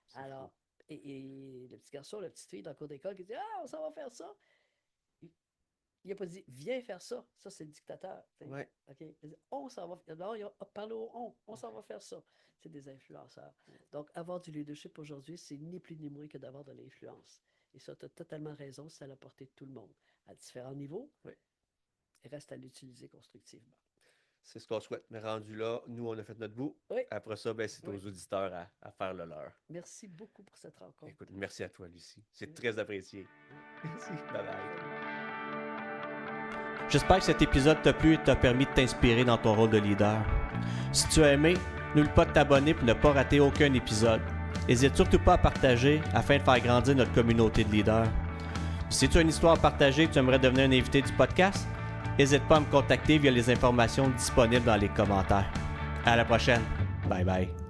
c'est fou. Alors, et le petit garçon, la petite fille dans le cours d'école qui dit ah, on s'en va faire ça. Il n'a pas dit viens faire ça. Ça, c'est le dictateur. Ouais. OK? Il dit, on s'en va. Alors, il a parlé au on s'en va faire ça. C'est des influenceurs. Donc, avoir du leadership aujourd'hui, c'est ni plus ni moins que d'avoir de l'influence. Et ça, tu as totalement raison, c'est à la portée de tout le monde, à différents niveaux. Oui. Il reste à l'utiliser constructivement. C'est ce qu'on souhaite. Mais rendu là, nous, on a fait notre bout. Oui. Après ça, ben, c'est aux auditeurs à faire le leur. Merci beaucoup pour cette rencontre. Écoute, merci à toi, Lucie. C'est très apprécié. Merci. Bye bye. J'espère que cet épisode t'a plu et t'a permis de t'inspirer dans ton rôle de leader. Si tu as aimé, n'oublie pas de t'abonner pour ne pas rater aucun épisode. N'hésite surtout pas à partager afin de faire grandir notre communauté de leaders. Si tu as une histoire à partager et que tu aimerais devenir un invité du podcast, n'hésite pas à me contacter via les informations disponibles dans les commentaires. À la prochaine. Bye bye.